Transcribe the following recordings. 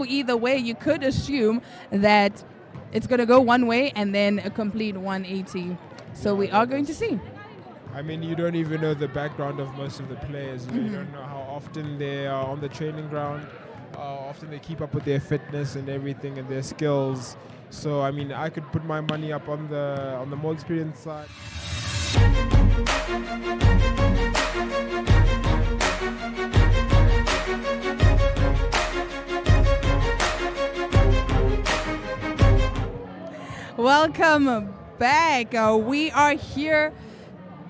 Either way, you could assume that it's going to go one way and then a complete 180. So we are going to see. I mean, you don't even know the background of most of the players. You don't know how often they are on the training ground, how often they keep up with their fitness and everything and their skills. So, I mean, I could put my money up on the more experienced side. Welcome back. We are here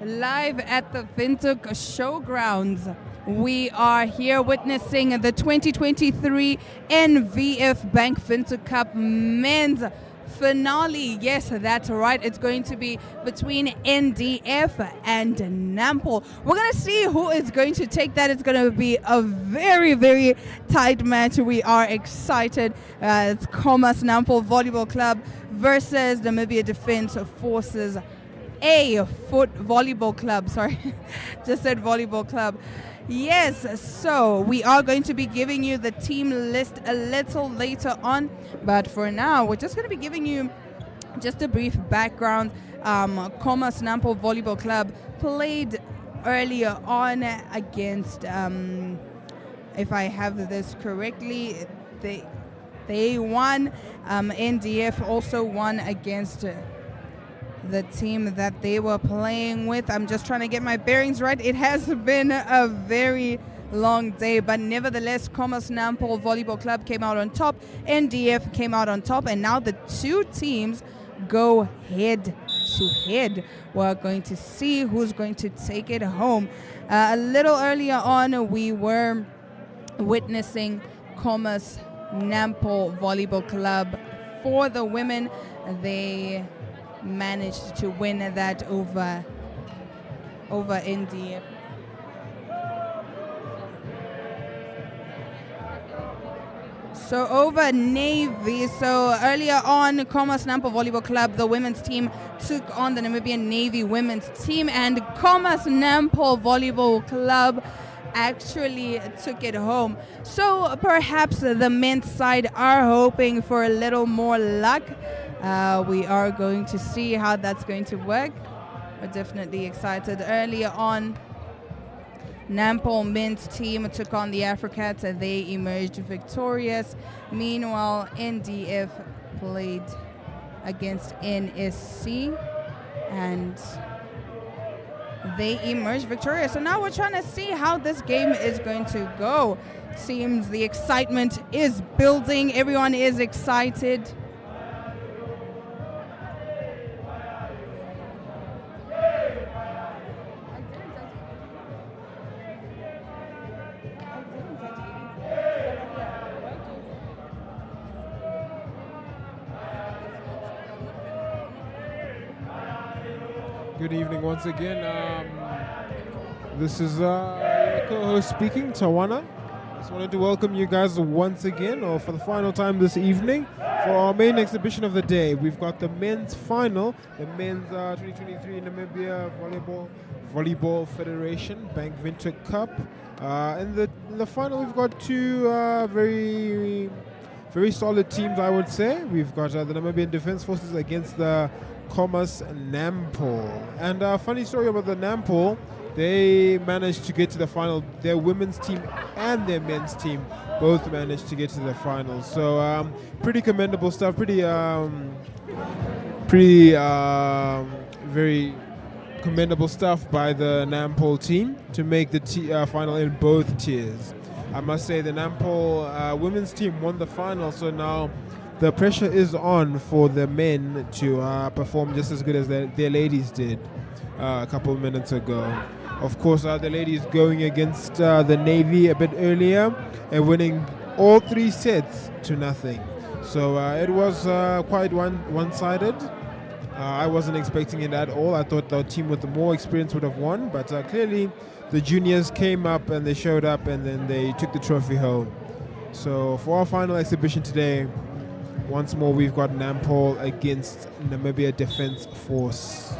live at the Windhoek Showgrounds. We are here witnessing the 2023 NVF Bank Windhoek Cup men's finale. Yes, that's right. It's going to be between NDF and Namibia. We're going to see who is going to take that. It's going to be a very, very tight match. We are excited. It's FinalsNamibia Volleyball Club versus Namibia Defence Forces Volleyball Club. Sorry, just said Volleyball Club. Yes, so we are going to be giving you the team list a little later on, but for now, we're just going to be giving you just a brief background. FinalsNamibia Volleyball Club played earlier on against, if I have this correctly, they won. NDF also won against the team that they were playing with. I'm just trying to get my bearings right. It has been a very long day, but nevertheless, FinalsNamibia Volleyball Club came out on top. NDF came out on top, and now the two teams go head to head. We're going to see who's going to take it home. A little earlier on, we were witnessing FinalsNamibia Volleyball Club for the women. They managed to win that over NDF. So over Navy. So earlier on, FinalsNamibia Volleyball Club, the women's team took on the Namibian Navy women's team, and FinalsNamibia Volleyball Club actually took it home. So perhaps the men's side are hoping for a little more luck. We are going to see how that's going to work. We're definitely excited. Earlier on, Namibia men's team took on the Africats and they emerged victorious. Meanwhile, NDF played against NSC and they emerged victorious. So now we're trying to see how this game is going to go. Seems the excitement is building. Everyone is excited. Good evening once again. This is your co-host speaking, Tawana. Just wanted to welcome you guys once again, or for the final time this evening, for our main exhibition of the day. We've got the men's final, the men's 2023 Namibia Volleyball Federation Bank Windhoek Cup. In the final, we've got two very solid teams, I would say. We've got the Namibian Defence Forces against the FinalsNamibia. And a funny story about the Namibia, they managed to get to the final. Their women's team and their men's team both managed to get to the final. So pretty commendable stuff, very commendable stuff by the Namibia team to make the final in both tiers. I must say the Namibia women's team won the final, so now the pressure is on for the men to perform just as good as their ladies did a couple of minutes ago. Of course, the ladies going against the Navy a bit earlier and winning all 3 sets to nothing. So it was quite one-sided. I wasn't expecting it at all. I thought the team with the more experience would have won, but clearly the juniors came up and they showed up and then they took the trophy home. So for our final exhibition today, once more we've got Namibia against Namibia Defence Force.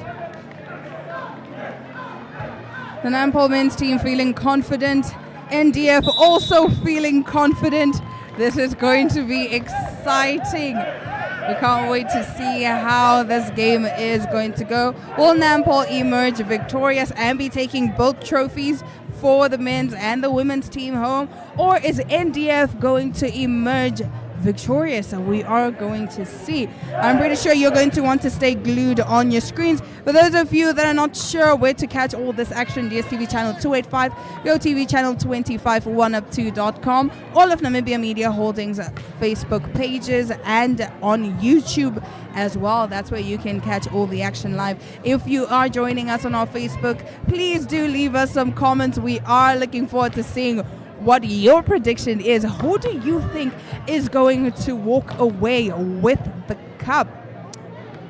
The Namibia men's team feeling confident. NDF also feeling confident. This is going to be exciting. We can't wait to see how this game is going to go. Will Nampo emerge victorious and be taking both trophies for the men's and the women's team home? Or is NDF going to emerge victorious? We are going to see. I'm pretty sure you're going to want to stay glued on your screens. For those of you that are not sure where to catch all this action, DSTV channel 285, GoTV channel 25, 1up2.com, all of Namibia Media Holdings Facebook pages, and on YouTube as well. That's where you can catch all the action live. If you are joining us on our Facebook, please do leave us some comments. We are looking forward to seeing what your prediction is. Who do you think is going to walk away with the cup?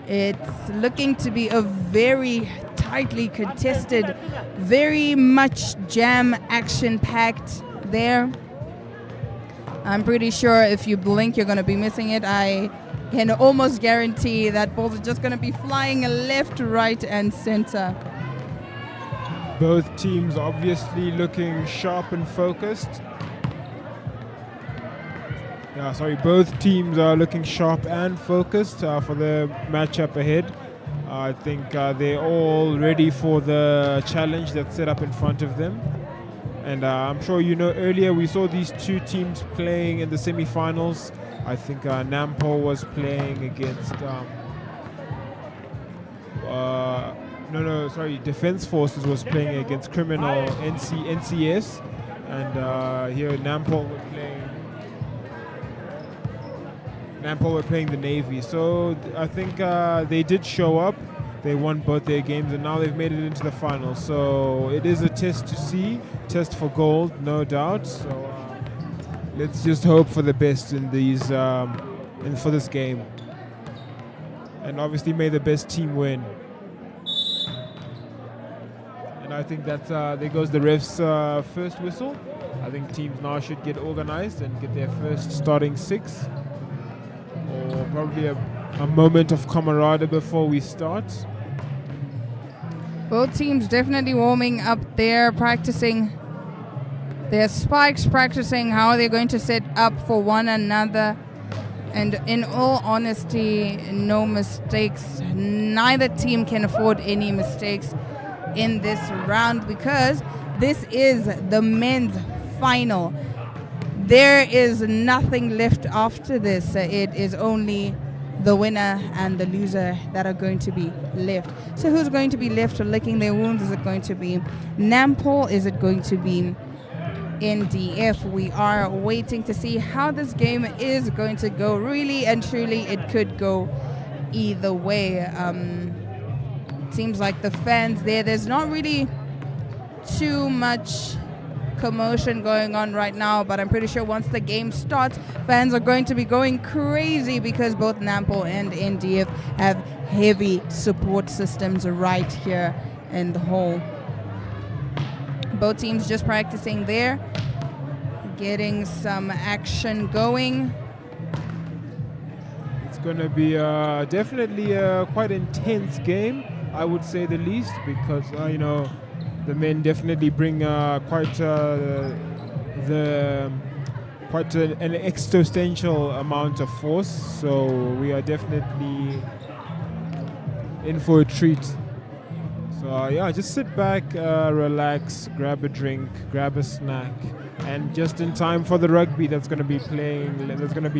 It's looking to be a very tightly contested, very much jam action packed there. I'm pretty sure if you blink, you're going to be missing it. I can almost guarantee that balls are just going to be flying left, right, and center. Both teams obviously looking sharp and focused. Both teams are looking sharp and focused for the matchup ahead. I think they're all ready for the challenge that's set up in front of them. And I'm sure you know earlier we saw these two teams playing in the semi-finals. I think Nampo was playing against... Defense Forces was playing against Criminal NCS, and here Nampo were playing the Navy. So I think they did show up. They won both their games, and now they've made it into the final. So it is a test to see, test for gold, no doubt. So let's just hope for the best in these and for this game. And obviously, may the best team win. And I think that there goes the ref's first whistle. I think teams now should get organized and get their first starting six. Or probably a moment of camaraderie before we start. Both teams definitely warming up there, practicing their spikes, practicing how they're going to set up for one another. And in all honesty, no mistakes. Neither team can afford any mistakes in this round because this is the men's final. There is nothing left after this. It is only the winner and the loser that are going to be left. So who's going to be left licking their wounds? Is it going to be Nampo? Is it going to be NDF? We are waiting to see how this game is going to go. Really and truly, it could go either way. Seems like the fans there's not really too much commotion going on right now, but I'm pretty sure once the game starts, fans are going to be going crazy because both Nampo and NDF have heavy support systems right here in the hall. Both teams just practicing there, getting some action going. It's going to be definitely a quite intense game, I would say the least, because the men definitely bring quite an existential amount of force. So we are definitely in for a treat. So just sit back, relax, grab a drink, grab a snack, and just in time for the rugby that's going to be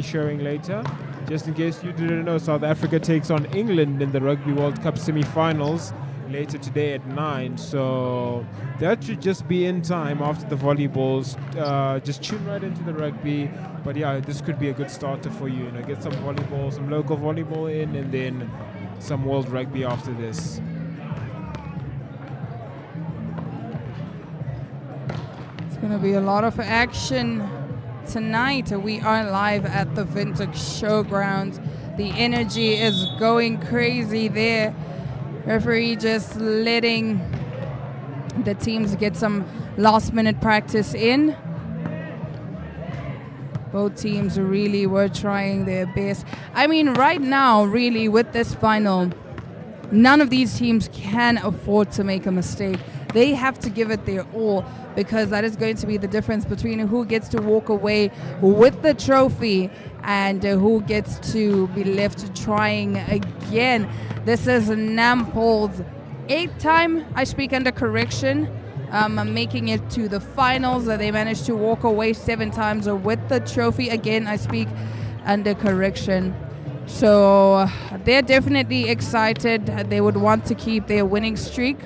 showing later. Just in case you didn't know, South Africa takes on England in the Rugby World Cup semi-finals later today at 9. So that should just be in time after the volleyballs. Just tune right into the rugby. But this could be a good starter for you. Get some volleyball, some local volleyball in, and then some world rugby after this. It's going to be a lot of action tonight. We are live at the Windhoek Showgrounds. The energy is going crazy there. Referee just letting the teams get some last-minute practice in. Both teams really were trying their best. I mean, right now, really, with this final, none of these teams can afford to make a mistake. They have to give it their all, because that is going to be the difference between who gets to walk away with the trophy and who gets to be left trying again. This is Nampol's 8th time, I speak under correction, making it to the finals. They managed to walk away 7 times with the trophy. Again, I speak under correction. So they're definitely excited. They would want to keep their winning streak.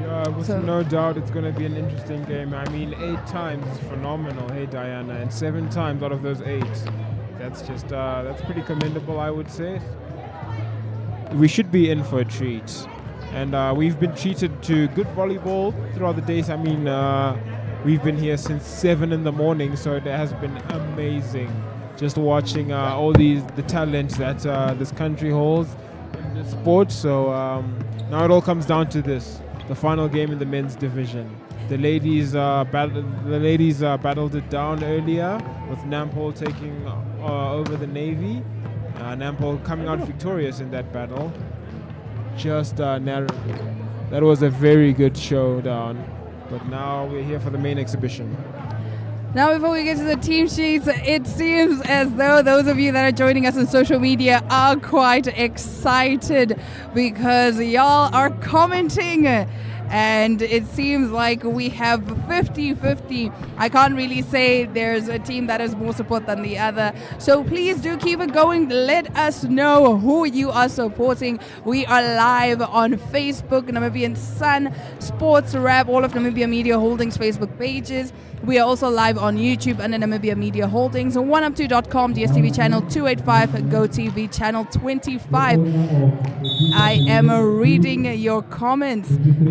Yeah, with no doubt it's going to be an interesting game. I mean, 8 times is phenomenal, hey Diana, and 7 times out of those 8. That's just, that's pretty commendable, I would say. We should be in for a treat. And we've been treated to good volleyball throughout the days. I mean, we've been here since 7 in the morning, so it has been amazing. Just watching all the talent that this country holds in the sport. So now it all comes down to this: the final game in the men's division. The ladies battled it down earlier with Nampol taking over the Navy. Nampol coming out victorious in that battle. Just narrow. That was a very good showdown. But now we're here for the main exhibition. Now, before we get to the team sheets, it seems as though those of you that are joining us on social media are quite excited, because y'all are commenting, and it seems like we have 50-50. I can't really say there's a team that has more support than the other. So please do keep it going. Let us know who you are supporting. We are live on Facebook, Namibian Sun, Sports Rap, all of Namibia Media Holdings Facebook pages. We are also live on YouTube under Namibia Media Holdings, 1up2.com, DSTV channel 285, GoTV channel 25. I am reading your comments.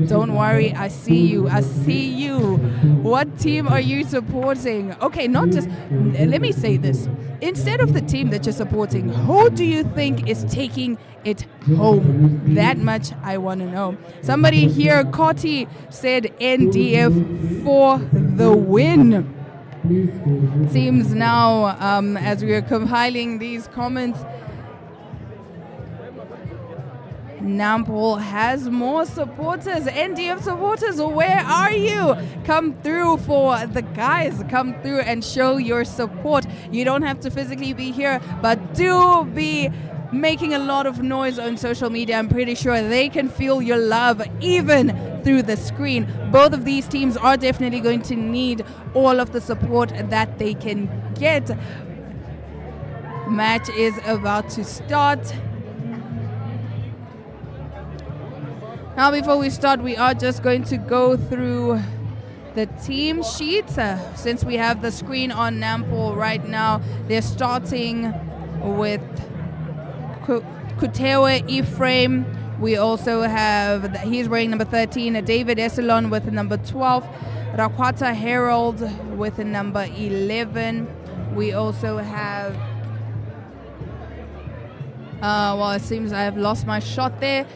Don't worry, I see you. I see you. What team are you supporting? Okay, not just, let me say this. Instead of the team that you're supporting, who do you think is taking it home? That much I want to know. Somebody here, Cotty, said NDF for the win. Seems now, as we are compiling these comments, Nampol has more supporters. NDF supporters, where are you? Come through for the guys. Come through and show your support. You don't have to physically be here, but do be making a lot of noise on social media. I'm pretty sure they can feel your love even through the screen. Both of these teams are definitely going to need all of the support that they can get. Match is about to start. Now, before we start, we are just going to go through the team sheets. Since we have the screen on Nampol right now, they're starting with Kutewe Ephraim. We also have, he's wearing number 13, David Esselon with number 12, Rakwata Harold with number 11. We also have, well, it seems I have lost my shot there.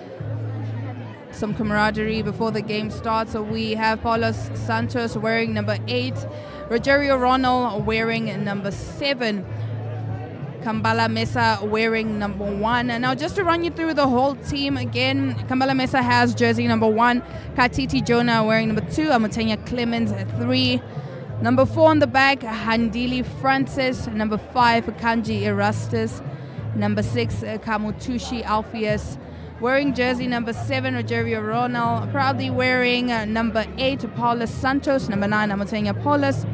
Some camaraderie before the game starts. So we have Paulos Santos wearing number 8, Rogerio Ronald wearing number 7, Kambala Mesa wearing number 1. And now just to run you through the whole team again, Kambala Mesa has jersey number 1, Katiti Jonah wearing number 2, Amutenya Clemens 3, number 4 on the back, Handili Francis, number 5, Kanji Erastus, number 6, Kamutushi Alpheus, wearing jersey number 7, Rogerio Ronald, proudly wearing number 8, Paulus Santos, number 9, Amutenya Paulus,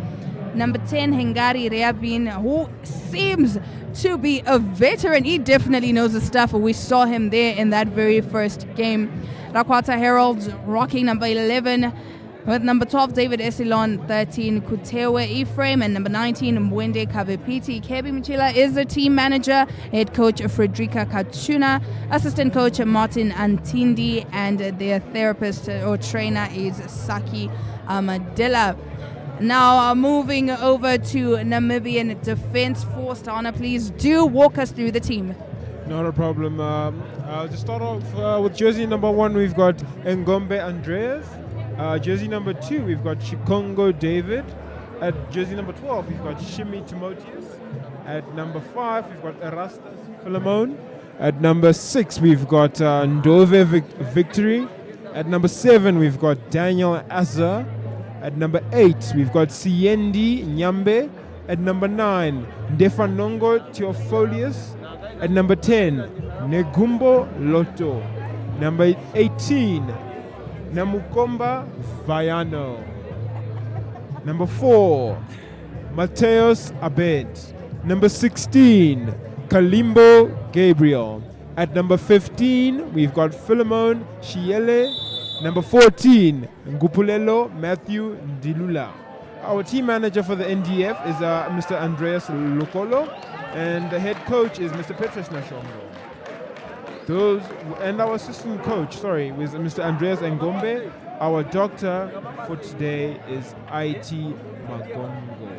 number 10, Hengari Reabin, who seems to be a veteran. He definitely knows the stuff. We saw him there in that very first game. Rakwata Harold rocking number 11, with number 12, David Esselon, 13, Kutewe Ephraim, and number 19, Mwende Kavepiti. Kebi Michila is the team manager, head coach Frederica Kachuna, assistant coach Martin Antindi, and their therapist or trainer is Saki Amadilla. Now moving over to Namibian Defence Force. Dana, please do walk us through the team. Not a problem. I'll just start off with jersey number 1, we've got Ngombe Andreas. Jersey number 2, we've got Chikongo David. At jersey number 12, we've got Shimi Timotheus. At number 5, we've got Erastus Philemon. At number 6, we've got Ndove Victory. At number 7, we've got Daniel Azza. At number 8, we've got Siendi Nyambe. At number 9, Ndefanongo Theophilus. At number 10, Negumbo Loto. Number 18, Namukomba Vayano. Number 4, Mateus Abed. Number 16, Kalimbo Gabriel. At number 15, we've got Philemon Shiele. Number 14, Ngupulelo Matthew Dilula. Our team manager for the NDF is Mr. Andreas Lukolo, and the head coach is Mr. Petrus Nashombo. And our assistant coach, is Mr. Andreas Ngombe. Our doctor for today is IT Magongo.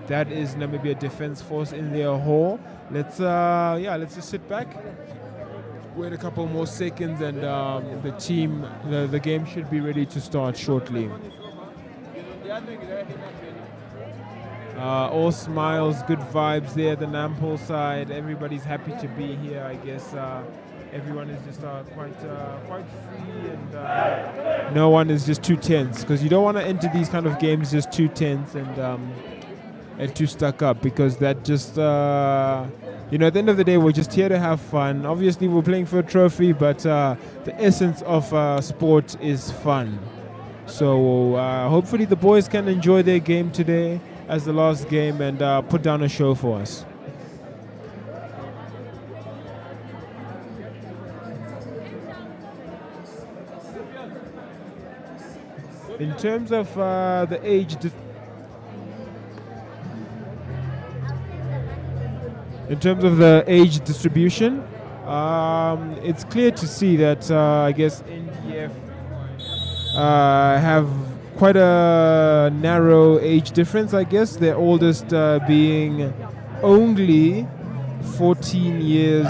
That is Namibia Defense Force in their hall. Let's just sit back, wait a couple more seconds, and the game should be ready to start shortly. All smiles, good vibes there, the Nampol side. Everybody's happy to be here. I guess everyone is just quite free, and no one is just too tense, because you don't want to enter these kind of games just too tense and too stuck up, because that just at the end of the day, we're just here to have fun. Obviously, we're playing for a trophy, but the essence of sport is fun. So hopefully the boys can enjoy their game today as the last game and put down a show for us. In terms of the age distribution, it's clear to see that I guess NDF have quite a narrow age difference, I guess. Their oldest being only 14 years.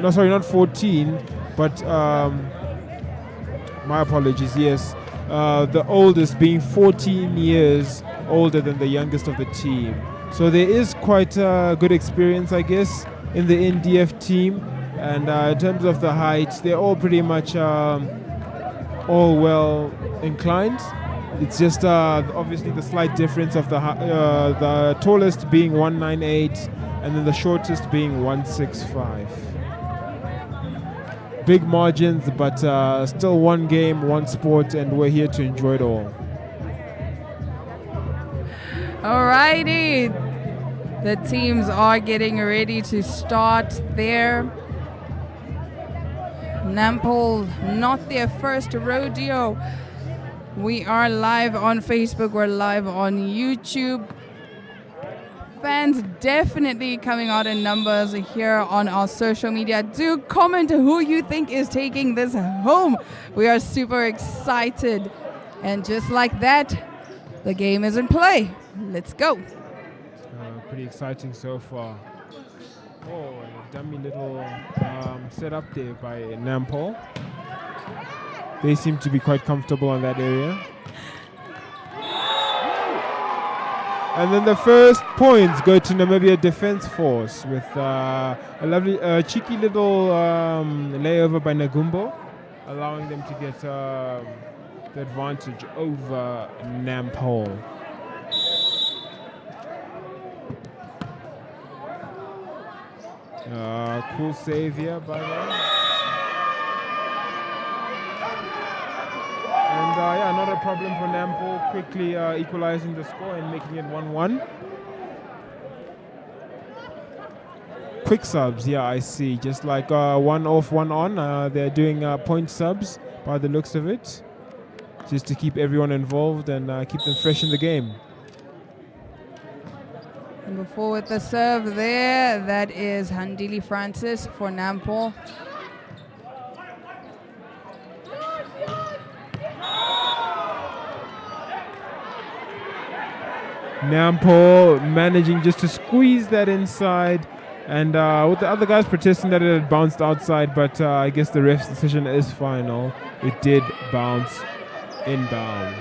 No, sorry, not 14, but my apologies, yes. The oldest being 14 years older than the youngest of the team. So there is quite a good experience, I guess, in the NDF team. And in terms of the heights, they're all pretty much all well inclined. It's just obviously the slight difference of the tallest being 198 and then the shortest being 165. Big margins, but still one game, one sport, and we're here to enjoy it all. Alrighty, the teams are getting ready to start there. Nampol, not their first rodeo. We are live on Facebook, we're live on YouTube. Fans definitely coming out in numbers here on our social media. Do comment who you think is taking this home. We are super excited. And just like that, the game is in play. Let's go. Pretty exciting so far. Oh, and a dummy little setup there by Nampol. They seem to be quite comfortable on that area. And then the first points go to Namibia Defense Force with a lovely, cheeky little layover by Nagumbo, allowing them to get the advantage over Nampol. Cool save here by them. And not a problem for Nampol, quickly equalizing the score and making it 1-1. Quick subs, yeah, I see. Just like one off, one on. They're doing point subs by the looks of it, just to keep everyone involved and keep them fresh in the game. Number 4 with the serve there. That is Handili Francis for Nampol. Nampol managing just to squeeze that inside, and with the other guys protesting that it had bounced outside, but I guess the ref's decision is final. It did bounce inbounds.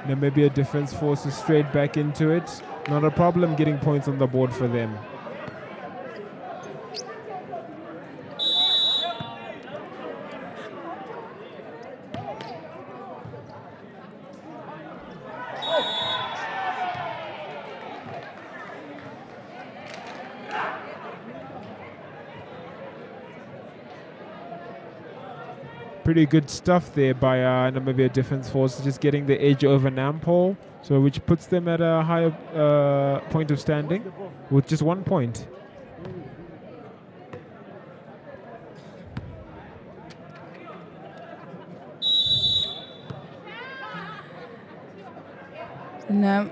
Namibia Defence Forces straight back into it. Not a problem getting points on the board for them. Pretty good stuff there by Namibia Defence Force, just getting the edge over Nampol, so which puts them at a higher point of standing with just 1 point. Now,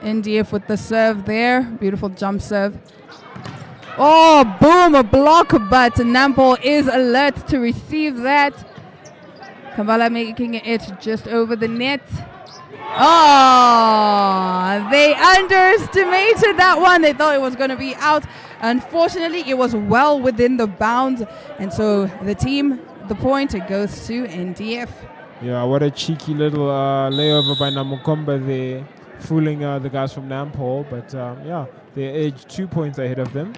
NDF with the serve there, beautiful jump serve. Oh, boom, a block, but Nampol is alert to receive that. Kavala making it just over the net. Oh, they underestimated that one. They thought it was going to be out. Unfortunately, it was well within the bounds. And so the point, it goes to NDF. Yeah, what a cheeky little layover by Namukomba there, fooling the guys from Nampol. But yeah, they're edged 2 points ahead of them.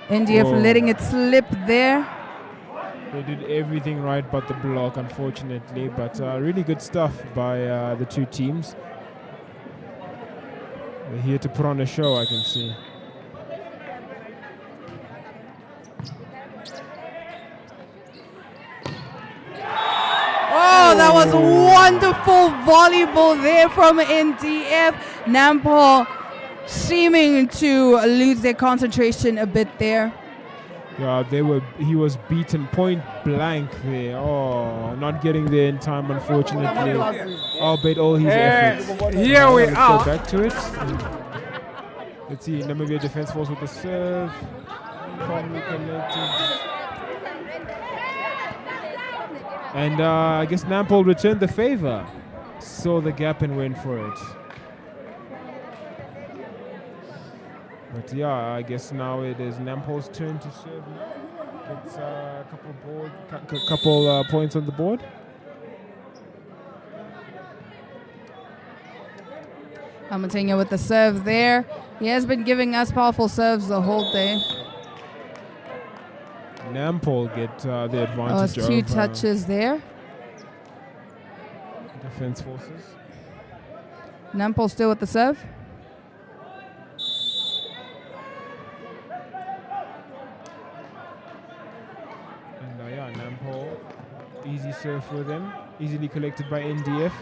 NDF letting it slip there. They did everything right but the block, unfortunately. But really good stuff by the two teams. They're here to put on a show, I can see. Oh, that was wonderful volleyball there from NDF. Nampol seeming to lose their concentration a bit there. Yeah, he was beaten point blank there. Oh, not getting there in time, unfortunately. Albeit all his efforts. Here we Let's are. go back to it. Let's see, Namibia Defence Force with the serve. Calmly collected. And I guess Nampol returned the favor. Saw the gap and went for it. But yeah, I guess now it is Nampol's turn to serve now. Gets a couple points on the board. Amatenya with the serve there. He has been giving us powerful serves the whole day. Nampol get the advantage. Oh, it's two touches there. Defense Forces. Nampol still with the serve. And yeah, Nampol, easy serve for them. Easily collected by NDF.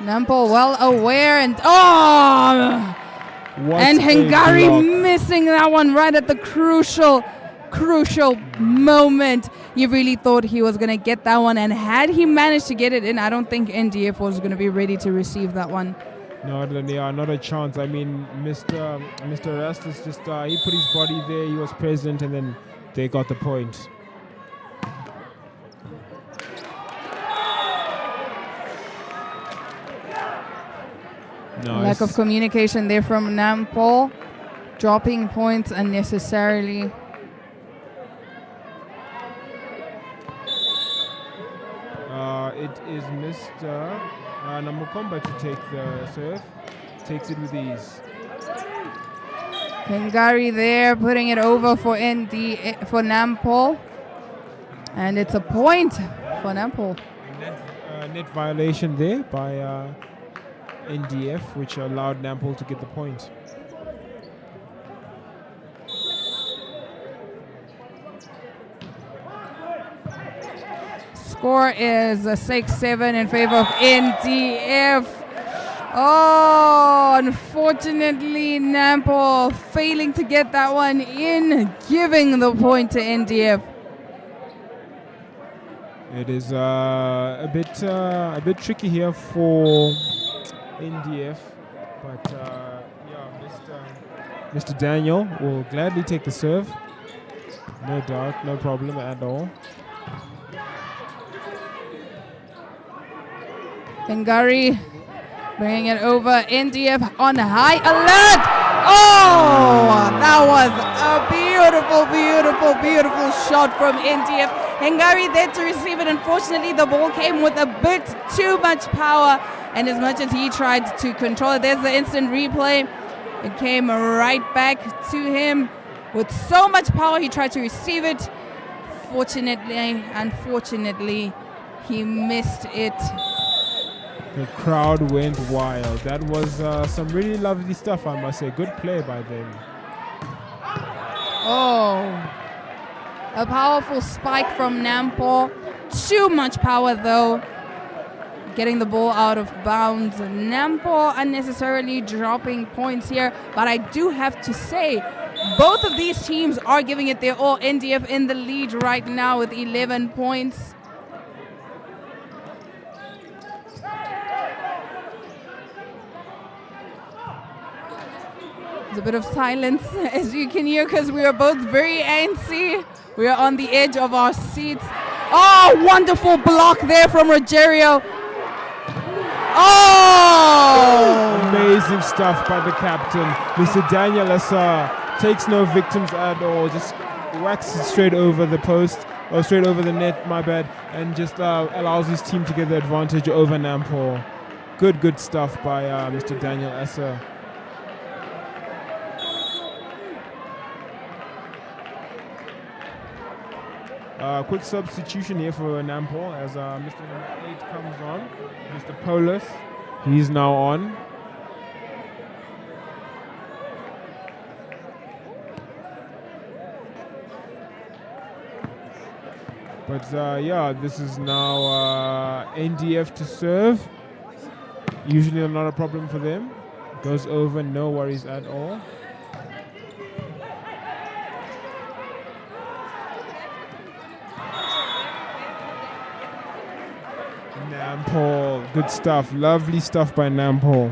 Nampol well aware and and Hengari missing that one right at the crucial moment. You really thought he was going to get that one, and had he managed to get it in, I don't think NDF was going to be ready to receive that one. No, not a chance. I mean, Mr. Rastus just he put his body there. He was present, and then they got the point. Nice. Lack of communication there from Nampol, dropping points unnecessarily. It is Mr. Namukomba to take the serve. Takes it with ease. Hengari there putting it over for Nampol. And it's a point for Nampol. Net violation there by NDF, which allowed Nampol to get the point. Score is 6-7 in favor of NDF. Oh, unfortunately, Nampol failing to get that one in, giving the point to NDF. It is a bit tricky here for NDF, but yeah, Mr. Daniel will gladly take the serve. No doubt, no problem at all. Hengari bringing it over. NDF on high alert. Oh, that was a beautiful, beautiful, beautiful shot from NDF. Hengari there to receive it. Unfortunately, the ball came with a bit too much power, and as much as he tried to control it, there's the instant replay. It came right back to him with so much power. He tried to receive it. Unfortunately, he missed it. The crowd went wild. That was some really lovely stuff, I must say. Good play by them. Oh, a powerful spike from Nampo. Too much power though. Getting the ball out of bounds. Nampo unnecessarily dropping points here. But I do have to say, both of these teams are giving it their all. NDF in the lead right now with 11 points. There's a bit of silence, as you can hear, because we are both very antsy. We are on the edge of our seats. Oh, wonderful block there from Rogerio. Oh! Amazing stuff by the captain. Mr. Daniel Assar takes no victims at all. Just whacks it straight over the post, or straight over the net, my bad, and just allows his team to get the advantage over Nampo. Good stuff by Mr. Daniel Assar. Quick substitution here for Nampo as Mr. Number 8 comes on. Mr. Polis, he's now on. But yeah, this is now NDF to serve. Usually not a problem for them. Goes over, no worries at all. Nampo, good stuff, lovely stuff by Nampo.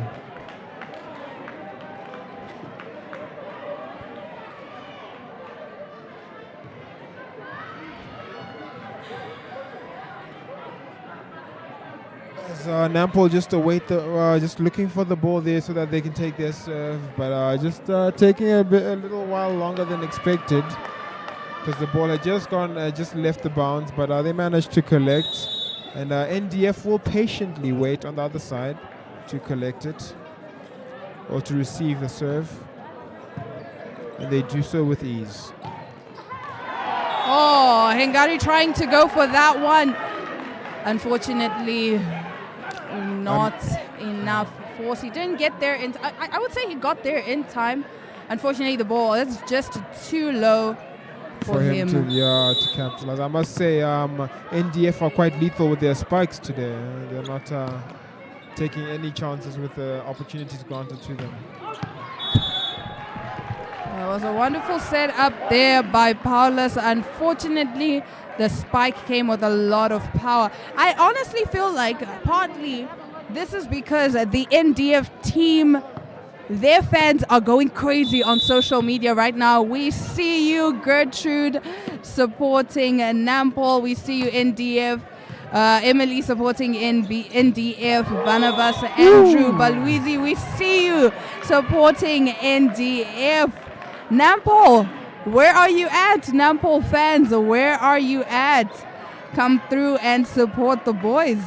As Nampo just await the, just looking for the ball there so that they can take their serve, but just taking a little while longer than expected because the ball had just left the bounds, but they managed to collect. And NDF will patiently wait on the other side to collect it or to receive the serve. And they do so with ease. Oh, Hengari trying to go for that one. Unfortunately, not enough force. He didn't get there in I would say he got there in time. Unfortunately, the ball is just too low for him to capitalize. I must say, NDF are quite lethal with their spikes today. They're not taking any chances with the opportunities granted to them. That was a wonderful setup there by Paulus. Unfortunately, the spike came with a lot of power. I honestly feel like partly this is because the NDF team, their fans are going crazy on social media right now. We see you, Gertrude, supporting Nampol. We see you, NDF. Emily supporting NDF. Barnabas, Andrew, Baluizi. We see you supporting NDF. Nampol, where are you at? Nampol fans, where are you at? Come through and support the boys.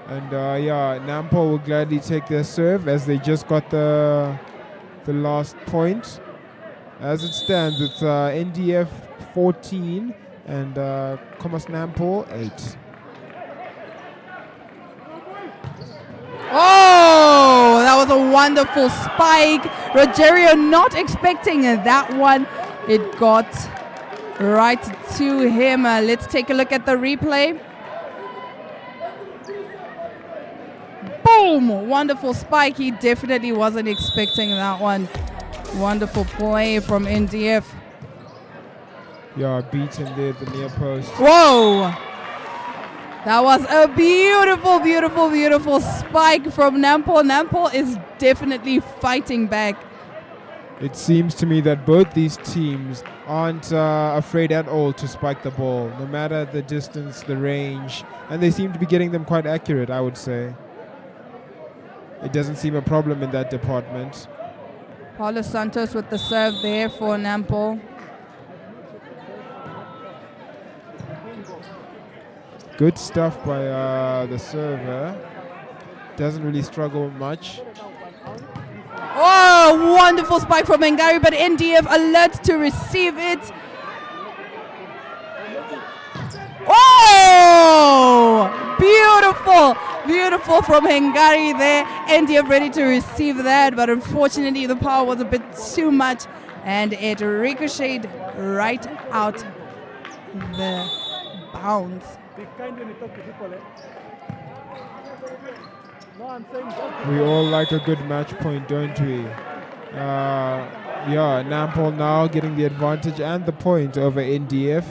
And yeah, Nampo will gladly take their serve as they just got the last point. As it stands, it's NDF 14 and Commerce Nampo 8. Oh, that was a wonderful spike. Rogerio not expecting that one. It got right to him. Let's take a look at the replay. Boom! Wonderful spike. He definitely wasn't expecting that one. Wonderful play from NDF. Yeah, beaten there at the near post. Whoa! That was a beautiful, beautiful, beautiful spike from Nampol. Nampol is definitely fighting back. It seems to me that both these teams aren't afraid at all to spike the ball, no matter the distance, the range, and they seem to be getting them quite accurate, I would say. it doesn't seem a problem in that department. Paulo Santos with the serve there for Nampo. Good stuff by the server. Doesn't really struggle much. Oh, wonderful spike from Ngari, but NDF alert to receive it. Oh, beautiful, beautiful from Hengari there. NDF ready to receive that, but unfortunately the power was a bit too much and it ricocheted right out the bounds. We all like a good match point, don't we? Yeah, Nampo now getting the advantage and the point over NDF.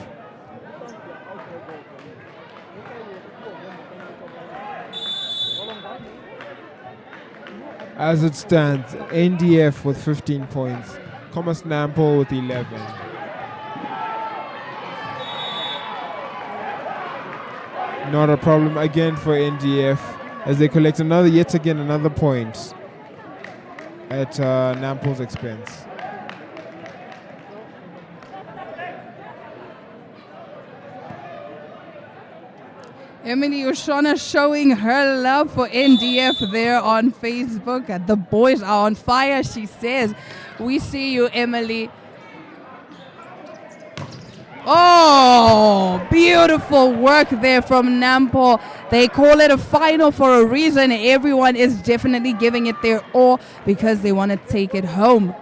As it stands, NDF with 15 points, Thomas Nampo with 11. Not a problem again for NDF as they collect yet again another point at Nampo's expense. Emily Oshona showing her love for NDF there on Facebook. The boys are on fire, she says. We see you, Emily. Oh, beautiful work there from Nampo. They call it a final for a reason. Everyone is definitely giving it their all because they want to take it home.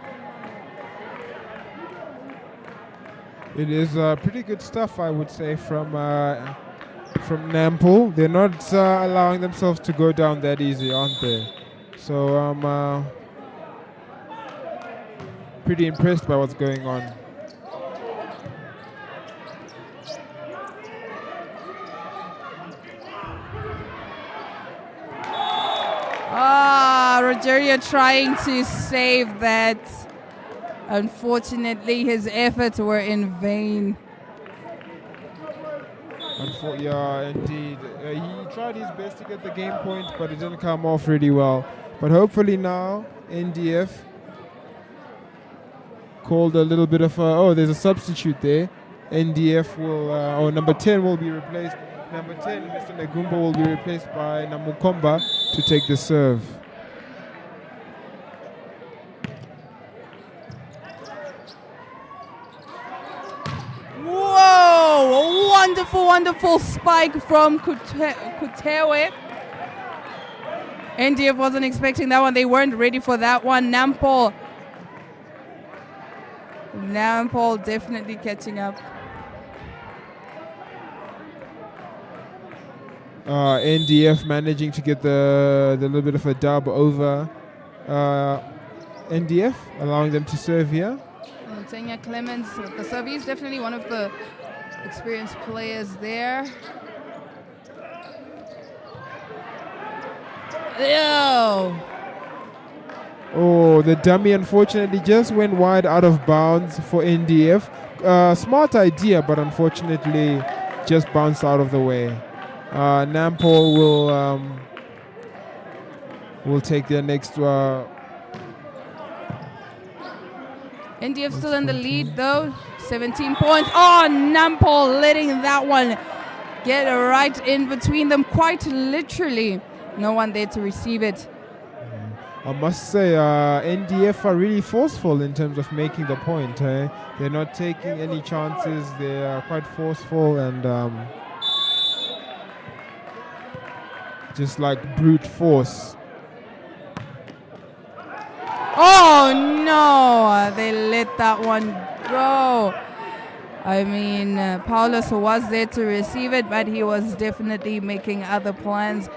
It is pretty good stuff, I would say, from Nampo. They're not allowing themselves to go down that easy, aren't they? So I'm pretty impressed by what's going on. Rogerio trying to save that. Unfortunately, his efforts were in vain. Yeah, indeed. He tried his best to get the game point, but it didn't come off really well. But hopefully now, NDF called a little bit of there's a substitute there. NDF will, number 10 will be replaced. Number 10, Mr. Negumbo, will be replaced by Namukomba to take the serve. Whoa! Wonderful, wonderful spike from Kutewe. NDF wasn't expecting that one. They weren't ready for that one. Nampo definitely catching up. NDF managing to get the little bit of a dub over NDF, allowing them to serve here. Tanya Clemens with the serve. He's definitely one of the experienced players there. Ew. Oh, the dummy unfortunately just went wide out of bounds for NDF. Smart idea, but unfortunately just bounced out of the way. Nampo will take their next. NDF still in the lead though, 17 points. Oh, Nampo letting that one get right in between them, quite literally. No one there to receive it. I must say, NDF are really forceful in terms of making the point. They're not taking any chances. They are quite forceful and just like brute force. Oh no, they let that one go. I mean, Paulus was there to receive it, but he was definitely making other plans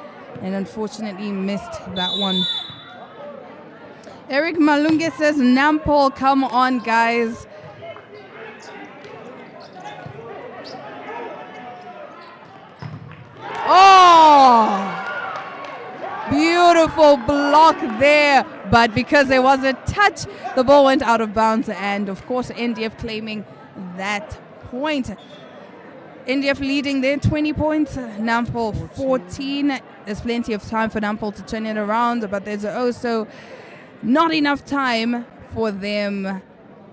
and unfortunately missed that one. Eric Malunge says, Nampo, come on, guys. Oh! Beautiful block there, but because there was a touch, the ball went out of bounds, and of course NDF claiming that point. NDF leading there, 20 points. Nampol 14. There's plenty of time for Nampol to turn it around, but there's also not enough time for them.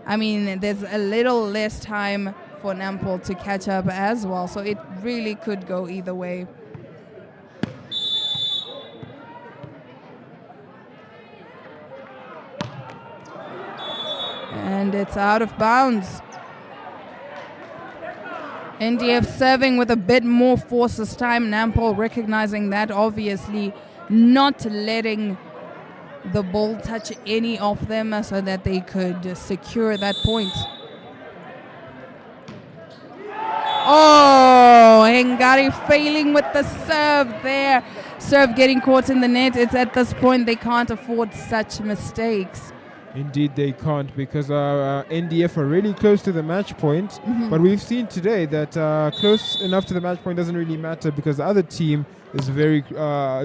I mean, there's a little less time for Nampol to catch up as well, so it really could go either way. And it's out of bounds. NDF serving with a bit more force this time. Nampol recognizing that, obviously not letting the ball touch any of them so that they could secure that point. Oh, Hengari failing with the serve there. Serve getting caught in the net. It's at this point they can't afford such mistakes. Indeed they can't, because NDF are really close to the match point. But we've seen today that close enough to the match point doesn't really matter, because the other team is very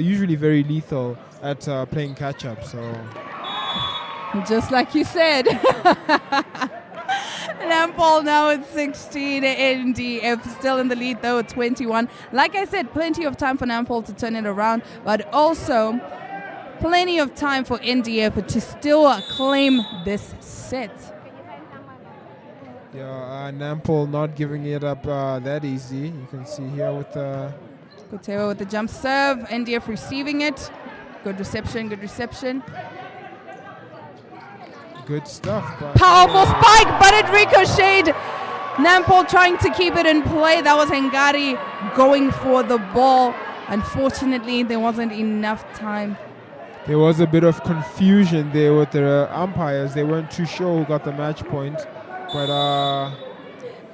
usually very lethal at playing catch-up. So, just like you said. Nampol now at 16, NDF still in the lead though at 21. Like I said, plenty of time for Nampol to turn it around, but also plenty of time for NDF to still claim this set. Yeah, Nampol not giving it up that easy. You can see here with Kutewa with the jump serve, NDF receiving it. Good reception, good reception. Good stuff. Powerful spike, but it ricocheted. Nampol trying to keep it in play. That was Hengari going for the ball. Unfortunately, there wasn't enough time. There was a bit of confusion there with the umpires. They weren't too sure who got the match point. But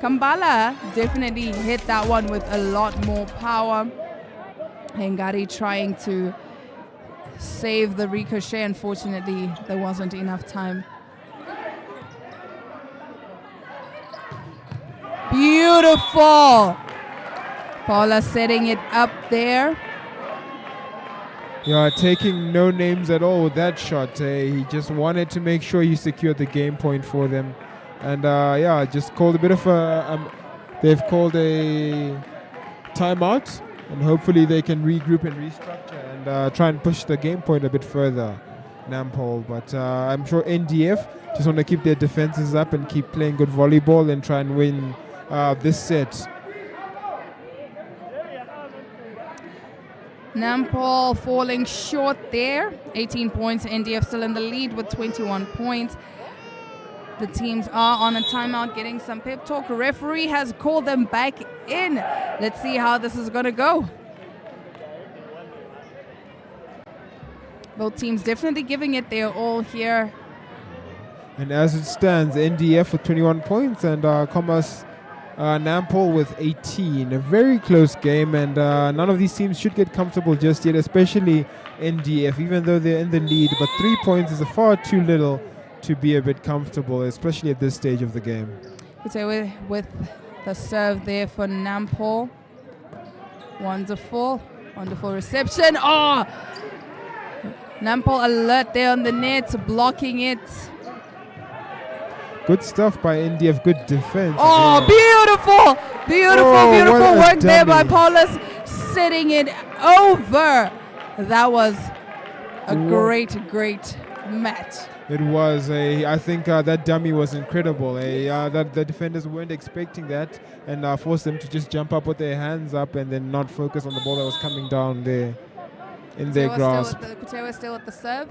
Kambala definitely hit that one with a lot more power. Hengari trying to save the ricochet. Unfortunately, there wasn't enough time. Beautiful. Paula setting it up there. Yeah, taking no names at all with that shot. He just wanted to make sure he secured the game point for them. And yeah, just called a bit of they've called a timeout, and hopefully they can regroup and restructure and try and push the game point a bit further, Nampol. But I'm sure NDF just want to keep their defenses up and keep playing good volleyball and try and win this set. Nampol falling short there, 18 points. NDF still in the lead with 21 points. The teams are on a timeout getting some pep talk. Referee has called them back in. Let's see how this is going to go. Both teams definitely giving it their all here. And as it stands, NDF with 21 points and Commerce Nampol with 18. A very close game, and none of these teams should get comfortable just yet, especially NDF, even though they're in the lead. But 3 points is far too little to be a bit comfortable, especially at this stage of the game. So with the serve there for Nampol. Wonderful reception. Oh! Nampol alert there on the net, blocking it. Good stuff by NDF, good defense. Oh, beautiful work there by Paulus, setting it over. That was a great match. It was I think that dummy was incredible. That the defenders weren't expecting that, and forced them to just jump up with their hands up and then not focus on the ball that was coming down there in their grasp. Kutewa still with the serve.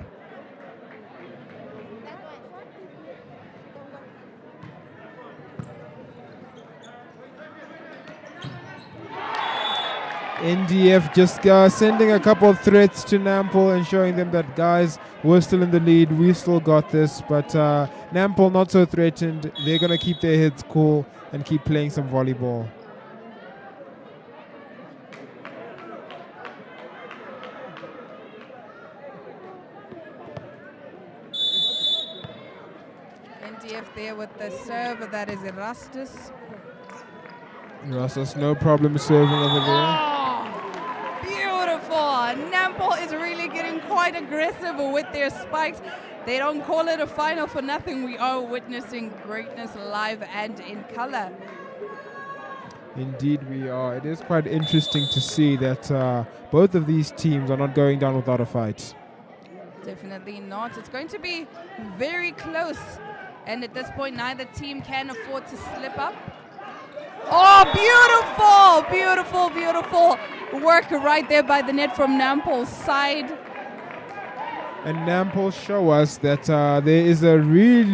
NDF just sending a couple of threats to Nampol and showing them that, guys, we're still in the lead, we still got this. But Nampol not so threatened. They're going to keep their heads cool and keep playing some volleyball. NDF there with the serve, that is Erastus. Erastus, no problem serving over there. Nampol is really getting quite aggressive with their spikes. They don't call it a final for nothing. We are witnessing greatness live and in color. Indeed, we are. It is quite interesting to see that both of these teams are not going down without a fight. Definitely not. It's going to be very close. And at this point, neither team can afford to slip up. Oh, beautiful, beautiful, beautiful work right there by the net from Nampol's side. And Nampol show us that there is a real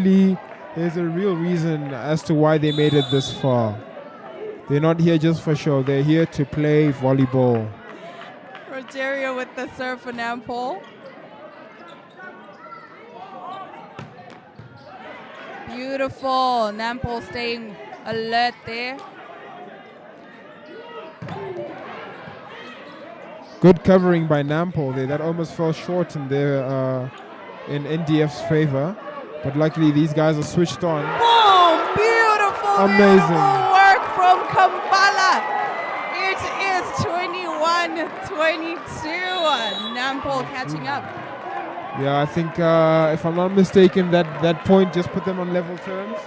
reason as to why they made it this far. They're not here just for show. They're here to play volleyball. Rogerio with the serve for Nampol. Beautiful. Nampol staying alert there. Good covering by Nampol there. That almost fell short in their in NDF's favor, but luckily these guys are switched on. Boom! Beautiful, amazing beautiful work from Kampala. It is 21-22. Nampol catching up. Yeah, I think if I'm not mistaken, that point just put them on level terms.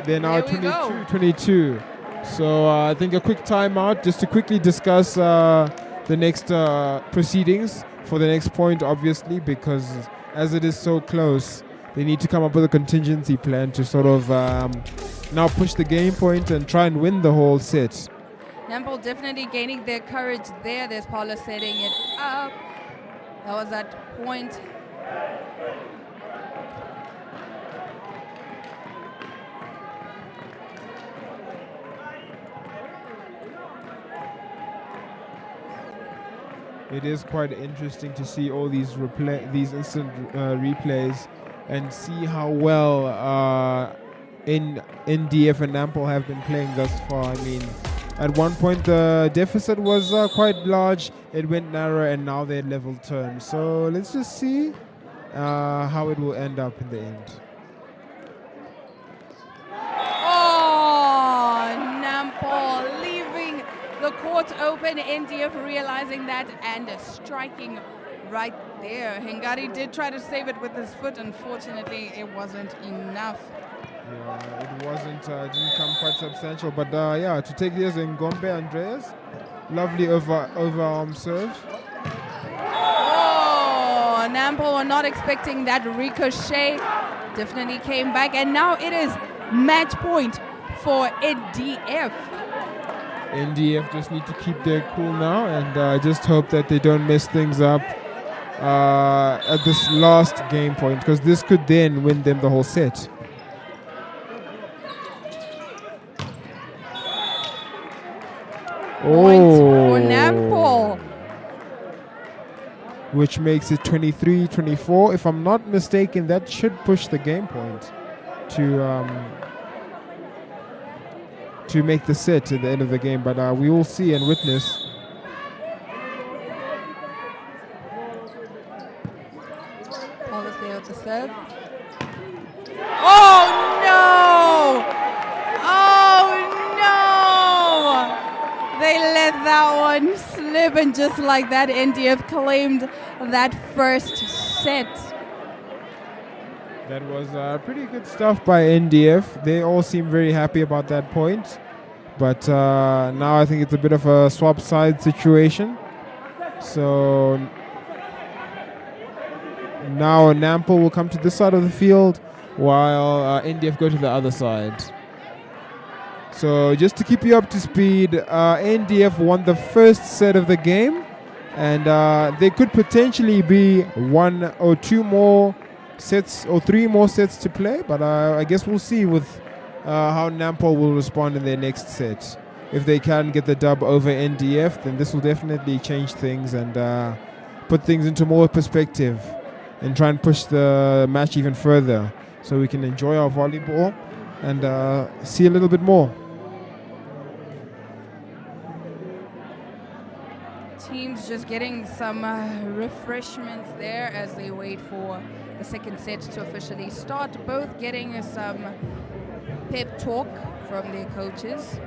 They're now 22-22. So I think a quick timeout just to quickly discuss the next proceedings for the next point, obviously, because as it is so close, they need to come up with a contingency plan to sort of now push the game point and try and win the whole set. Nampol definitely gaining their courage there. There's Paula setting it up. That was that point. It is quite interesting to see all these instant replays and see how well NDF and Nampol have been playing thus far. I mean, at one point the deficit was quite large, it went narrow, and now they're level terms. So let's just see how it will end up in the end. Oh, Nampol leaving the court open. NDF realizing that and striking right there. Hengari did try to save it with his foot. Unfortunately, it wasn't enough. Yeah, it wasn't, didn't come quite substantial. But yeah, to take this in Ngombe Andreas, lovely overarm serve. Oh, Nampol were not expecting that ricochet. Definitely came back, and now it is match point for NDF. NDF just need to keep their cool now and just hope that they don't mess things up at this last game point, because this could then win them the whole set. Point for Nampol. Which makes it 23-24. If I'm not mistaken, that should push the game point to make the set at the end of the game, but we will see and witness. Paul is there with the serve. Oh no! Oh no! They let that one slip, and just like that, NDF claimed that first set. That was pretty good stuff by NDF. They all seem very happy about that point. But now I think it's a bit of a swap side situation. So now Nampol will come to this side of the field while NDF go to the other side. So just to keep you up to speed, NDF won the first set of the game. And there could potentially be one or two more sets or three more sets to play, but I guess we'll see with how Nampol will respond in their next set. If they can get the dub over NDF, then this will definitely change things and put things into more perspective and try and push the match even further so we can enjoy our volleyball and see a little bit more. Teams just getting some refreshments there as they wait for the second set to officially start. Both getting some pep talk from their coaches.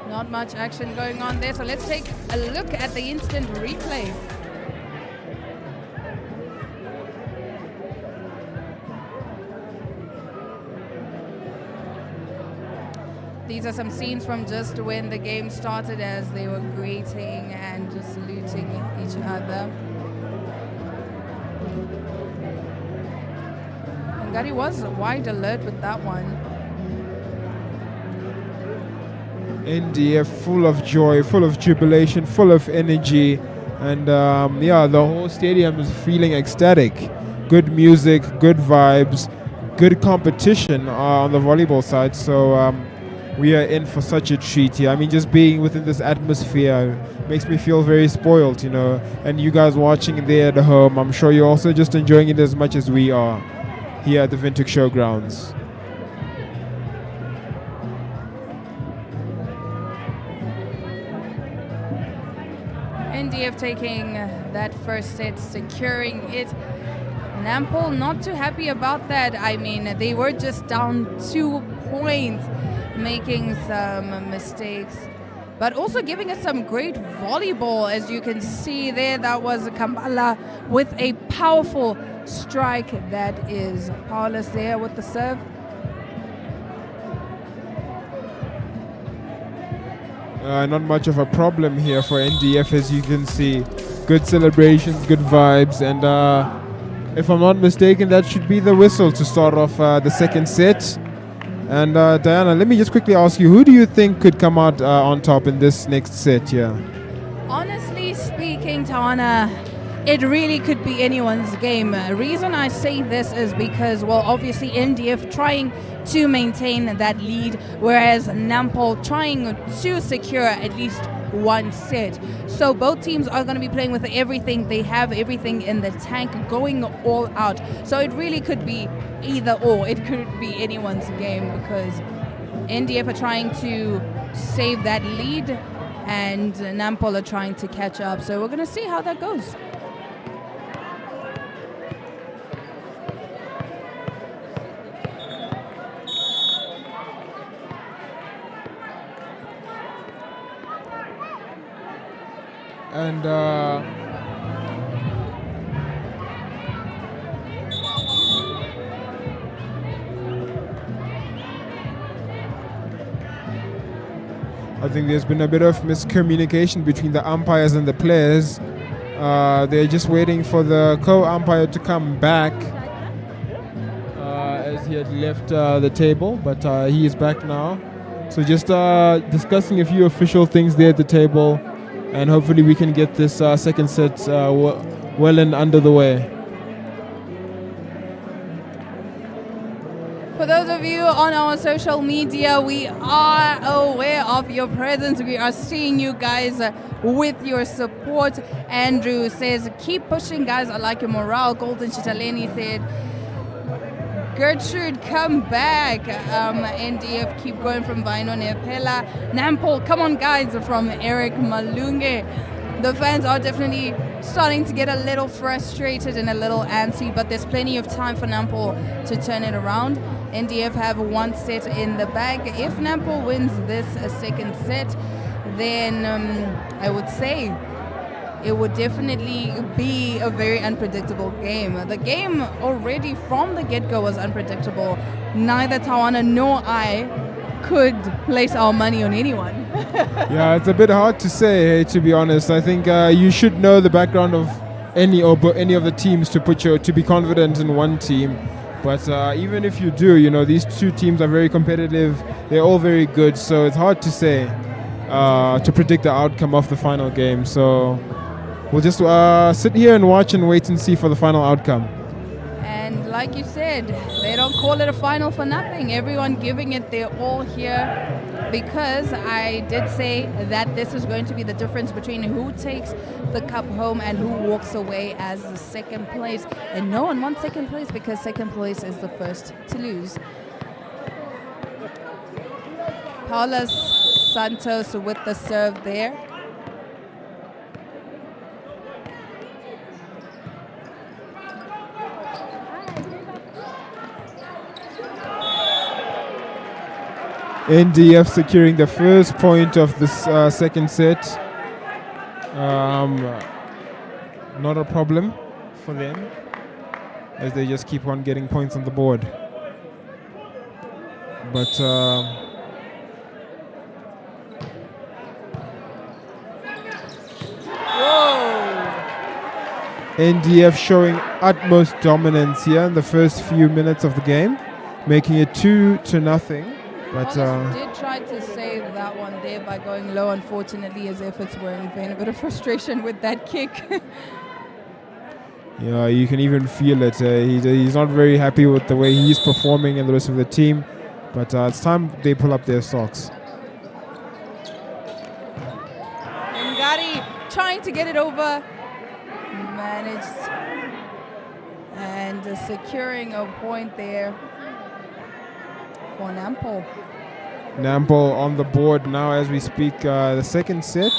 Not much action going on there, so let's take a look at the instant replay. These are some scenes from just when the game started as they were greeting and just saluting each other. And Gary was wide alert with that one. NDF full of joy, full of jubilation, full of energy. And yeah, the whole stadium is feeling ecstatic. Good music, good vibes, good competition on the volleyball side. So we are in for such a treat here. I mean, just being within this atmosphere makes me feel very spoiled, you know. And you guys watching there at home, I'm sure you're also just enjoying it as much as we are here at the Windhoek Show grounds. NDF taking that first set, securing it. Nampo not too happy about that. I mean, they were just down 2 points, making some mistakes, but also giving us some great volleyball. As you can see there, that was Kambala with a powerful strike. That is powerless there with the serve. Not much of a problem here for NDF, as you can see. Good celebrations, good vibes, and if I'm not mistaken, that should be the whistle to start off the second set. And Diana, let me just quickly ask you, who do you think could come out on top in this next set here? Honestly speaking, Tawana, it really could be anyone's game. The reason I say this is because, well, obviously NDF trying to maintain that lead, whereas Nampo trying to secure at least one set. So both teams are going to be playing with everything. They have everything in the tank, going all out. So it really could be either or. It could be anyone's game because NDF are trying to save that lead and Nampo are trying to catch up. So we're going to see how that goes. And I think there's been a bit of miscommunication between the umpires and the players. They're just waiting for the co-umpire to come back as he had left the table, but he is back now. So just discussing a few official things there at the table, and hopefully we can get this second set well and under the way. For those of you on our social media, we are aware of your presence. We are seeing you guys with your support. Andrew says, keep pushing, guys. I like your morale. Golden Chitaleni said, Gertrude, come back. NDF, keep going from Vino Nepela. Nampo, come on, guys, from Eric Malunge. The fans are definitely starting to get a little frustrated and a little antsy, but there's plenty of time for Nampo to turn it around. NDF have one set in the bag. If Nampo wins this second set, then I would say it would definitely be a very unpredictable game. The game already from the get-go was unpredictable. Neither Tawana nor I could place our money on anyone. Yeah, it's a bit hard to say, hey, to be honest. I think you should know the background of any of the teams to be confident in one team. But even if you do, you know, these two teams are very competitive. They're all very good, so it's hard to say, to predict the outcome of the final game. So we'll just sit here and watch and wait and see for the final outcome. And like you said, they don't call it a final for nothing. Everyone giving it their all here, because I did say that this is going to be the difference between who takes the cup home and who walks away as the second place. And no one wants second place because second place is the first to lose. Paula Santos with the serve there. NDF securing the first point of this second set. Not a problem for them, as they just keep on getting points on the board. But NDF showing utmost dominance here in the first few minutes of the game, making it 2-0. But did try to save that one there by going low. Unfortunately, his efforts were in vain. A bit of frustration with that kick. yeah, you can even feel it. He's not very happy with the way he's performing and the rest of the team. But it's time they pull up their socks. Ngari trying to get it over. Managed. And securing a point there for Nampo. Nampo on the board now as we speak. The second set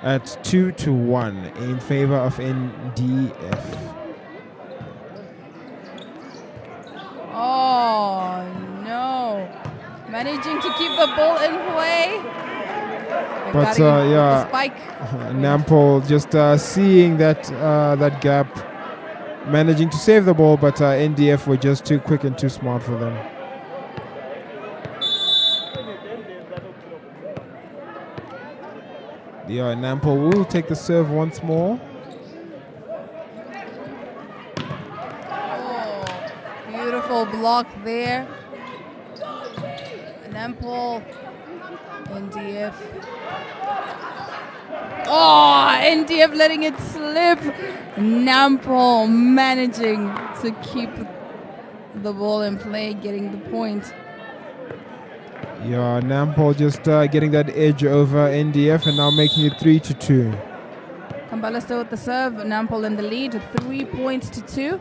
at 2-1 in favor of NDF. Oh no! Managing to keep the ball in play. But yeah, spike. Nampo just seeing that that gap, managing to save the ball, but NDF were just too quick and too smart for them. Yeah, Nampo will take the serve once more. Oh, beautiful block there. Nampo, NDF. Oh, NDF letting it slip. Nampo managing to keep the ball in play, getting the point. Yeah, Nampo just getting that edge over NDF and now making it 3-2. Kambala still with the serve. Nampo in the lead, 3 points to 2.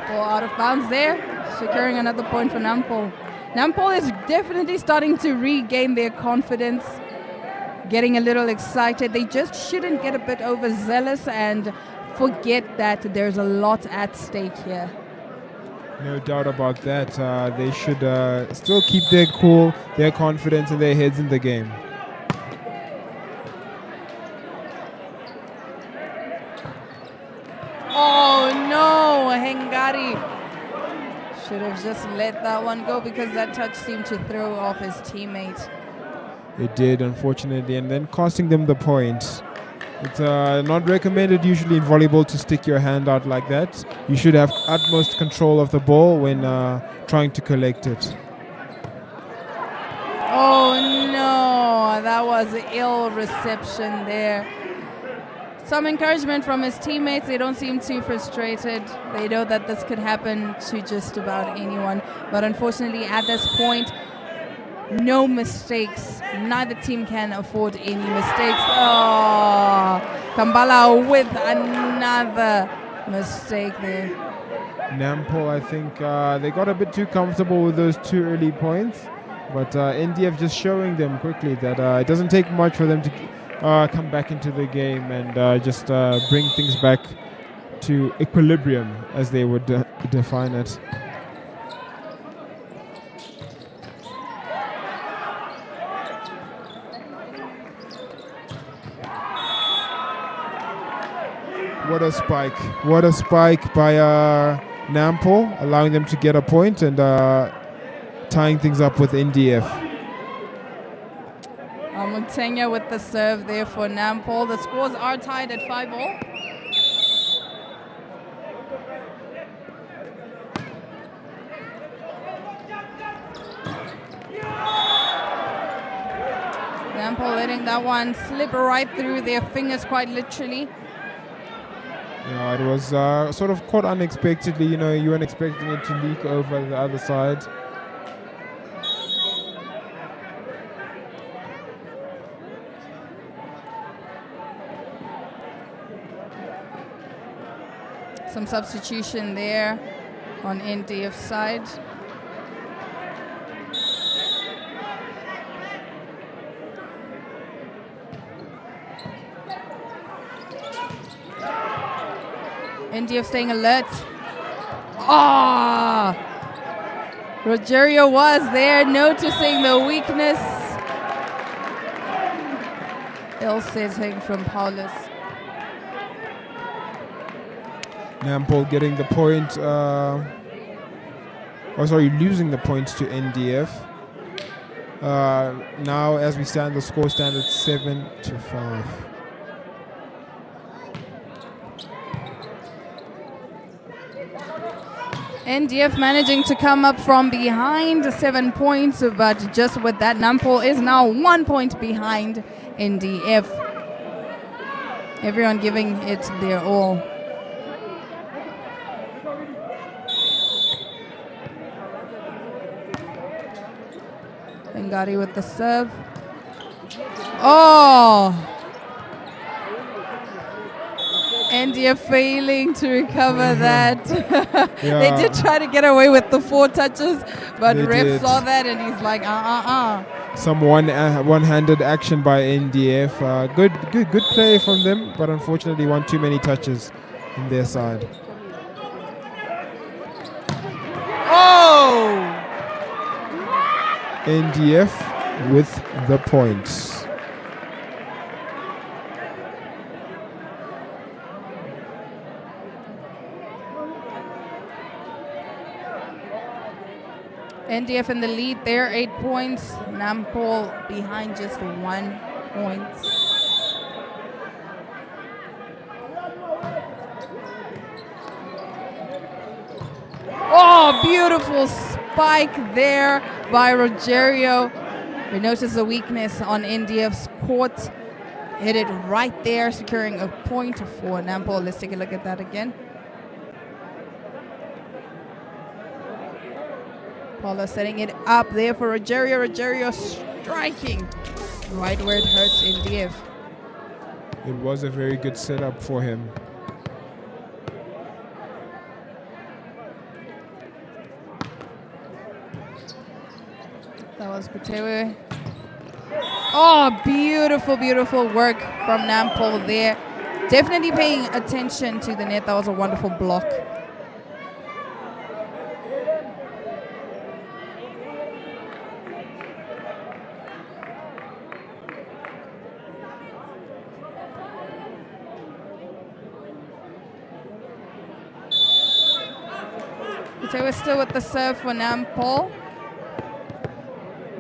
Ball out of bounds there, securing another point for Nampo. Nampo is definitely starting to regain their confidence, getting a little excited. They just shouldn't get a bit overzealous and forget that there's a lot at stake here. No doubt about that. They should still keep their cool, their confidence, and their heads in the game. Oh no, Hengari should have just let that one go because that touch seemed to throw off his teammate. It did, unfortunately, and then costing them the point. It's not recommended usually in volleyball to stick your hand out like that. You should have utmost control of the ball when trying to collect it. Oh no, that was ill reception there. Some encouragement from his teammates. They don't seem too frustrated. They know that this could happen to just about anyone. But unfortunately, at this point, no mistakes. Neither team can afford any mistakes. Oh, Kambala with another mistake there. Nampo, I think they got a bit too comfortable with those 2 early points. But NDF just showing them quickly that it doesn't take much for them to come back into the game and just bring things back to equilibrium, as they would define it. What a spike. What a spike by Nampo, allowing them to get a point and tying things up with NDF. Mutenya with the serve there for Nampo. The scores are tied at 5-all. Nampo letting that one slip right through their fingers, quite literally. Yeah, it was sort of caught unexpectedly. You know, you weren't expecting it to leak over the other side. Some substitution there on NDF side. NDF staying alert. Ah! Rogerio was there, noticing the weakness. Ill setting from Paulus. Nampo getting the point. Losing the points to NDF. Now, as we stand, the score stands at 7-5. NDF managing to come up from behind 7 points, but just with that, Nampo is now 1 point behind NDF. Everyone giving it their all. Bengari with the serve. Oh! NDF failing to recover that. They did try to get away with the 4 touches, but ref saw that and he's like, Some one-handed action by NDF. Good play from them, but unfortunately one too many touches in their side. Oh! NDF with the points. NDF in the lead there, 8 points. Nampo behind just 1 point. Oh, beautiful spike there by Rogerio. We noticed the weakness on NDF's court. Hit it right there, securing a point for Nampo. Let's take a look at that again. Paulo setting it up there for Rogerio. Rogerio striking right where it hurts NDF. It was a very good setup for him. That was Kutewe. Oh, beautiful, beautiful work from Nampo there. Definitely paying attention to the net. That was a wonderful block. Kutewe still with the serve for Nampo.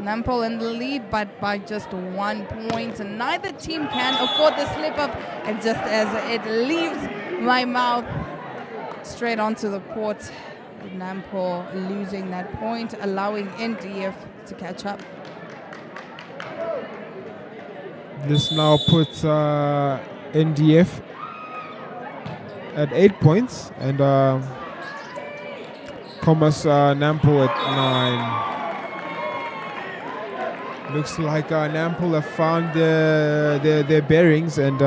Nampo in the lead, but by just 1 point. And neither team can afford the slip up. And just as it leaves my mouth, straight onto the court, Nampo losing that point, allowing NDF to catch up. This now puts NDF at 8 points and Thomas Nampo at 9. Looks like Nampo have found their bearings and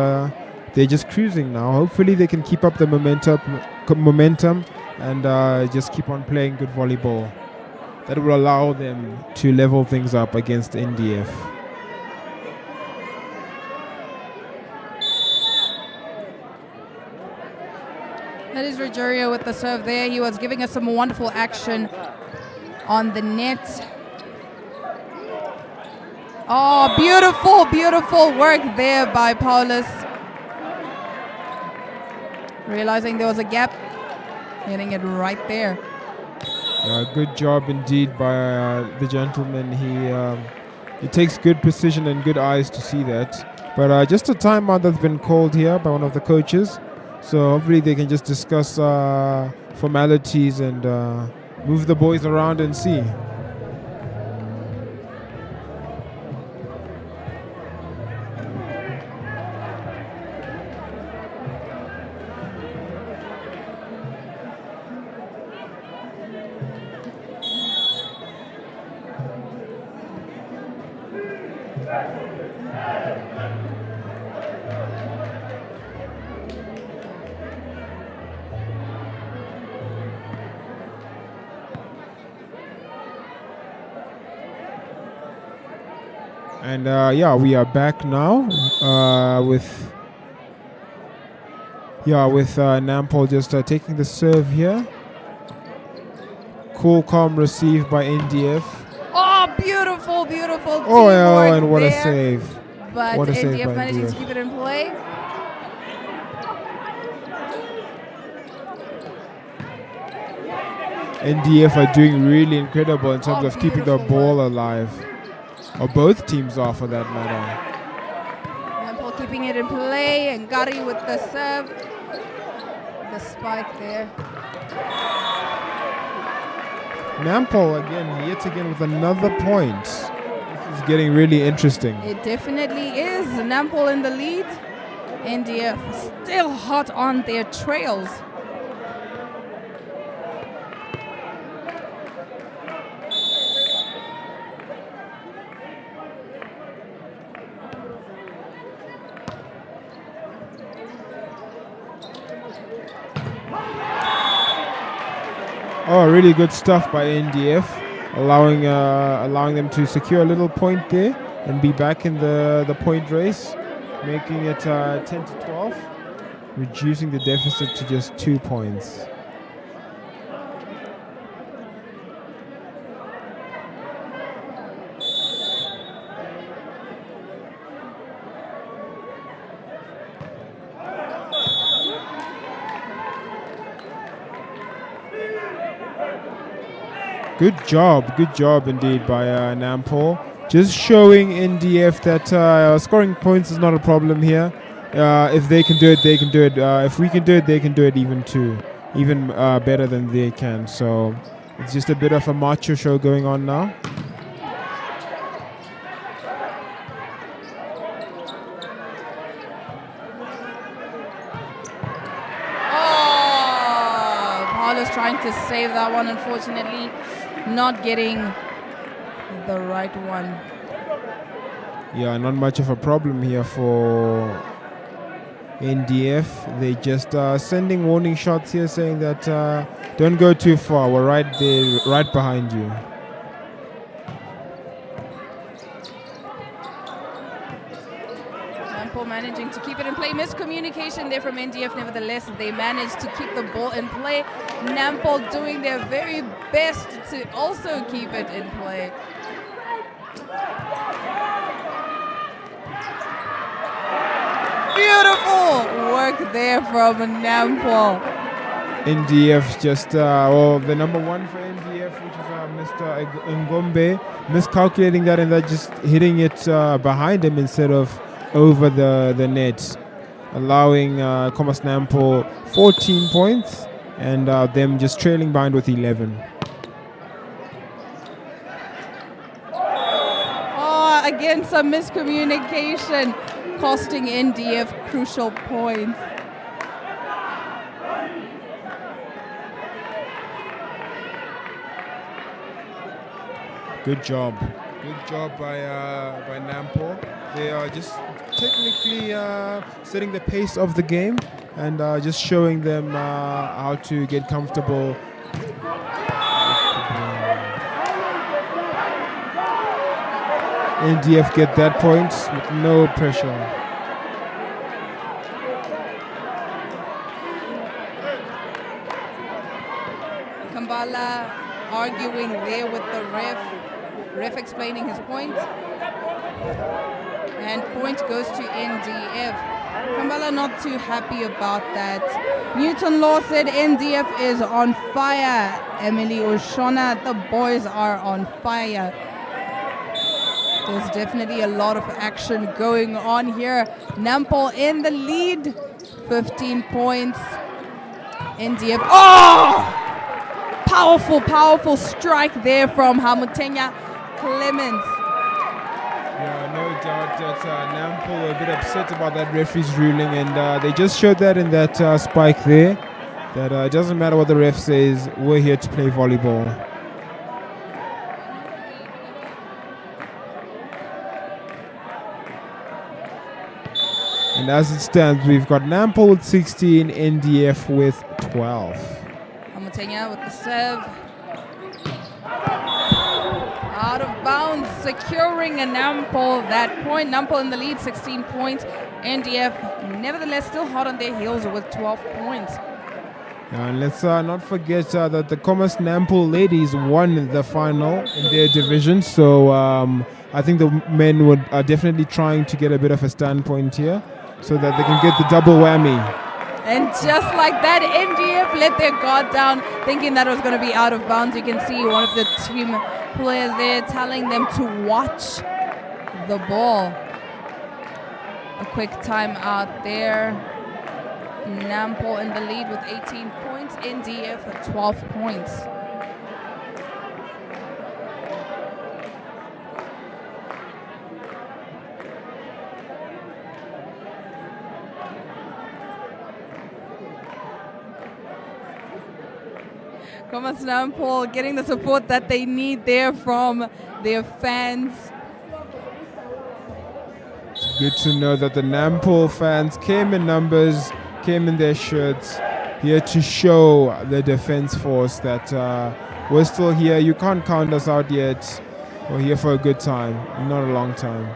they're just cruising now. Hopefully they can keep up the momentum and just keep on playing good volleyball. That will allow them to level things up against NDF. That is Rogerio with the serve there. He was giving us some wonderful action on the net. Oh, beautiful, beautiful work there by Paulus. Realizing there was a gap, hitting it right there. Good job indeed by the gentleman. He takes good precision and good eyes to see that. But just a timeout that's been called here by one of the coaches. So hopefully they can just discuss formalities and move the boys around and see. And we are back now with Nampo just taking the serve here. Cool, calm receive by NDF. Oh, beautiful, beautiful teamwork. Oh, and what there. A save! But What a save NDF by managing NDF. to keep it in play. NDF are doing really incredible in terms of keeping the beautiful ball alive. or both teams are for that matter. Nampo keeping it in play, and Gary with the serve. The spike there. Nampo again, yet again with another point. This is getting really interesting. It definitely is. Nampo in the lead. NDF still hot on their trails. Oh, really good stuff by NDF, allowing them to secure a little point there and be back in the point race, making it 10 to 12, reducing the deficit to just 2 points. Good job indeed by Nampo. Just showing NDF that scoring points is not a problem here. If they can do it, they can do it. If we can do it, they can do it even better than they can. So it's just a bit of a macho show going on now. Trying to save that one, unfortunately not getting the right one. Yeah, not much of a problem here for NDF. They just sending warning shots here saying that don't go too far, we're right there, right behind you. Managing to keep it in play. Miscommunication there from NDF. Nevertheless, they managed to keep the ball in play. Nampo doing their very best to also keep it in play. Beautiful work there from Nampo. NDF just, the number one for NDF, which is Mr. Ngombe, miscalculating that and that just hitting it behind him instead of over the net, allowing KNVC 14 points and them just trailing behind with 11. Oh, again, some miscommunication costing NDF crucial points. Good job by Nampo. They are just technically setting the pace of the game and just showing them how to get comfortable. NDF get that point with no pressure. Kambala arguing there with the ref explaining his point. And point goes to NDF. Kambala not too happy about that. Newton Law said NDF is on fire. Emily Oshona, the boys are on fire. There's definitely a lot of action going on here. Nampo in the lead, 15 points. NDF, powerful strike there from Hamutenya Clemens. Yeah, no doubt that Nampo were a bit upset about that referee's ruling, and they just showed that in that spike there, that it doesn't matter what the ref says, we're here to play volleyball. And as it stands, we've got Nampo with 16, NDF with 12. Hamutenya with the serve. Out of bounds, securing a Nampo that point. Nampo in the lead, 16 points. NDF, nevertheless, still hot on their heels with 12 points. And let's not forget that the KNVC ladies won the final in their division. So I think the men are definitely trying to get a bit of a standpoint here so that they can get the double whammy. And just like that, NDF let their guard down, thinking that it was going to be out of bounds. You can see one of the team players there telling them to watch the ball. A quick time out there. Nampo in the lead with 18 points. NDF at 12 points. FinalsNamibia getting the support that they need there from their fans. It's good to know that the Nampo fans came in numbers, came in their shirts, here to show the defense force that we're still here. You can't count us out yet. We're here for a good time, not a long time.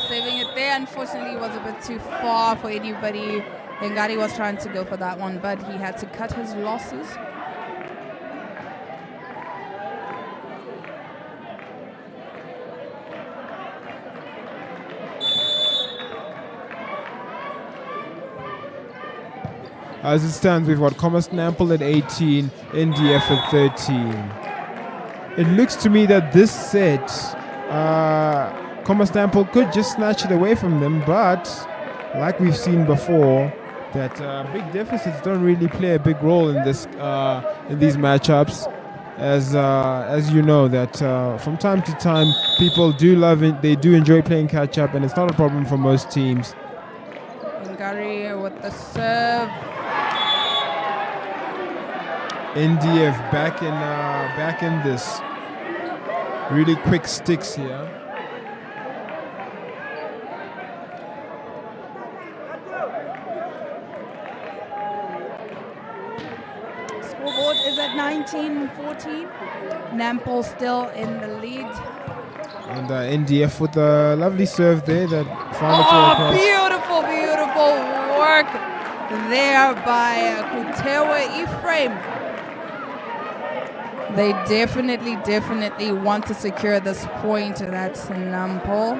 Saving it there. Unfortunately, it was a bit too far for anybody. Ngari was trying to go for that one, but he had to cut his losses. As it stands, we've got FinalsNamibia at 18, NDF at 13. It looks to me that this set FinalsNamibia could just snatch it away from them, but like we've seen before, that big deficits don't really play a big role in this in these matchups. As you know, that from time to time people do love it, they do enjoy playing catch up, and it's not a problem for most teams. Ngari with the serve. NDF back in this. Really quick sticks here. Scoreboard is at 19-14. Nampo still in the lead. And NDF with a lovely serve there that found its way across. Beautiful, beautiful work there by Kutewe Ephraim. They definitely want to secure this point. That's Nampo.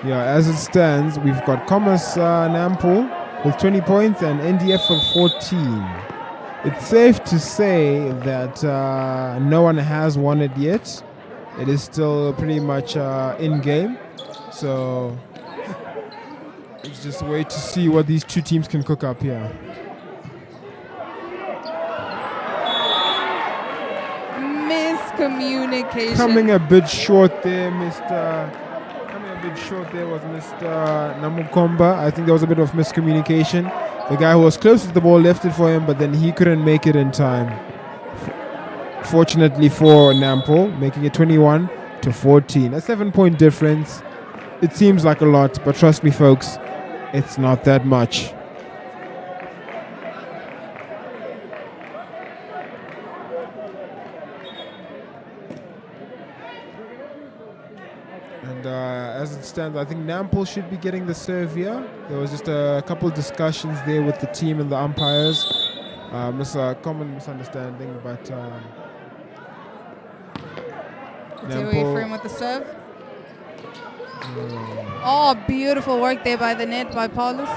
Yeah, as it stands, we've got FinalsNamibia with 20 points and NDF with 14. It's safe to say that no one has won it yet. It is still pretty much in game. So it's just a way to see what these two teams can cook up here. Miscommunication. Coming a bit short there, Mr. Was Mr. Namukomba. I think there was a bit of miscommunication. The guy who was closest to the ball left it for him, but then he couldn't make it in time. Fortunately for Nampo, making it 21-14. A 7-point difference. It seems like a lot, but trust me, folks, it's not that much. And as it stands, I think Nampo should be getting the serve here. There was just a couple of discussions there with the team and the umpires. It's a common misunderstanding, but Nampo frame with the serve. Oh, beautiful work there by the net by Paulus.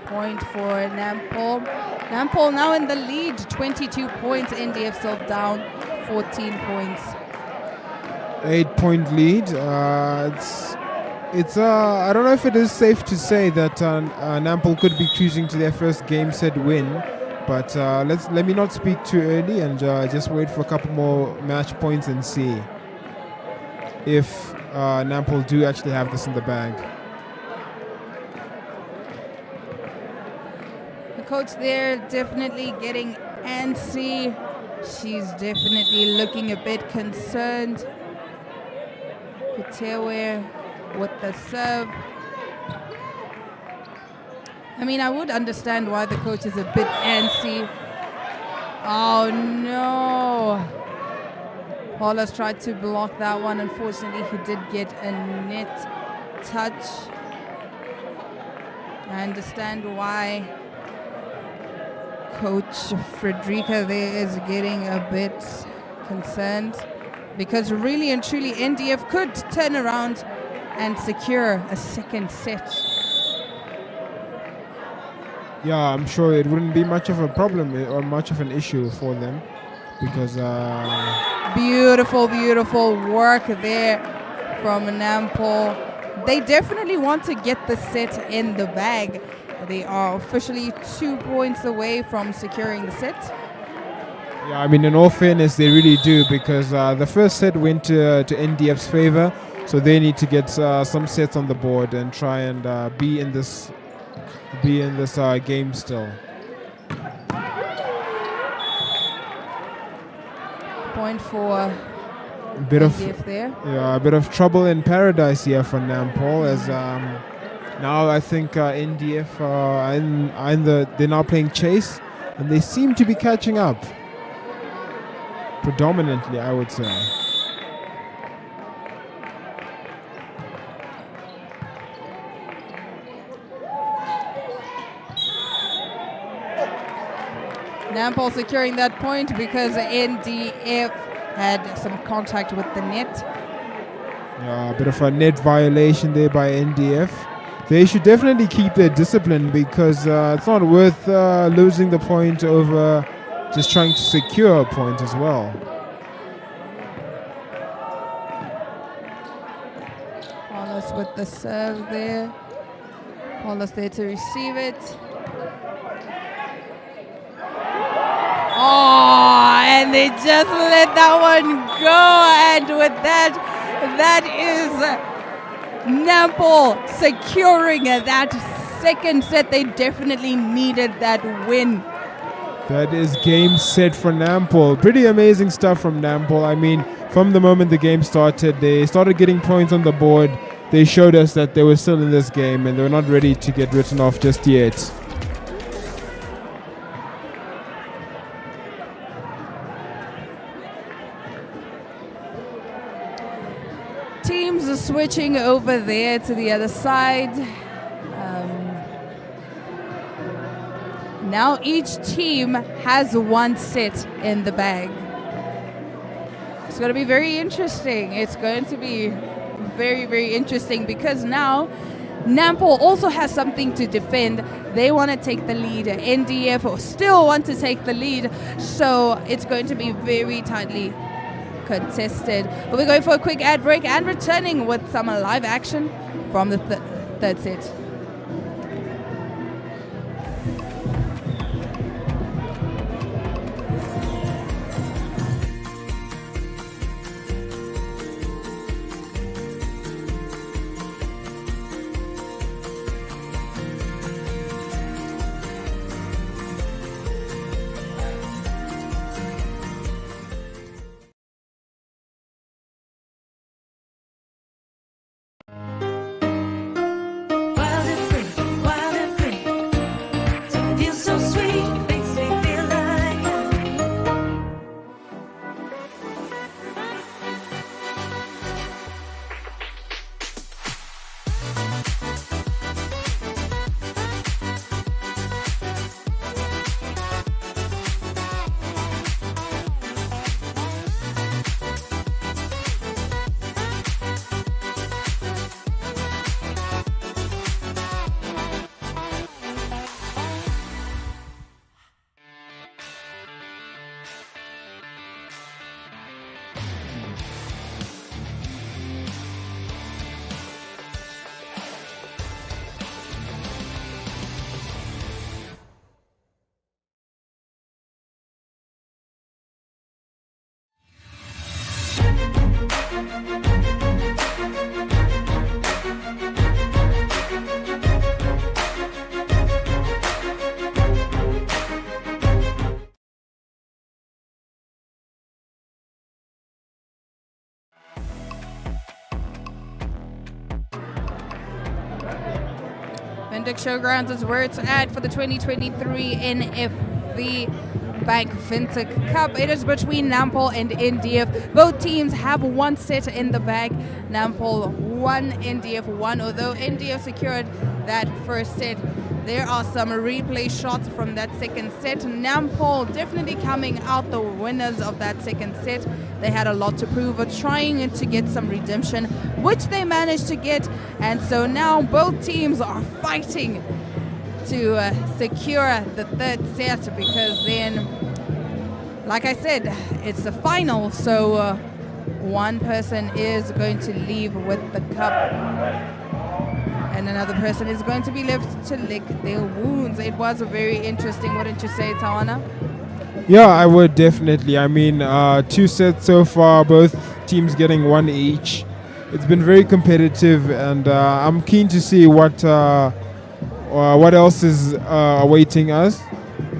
Point for Nampo. Nampo now in the lead, 22 points. NDF still down, 14 points. 8-point lead. It's I don't know if it is safe to say that Nampo could be cruising to their first game set win, but let me not speak too early and just wait for a couple more match points and see if Nampo do actually have this in the bag. The coach there definitely getting antsy. She's definitely looking a bit concerned. Kutewe with the serve. I mean, I would understand why the coach is a bit antsy. Oh no. Paulus tried to block that one. Unfortunately, he did get a net touch. I understand why Coach Frederica there is getting a bit concerned because really and truly NDF could turn around and secure a second set. Yeah, I'm sure it wouldn't be much of a problem or much of an issue for them because beautiful work there from Nampo. They definitely want to get the set in the bag. They are officially 2 points away from securing the set. Yeah, I mean, in all fairness, they really do because the first set went to NDF's favor, so they need to get some sets on the board and try and be in this game still. Point for a bit NDF there. Yeah, a bit of trouble in paradise here for Nampo as now I think NDF they're now playing chase and they seem to be catching up. Predominantly, I would say. Nampo securing that point because NDF had some contact with the net. Yeah, a bit of a net violation there by NDF. They should definitely keep their discipline because it's not worth losing the point over just trying to secure a point as well. Paulus with the serve there. Paulus there to receive it. Oh, and they just let that one go. And with that is Nampo securing that second set. They definitely needed that win. That is game set for Nampo. Pretty amazing stuff from Nampo. I mean, from the moment the game started, they started getting points on the board. They showed us that they were still in this game and they were not ready to get written off just yet. Teams are switching over there to the other side. Now each team has one set in the bag. It's going to be very interesting. It's going to be very, very interesting because now Nampo also has something to defend. They want to take the lead. NDF still want to take the lead. So it's going to be very tightly contested. We'll be going for a quick ad break and returning with some live action from the third set. Windhoek Showgrounds is where it's at for the 2023 NFV Bank FinTech Cup. It is between Nampo and NDF. Both teams have one set in the bag. Nampo 1, NDF 1. Although NDF secured that first set, There are some replay shots from that second set. Nampo definitely coming out the winners of that second set. They had a lot to prove, but trying to get some redemption, which they managed to get. And so now both teams are fighting to secure the third set, because then, like I said, it's the final. So one person is going to leave with the cup, and another person is going to be left to lick their wounds. It was very interesting, wouldn't you say, Tawana? Yeah, I would definitely. I mean, 2 sets so far, both teams getting 1 each. It's been very competitive, and I'm keen to see what else is awaiting us.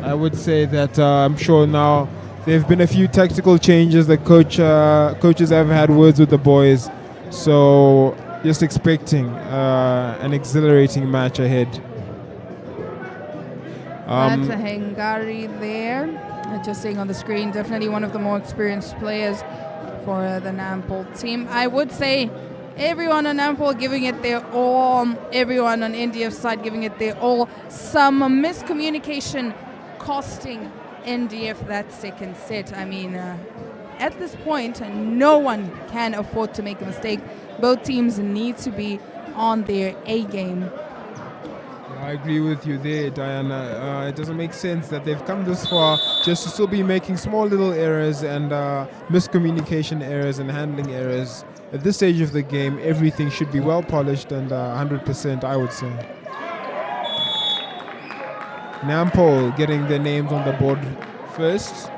I would say that I'm sure now there have been a few tactical changes. The coaches have had words with the boys, so just expecting an exhilarating match ahead. That's a Hungary there. Just seeing on the screen, definitely one of the more experienced players for the Nampo team. I would say everyone on Nampo giving it their all, everyone on NDF's side giving it their all. Some miscommunication costing NDF that second set. I mean, at this point, no one can afford to make a mistake. Both teams need to be on their A game. I agree with you there, Diana. It doesn't make sense that they've come this far just to still be making small little errors and miscommunication errors and handling errors. At this stage of the game, everything should be well polished and 100%, I would say. Nampo getting their names on the board first.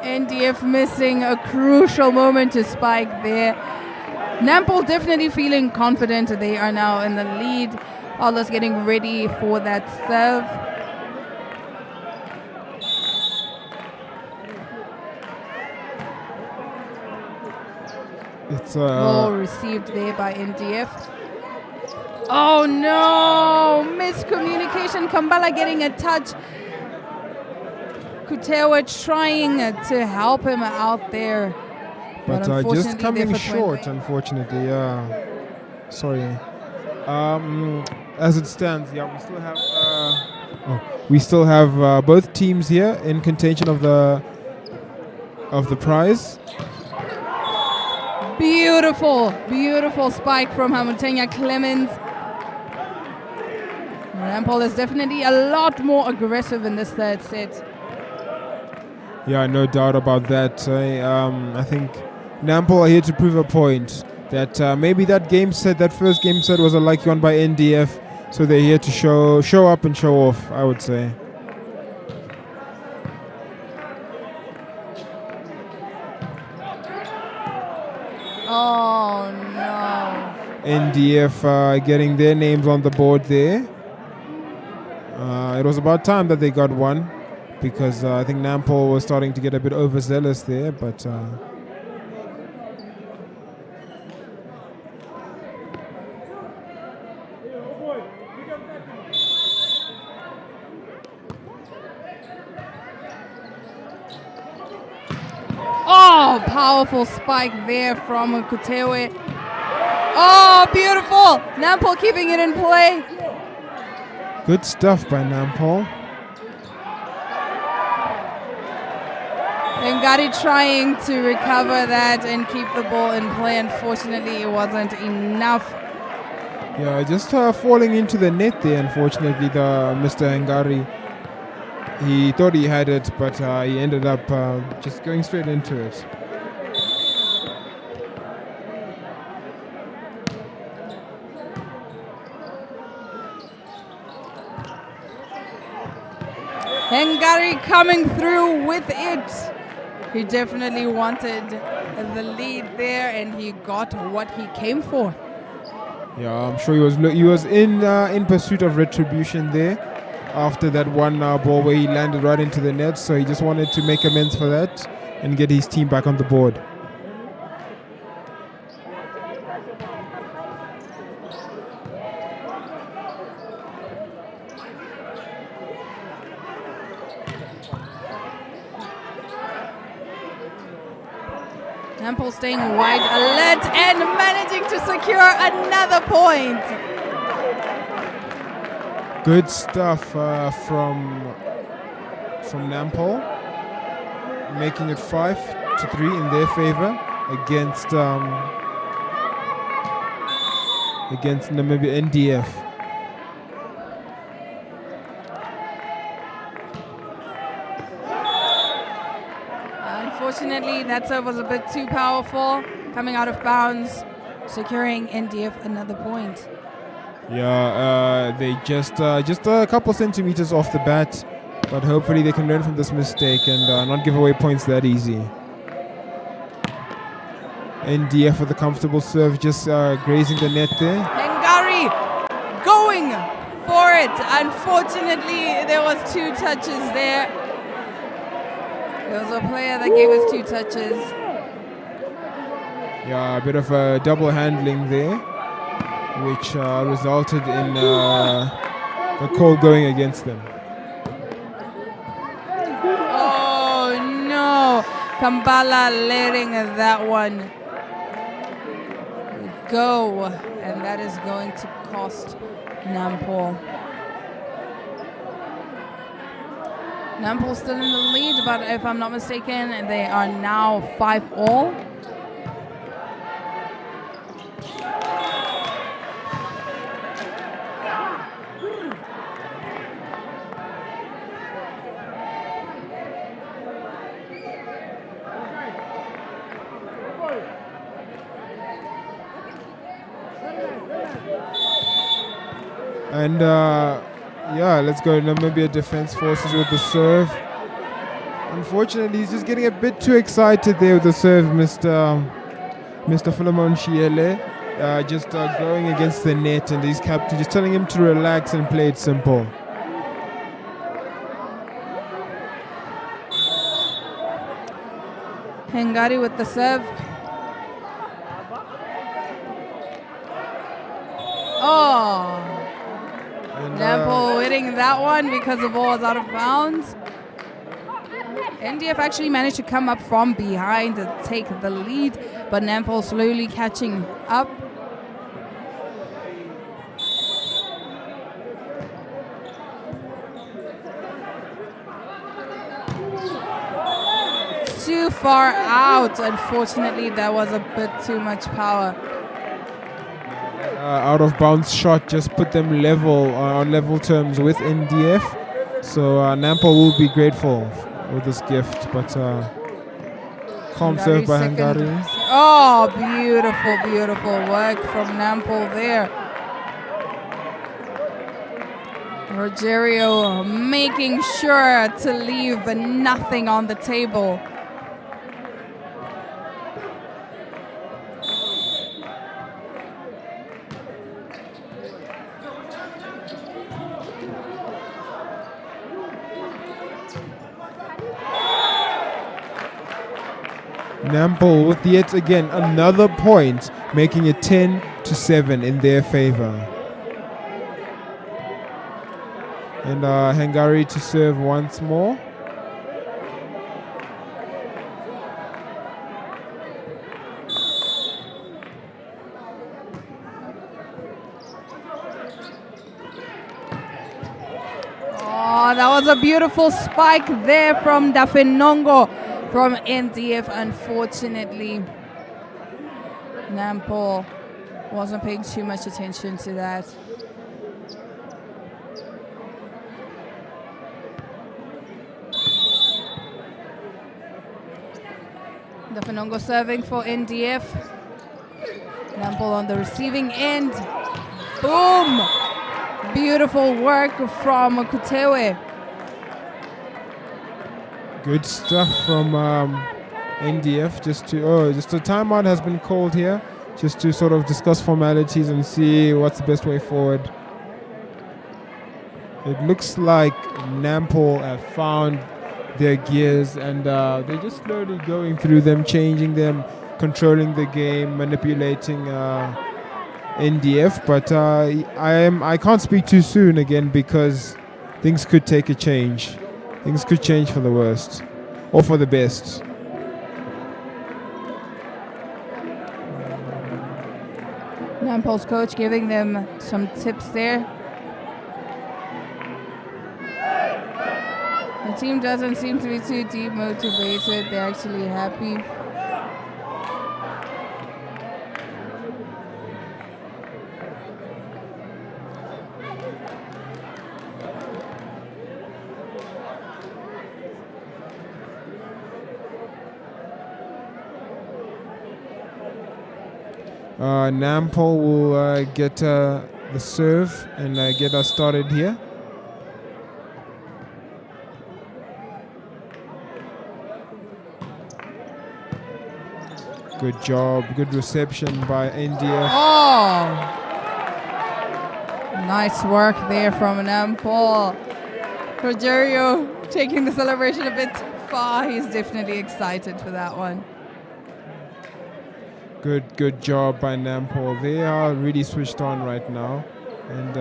NDF missing a crucial moment to spike there. Nampo definitely feeling confident. They are now in the lead. Others getting ready for that serve. It's ball received there by NDF. Oh no! Miscommunication. Kambala getting a touch. Kutewa trying to help him out there. But just coming short, unfortunately. Sorry. As it stands, yeah, we still have both teams here in contention of the prize. Beautiful spike from Hamutenya Clemens. Rampol is definitely a lot more aggressive in this third set. Yeah, no doubt about that. I think Nampo are here to prove a point that maybe that first game set was a lucky one by NDF, so they're here to show up and show off, I would say. Oh no. NDF getting their names on the board there. It was about time that they got one, because I think Nampo was starting to get a bit overzealous there, but oh, powerful spike there from Kutewe. Oh, beautiful. Nampo keeping it in play. good stuff by Nampo. Ngari trying to recover that and keep the ball in play. Unfortunately, it wasn't enough. Yeah, just falling into the net there, unfortunately, Mr. Ngari. He thought he had it, but he ended up just going straight into it. Ngari coming through with it. He definitely wanted the lead there, and he got what he came for. Yeah, I'm sure he was in pursuit of retribution there after that one ball where he landed right into the net. So he just wanted to make amends for that and get his team back on the board. Nampo staying wide alert and managing to secure another point. Good stuff from Nampo, making it 5-3 in their favor against Namibia NDF. Unfortunately, that serve was a bit too powerful, coming out of bounds, securing NDF another point. Yeah, they just a couple centimeters off the bat, but hopefully they can learn from this mistake and not give away points that easy. NDF with a comfortable serve, just grazing the net there. Hengari going for it. Unfortunately, there was 2 touches there. There was a player that gave us 2 touches. Yeah, a bit of a double handling there, which resulted in the call going against them. Oh no, Kambala letting that one go, and that is going to cost Nampo. Nampo still in the lead, but if I'm not mistaken, they are now 5-all. And yeah, let's go Namibia Defense Forces with the serve. Unfortunately, he's just getting a bit too excited there with the serve, Mr. Philemon Shiele. Just going against the net, and his captain just telling him to relax and play it simple. Hengari with the serve. Oh, Nampo winning that one because the ball was out of bounds. NDF actually managed to come up from behind and take the lead, but Nampo slowly catching up. Too far out. Unfortunately, that was a bit too much power. Out of bounds shot just put them level on level terms with NDF. So Nampo will be grateful with this gift, but calm serve by Hengari. Oh, beautiful, beautiful work from Nampo there. Rogerio making sure to leave nothing on the table. Nampo with yet again another point, making it 10-7 in their favor. And Hengari to serve once more. Oh, that was a beautiful spike there from Dafenongo from NDF. Unfortunately, Nampo wasn't paying too much attention to that. Dafenongo serving for NDF. Nampo on the receiving end. Boom! Beautiful work from Kutewe. Good stuff from NDF. Just a timeout has been called here, just to sort of discuss formalities and see what's the best way forward. It looks like Nampo have found their gears, and they're just slowly going through them, changing them, controlling the game, manipulating NDF. But I can't speak too soon again, because things could take a change. Things could change for the worst or for the best. Nampol's coach giving them some tips there. The team doesn't seem to be too demotivated. They're actually happy. Nampol will get the serve and get us started here. Good job, good reception by NDF. Oh! Nice work there from Nampol. Rogerio taking the celebration a bit far. He's definitely excited for that one. Good job by Nampol. They are really switched on right now. And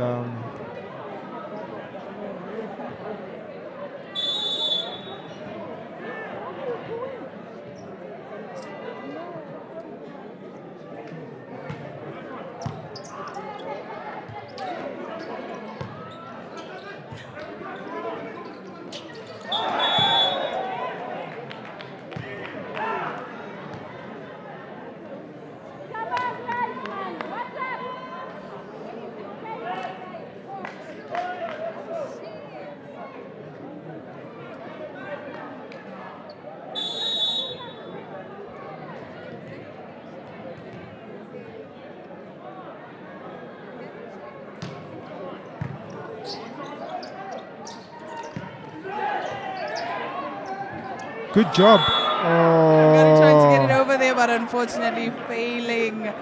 good job. I'm going to try to get it over there, but unfortunately failing.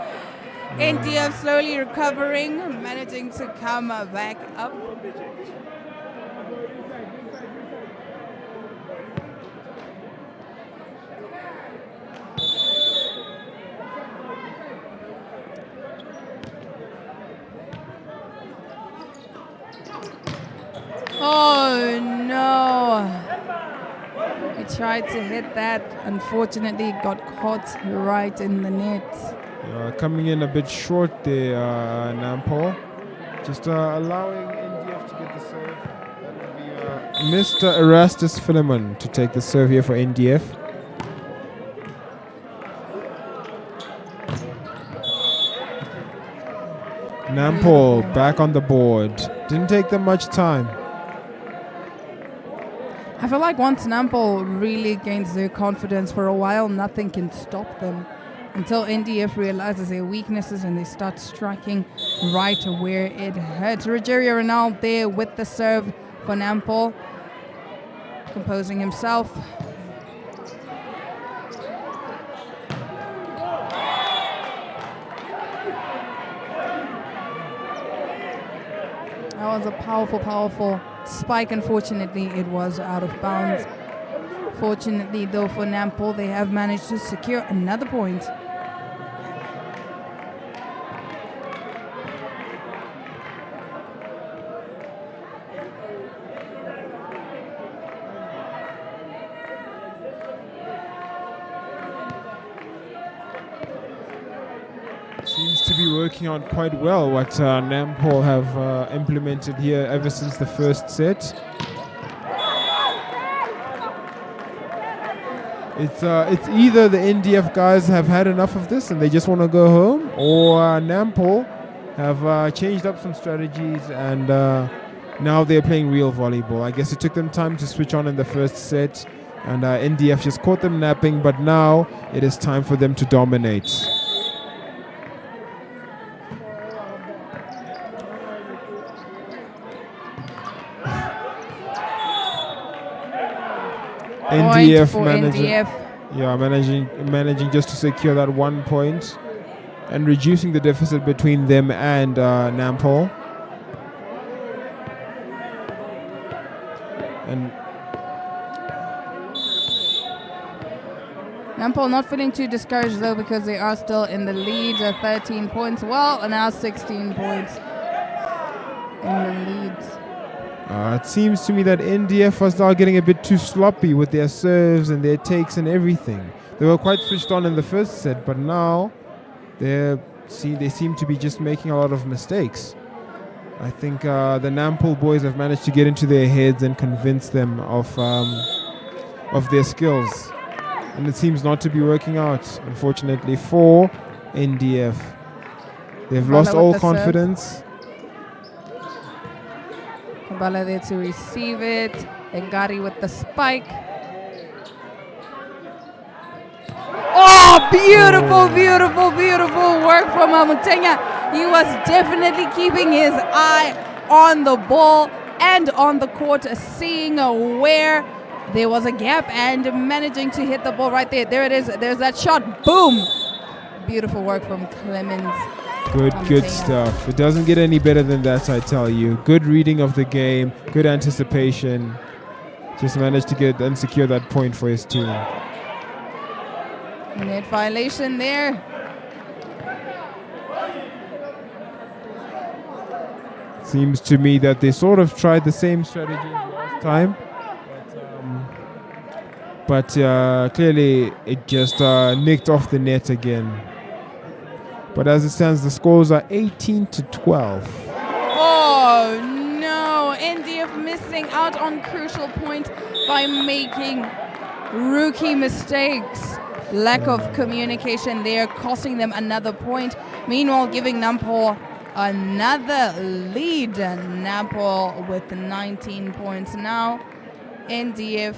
NDF slowly recovering, managing to come back up. Oh no! He tried to hit that, unfortunately got caught right in the net. Coming in a bit short there, Nampol. Just allowing NDF to get the serve. That will be Mr. Erastus Philemon to take the serve here for NDF. Nampol back on the board. Didn't take them much time. I feel like once Nampol really gains their confidence for a while, nothing can stop them until NDF realizes their weaknesses and they start striking right where it hurts. Rogerio Ronald there with the serve for Nampol, composing himself. That was a powerful spike. Unfortunately, it was out of bounds. Fortunately, though, for Nampol, they have managed to secure another point. Seems to be working on quite well what Nampol have implemented here ever since the first set. It's either the NDF guys have had enough of this and they just want to go home, or Nampol have changed up some strategies and now they're playing real volleyball. I guess it took them time to switch on in the first set and NDF just caught them napping, but now it is time for them to dominate. Managing just to secure that 1 point and reducing the deficit between them and Nampol. And Nampol not feeling too discouraged though, because they are still in the lead at 13 points. Well, and now 16 points in the lead. It seems to me that NDF was now getting a bit too sloppy with their serves and their takes and everything. They were quite switched on in the first set, but now they're they seem to be just making a lot of mistakes. I think the Nampool boys have managed to get into their heads and convince them of their skills. And it seems not to be working out, unfortunately, for NDF. They've lost all confidence. Kabala there to receive it. Ngari with the spike. Oh, beautiful, beautiful, beautiful work from Mutenya. He was definitely keeping his eye on the ball and on the court, seeing where there was a gap and managing to hit the ball right there. There it is. There's that shot. Boom. Beautiful work from Clemens. Good stuff. It doesn't get any better than that, I tell you. Good reading of the game. Good anticipation. Just managed to get and secure that point for his team. Net violation there. Seems to me that they sort of tried the same strategy as last time. But clearly it just nicked off the net again. But as it stands, the scores are 18-12. Oh no, NDF missing out on crucial points by making rookie mistakes. Lack of communication there, costing them another point. Meanwhile, giving Nampool another lead. Nampool with 19 points now. NDF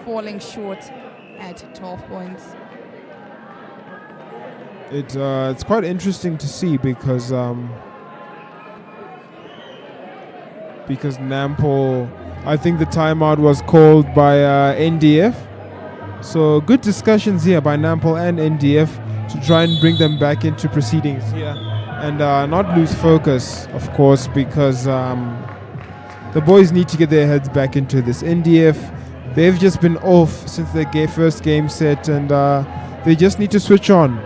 falling short at 12 points. It's quite interesting to see because Nampool, I think the timeout was called by NDF. So good discussions here by Nampool and NDF to try and bring them back into proceedings here and not lose focus, of course, because the boys need to get their heads back into this. NDF, they've just been off since their first game set, and they just need to switch on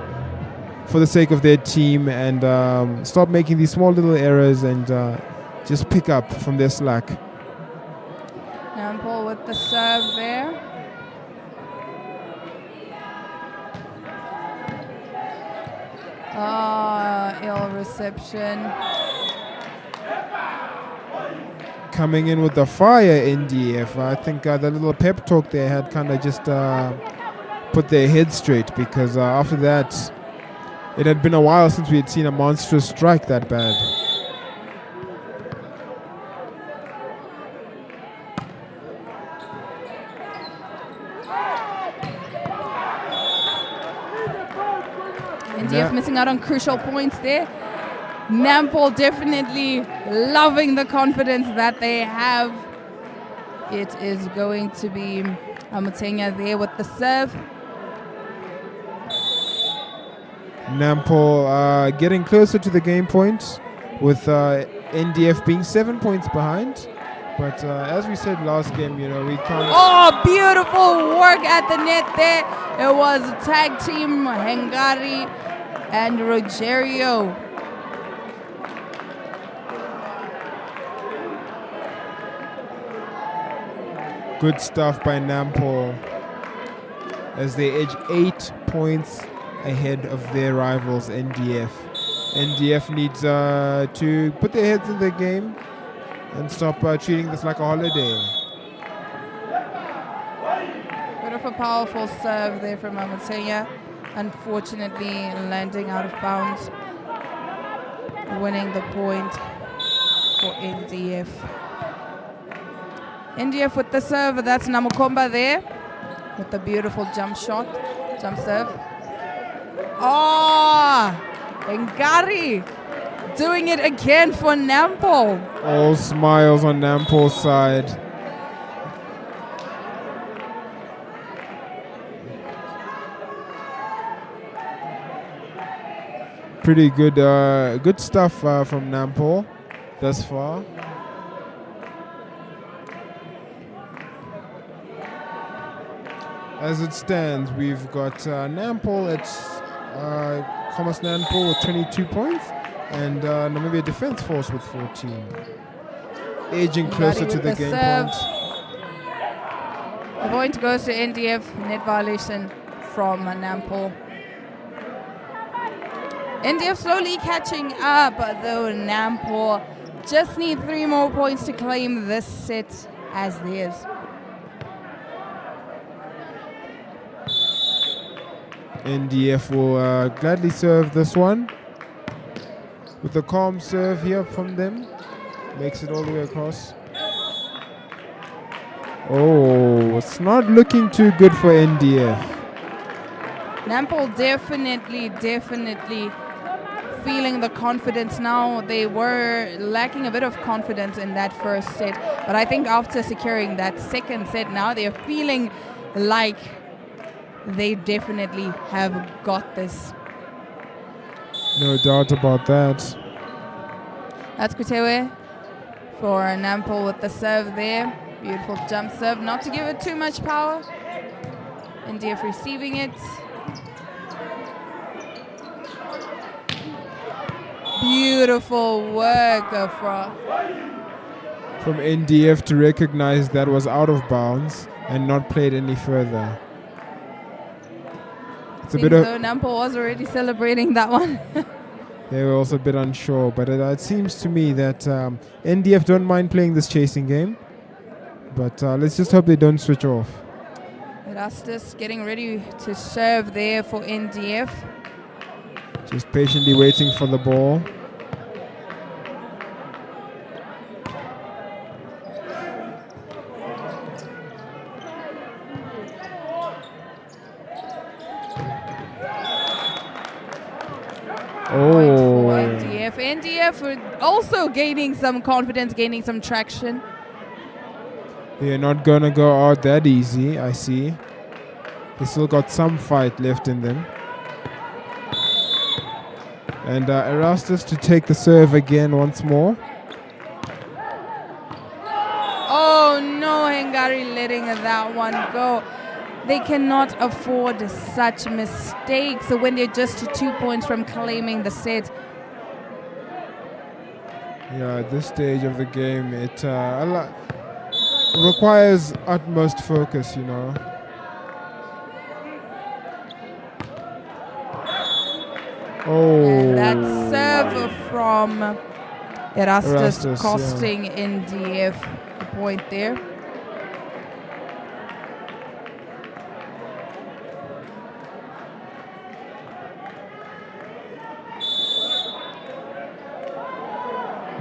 for the sake of their team and stop making these small little errors and just pick up from their slack. Nampool with the serve there. Ill reception. Coming in with the fire, NDF. I think the little pep talk they had kind of just put their head straight, because after that, it had been a while since we had seen a monstrous strike that bad. NDF missing out on crucial points there. Nampool definitely loving the confidence that they have. It is going to be Mutenya there with the serve. Nampool getting closer to the game point, with NDF being 7 points behind. But as we said last game, we can't... Oh, beautiful work at the net there. It was tag team Hengari and Rogerio. Good stuff by Nampool as they edge 8 points ahead of their rivals NDF. NDF needs to put their heads in the game and stop treating this like a holiday. Bit of a powerful serve there from Mutenya. Unfortunately, landing out of bounds. Winning the point for NDF. NDF with the serve. That's Namukomba there with the beautiful jump shot. Jump serve. Oh, Ngari doing it again for Nampool. All smiles on Nampool's side. Pretty good, good stuff from Nampool thus far. As it stands, we've got Nampool at Commerce Nampool with 22 points, and Namibia Defence Force with 14. Edging closer to the game serve. point. The point goes to NDF, net violation from Nampool. NDF slowly catching up, though Nampo just need 3 more points to claim this set as theirs. NDF will gladly serve this one. With a calm serve here from them. Makes it all the way across. Oh, it's not looking too good for NDF. Nampo definitely feeling the confidence now. They were lacking a bit of confidence in that first set. But I think after securing that second set now, they're feeling like they definitely have got this. No doubt about that. That's Kutewe for Nampo with the serve there. Beautiful jump serve, not to give it too much power. NDF receiving it. Beautiful work from NDF to recognize that was out of bounds and not played any further. It's a bit of Nampo was already celebrating that one. They were also a bit unsure, but it seems to me that NDF don't mind playing this chasing game. But let's just hope they don't switch off. Erastus getting ready to serve there for NDF. Just patiently waiting for the ball. Oh. NDF also gaining some confidence, gaining some traction. They're not gonna go out that easy, I see. They still got some fight left in them. And Erastus to take the serve again once more. Oh no, Hengari letting that one go. They cannot afford such mistakes when they're just 2 points from claiming the set. Yeah, at this stage of the game, it requires utmost focus, you know. Oh. And that serve from Erastus costing NDF a point there.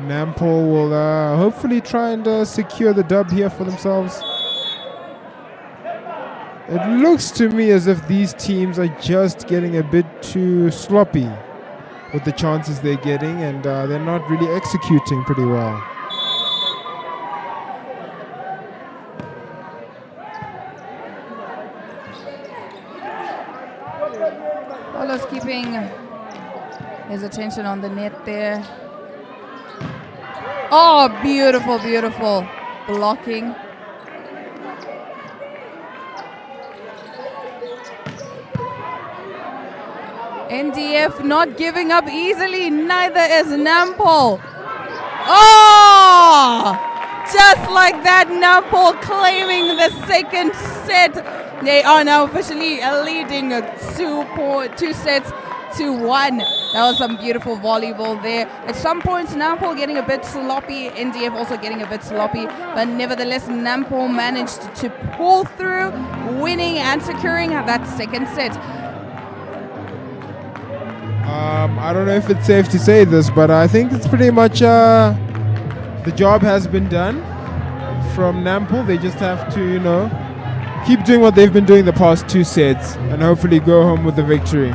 Nampo will hopefully try and secure the dub here for themselves. It looks to me as if these teams are just getting a bit too sloppy with the chances they're getting, and they're not really executing pretty well. Paulo's keeping his attention on the net there. Oh, beautiful, beautiful blocking. NDF not giving up easily, neither is Nampo. Oh! Just like that, Nampo claiming the second set. They are now officially leading 2 sets to 1. That was some beautiful volleyball there. At some points, Nampo getting a bit sloppy, NDF also getting a bit sloppy, but nevertheless, Nampo managed to pull through, winning and securing that second set. I don't know if it's safe to say this, but I think it's pretty much the job has been done from Nampo. They just have to, you know, keep doing what they've been doing the past 2 sets and hopefully go home with the victory.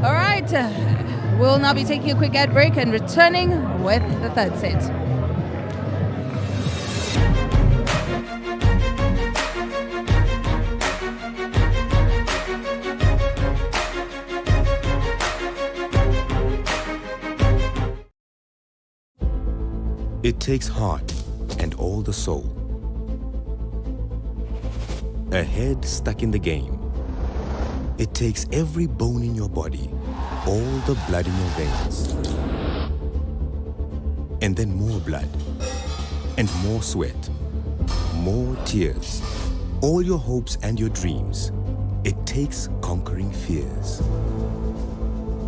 All right, we'll now be taking a quick ad break and returning with the third set. It takes heart and all the soul. A head stuck in the game. It takes every bone in your body, all the blood in your veins. And then more blood, and more sweat, more tears. All your hopes and your dreams. It takes conquering fears.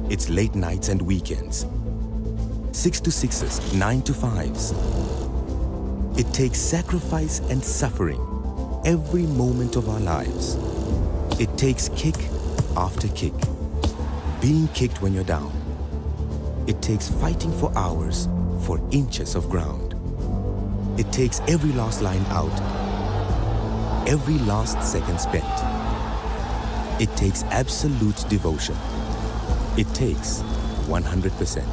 It's late nights and weekends. 6 to 6s, 9 to 5s. It takes sacrifice and suffering every moment of our lives. It takes kick after kick. Being kicked when you're down. It takes fighting for hours for inches of ground. It takes every last line out, every last second spent. It takes absolute devotion. It takes 100%.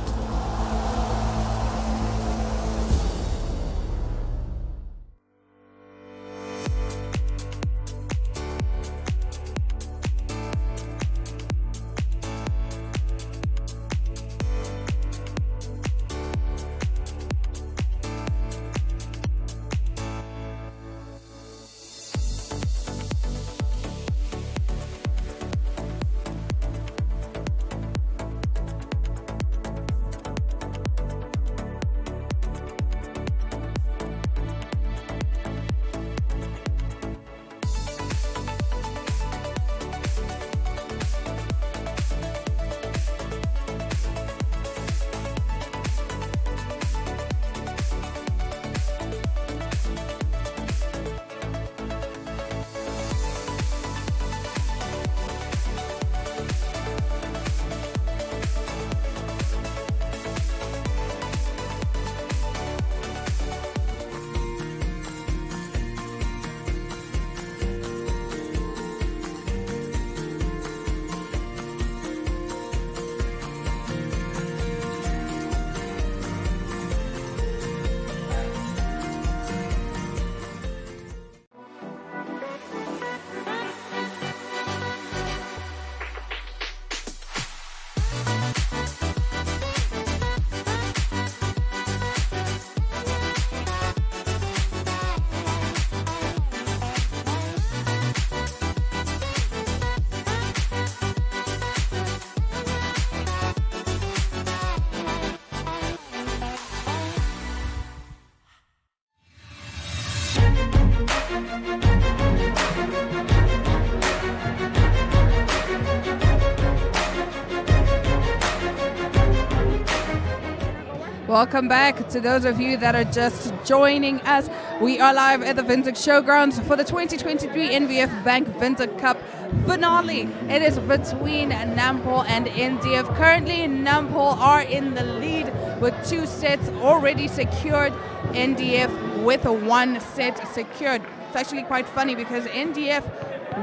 Welcome back to those of you that are just joining us. We are live at the Windhoek Showgrounds for the 2023 NVF Bank Windhoek Cup finale. It is between Nampo and NDF. Currently, Nampo are in the lead with 2 sets already secured. NDF with 1 set secured. It's actually quite funny because NDF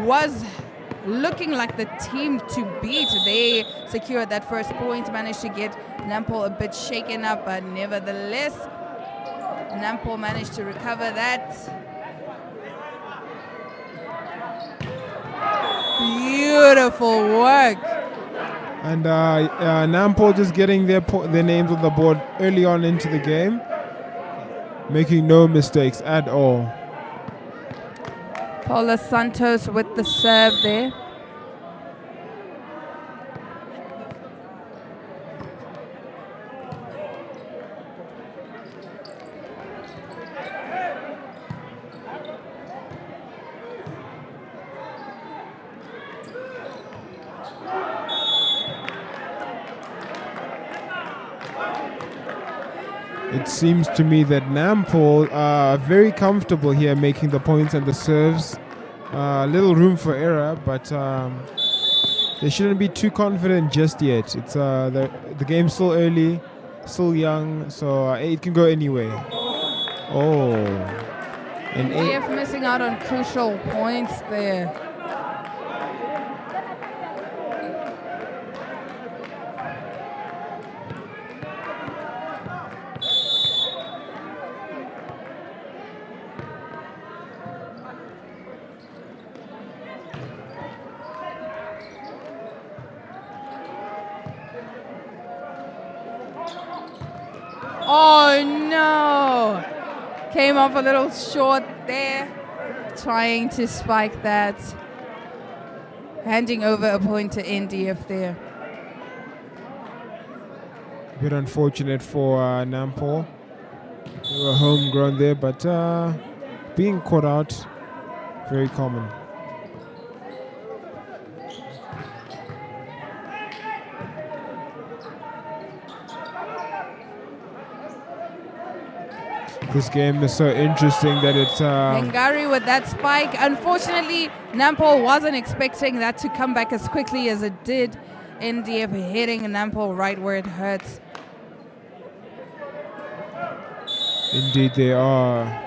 was looking like the team to beat. They secured that first point, managed to get Nampo a bit shaken up, but nevertheless, Nampo managed to recover that. Beautiful work. And Nampo just getting their names on the board early on into the game, making no mistakes at all. Paula Santos with the serve there. It seems to me that Nampo are very comfortable here making the points and the serves. Little room for error, but they shouldn't be too confident just yet. It's the game's still early, still young, so it can go anyway. Oh, and NVF missing out on crucial points there. Oh no! Came off a little short there, trying to spike that. Handing over a point to NDF there. a bit unfortunate for Nampo. They were homegrown there, but being caught out, very common. This game is so interesting that it's... Hungary with that spike. Unfortunately, Nampo wasn't expecting that to come back as quickly as it did. NDF hitting Nampo right where it hurts. Indeed they are.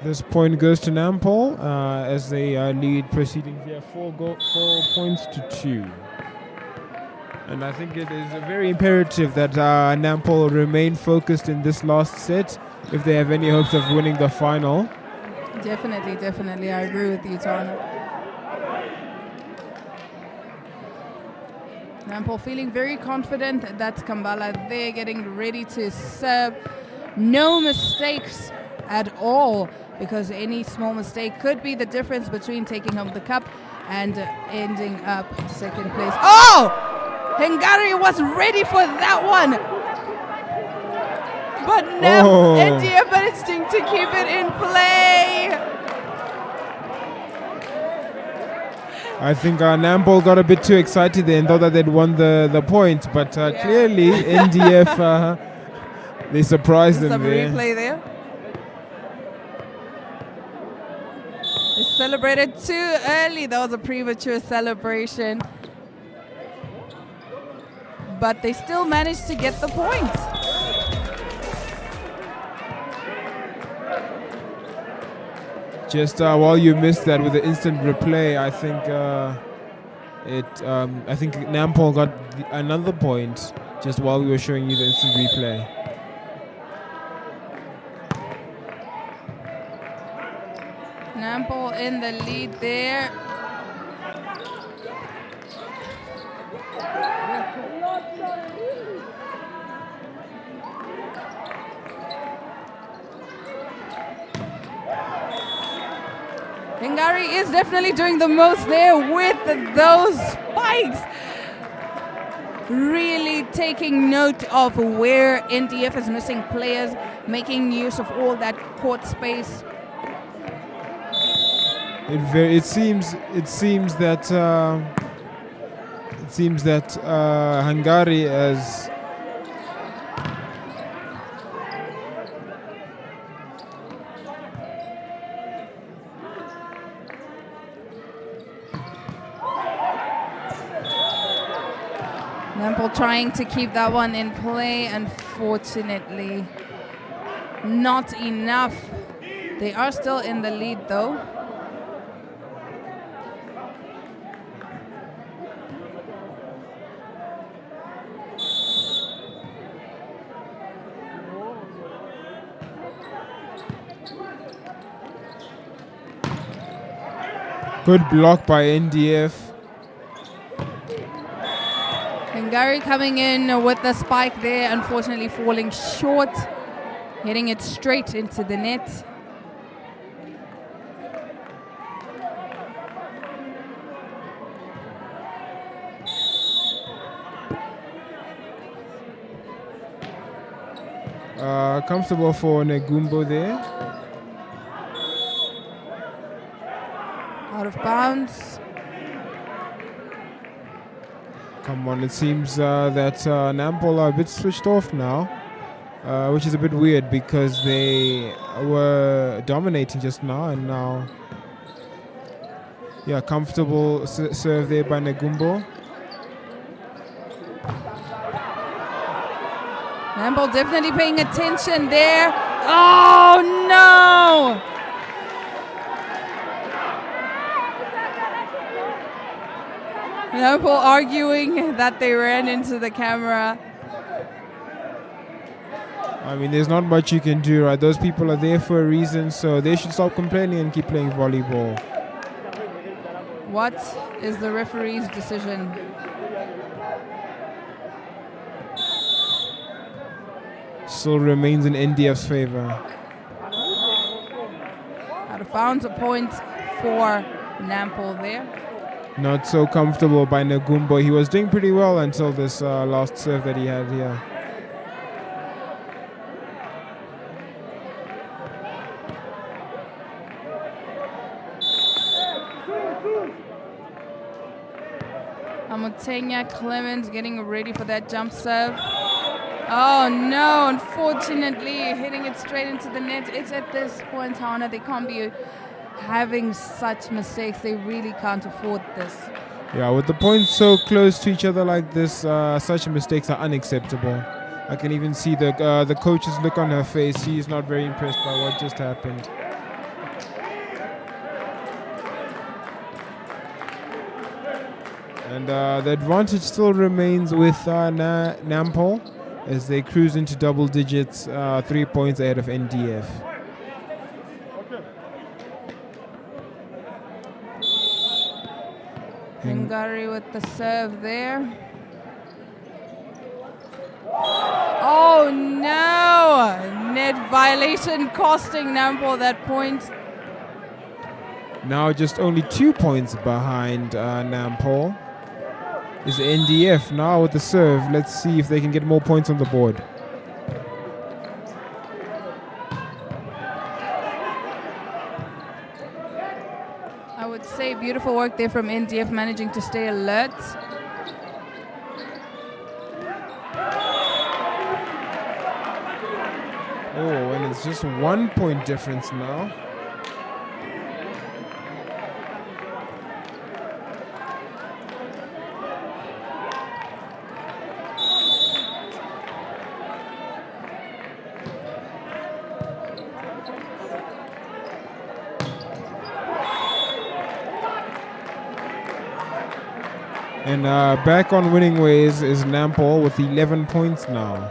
This point goes to Nampo as they lead proceedings here 4 points to 2. And I think it is very imperative that Nampo remain focused in this last set if they have any hopes of winning the final. Definitely, definitely. I agree with you, Tana. Nampo feeling very confident. That's Kambala there getting ready to serve. No mistakes at all, because any small mistake could be the difference between taking home the cup and ending up second place. Oh! Hungary was ready for that one. But no, NDF managing to keep it in play. I think Nampo got a bit too excited there and thought that they'd won the point, but clearly NDF, they surprised them there. Some replay there. They celebrated too early. That was a premature celebration. But they still managed to get the point. Just while you missed that with the instant replay, I think Nampo got another point just while we were showing you the instant replay. Nampo in the lead there. Hungary is definitely doing the most there with those spikes. Really taking note of where NDF is missing players, making use of all that court space. It seems that Hungary has Nampo trying to keep that one in play. Unfortunately, not enough. They are still in the lead though. good block by NDF. Hungary coming in with the spike there, unfortunately falling short, hitting it straight into the net. Comfortable for Negumbo there. Out of bounds. Come on, it seems that Nampo are a bit switched off now, which is a bit weird because they were dominating just now, and now, yeah, comfortable serve there by Negumbo. Nampo definitely paying attention there. Oh no! Nampo arguing that they ran into the camera. I mean, there's not much you can do, right? Those people are there for a reason, so they should stop complaining and keep playing volleyball. What is the referee's decision? Still remains in NDF's favor. of bounds. A point for Nampo there. Not so comfortable by Nagumbo. He was doing pretty well until this last serve that he had here. Amutenya Clemens getting ready for that jump serve. Oh no, unfortunately hitting it straight into the net. It's at this point, Hana, they can't be having such mistakes. They really can't afford this. Yeah, with the points so close to each other like this, such mistakes are unacceptable. I can even see the coach's look on her face. She's not very impressed by what just happened. And the advantage still remains with Nampo as they cruise into double digits, 3 points ahead of NDF. Hungary with the serve there. Oh no! Net violation costing Nampo that point. Now just only 2 points behind Nampo is NDF now with the serve. Let's see if they can get more points on the board. I would say beautiful work there from NDF, managing to stay alert. Oh, and it's just 1 point difference now. And back on winning ways is Nampo with 11 points now.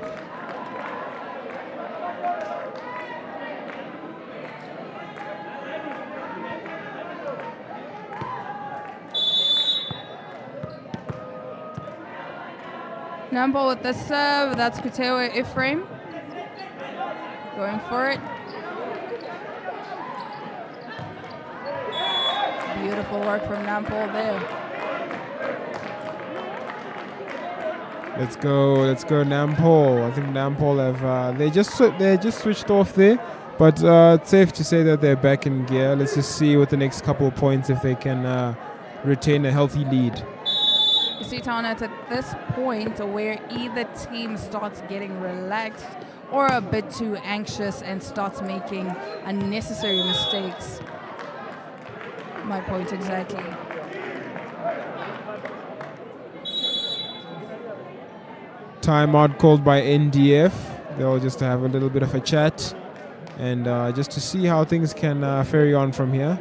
Nampo with the serve, that's Kutewa Ephraim. Going for it. Beautiful work from Nampo there. Let's go Nampo. I think Nampo have they just switched off there, but it's safe to say that they're back in gear. Let's just see with the next couple of points if they can retain a healthy lead. You see, Tana, it's at this point where either team starts getting relaxed or a bit too anxious and starts making unnecessary mistakes. My point exactly. Timeout called by NDF. They'll just have a little bit of a chat and just to see how things can ferry on from here.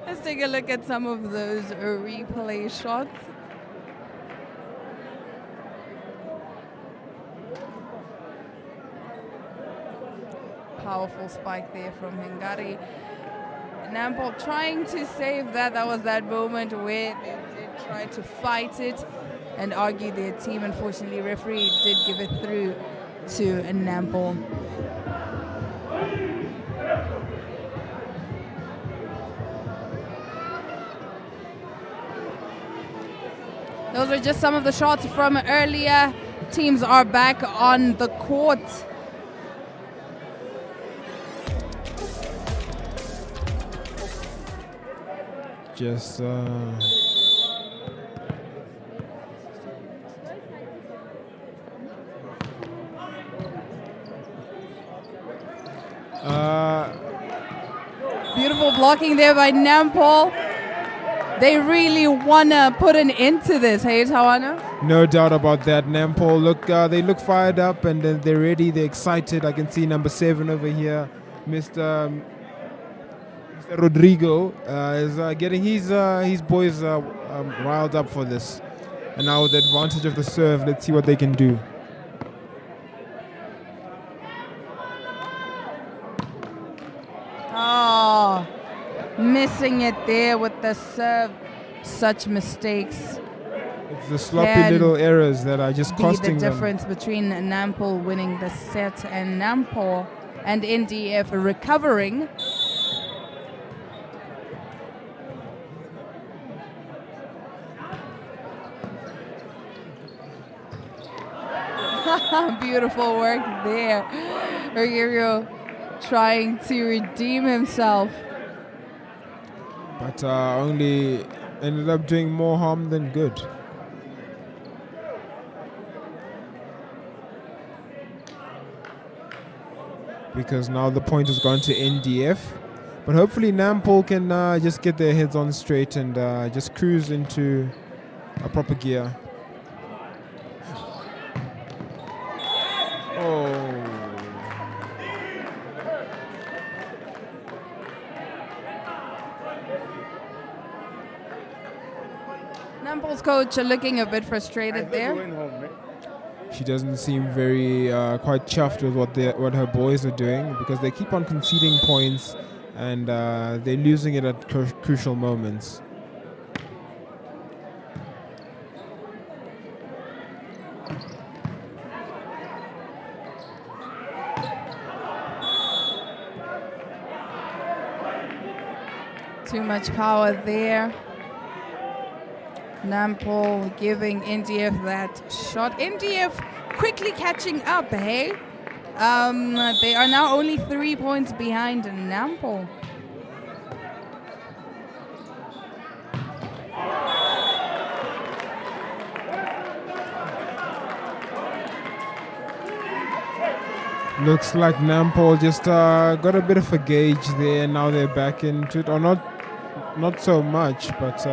Let's take a look at some of those replay shots. Powerful spike there from Hungary. Nampo trying to save that. That was that moment where they did try to fight it and argue their team. Unfortunately, referee did give it through to Nampo. Those are just some of the shots from earlier. Teams are back on the court. Just beautiful blocking there by Nampo. They really want to put an end to this, hey, Tawana? no doubt about that. Nampo they look fired up and they're ready, they're excited. I can see number 7 over here, Mr. Rodrigo is getting his boys riled up for this. And now with the advantage of the serve, let's see what they can do. Oh, missing it there with the serve. Such mistakes. It's the sloppy can little errors that are just be costing the them. difference between Nampol winning the set and Nampol and NDF recovering. Beautiful work there. Rogerio trying to redeem himself. But only ended up doing more harm than good. Because now the point has gone to NDF. But hopefully Nampol can just get their heads on straight and just cruise into a proper gear. Oh. Nampol's coach looking a bit frustrated there. She doesn't seem very quite chuffed with what her boys are doing because they keep on conceding points and they're losing it at crucial moments. Too much power there. Nampol giving NDF that shot. NDF quickly catching up, hey? They are now only 3 points behind Nampol. Looks like Nampol just got a bit of a gauge there. Now they're back into it, or not so much, but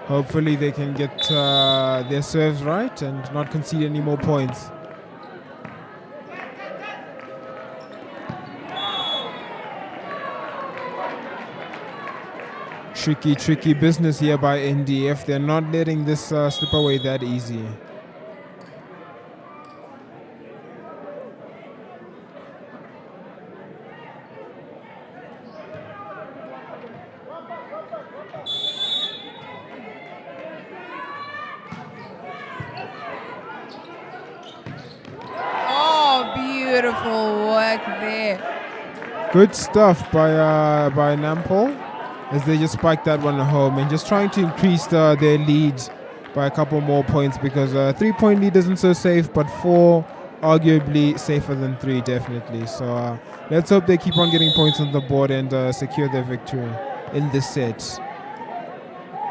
hopefully they can get their serves right and not concede any more points. Tricky business here by NDF. They're not letting this slip away that easy. Beautiful work there. Good stuff by Nampol as they just spiked that one home and just trying to increase their lead by a couple more points because a 3-point lead isn't so safe, but 4 arguably safer than 3 definitely. So let's hope they keep on getting points on the board and secure their victory in this set.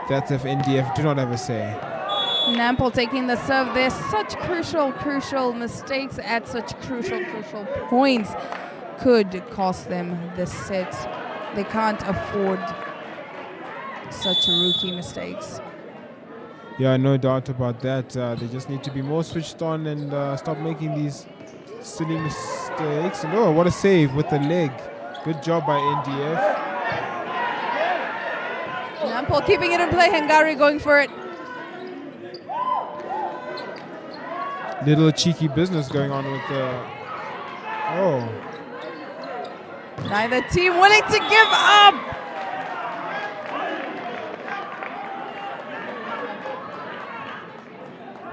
That's if NDF do not have a say. Nampol taking the serve there. Such crucial mistakes at such crucial points could cost them this set. They can't afford such rookie mistakes. Yeah, no doubt about that. They just need to be more switched on and stop making these silly mistakes. And oh, what a save with the leg. Good job by NDF. Nampol keeping it in play. Hungary going for it. Little cheeky business going on with the... Oh. Neither team willing to give up.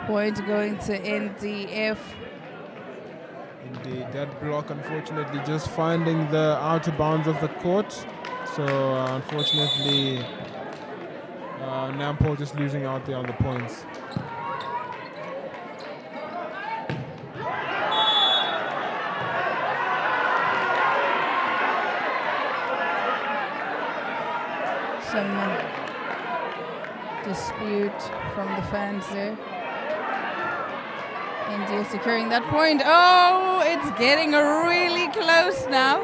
Point going to NDF. Indeed, that block unfortunately just finding the outer bounds of the court. So unfortunately, Nampol just losing out there on the points. Some dispute from the fans there. India securing that point. Oh, it's getting really close now.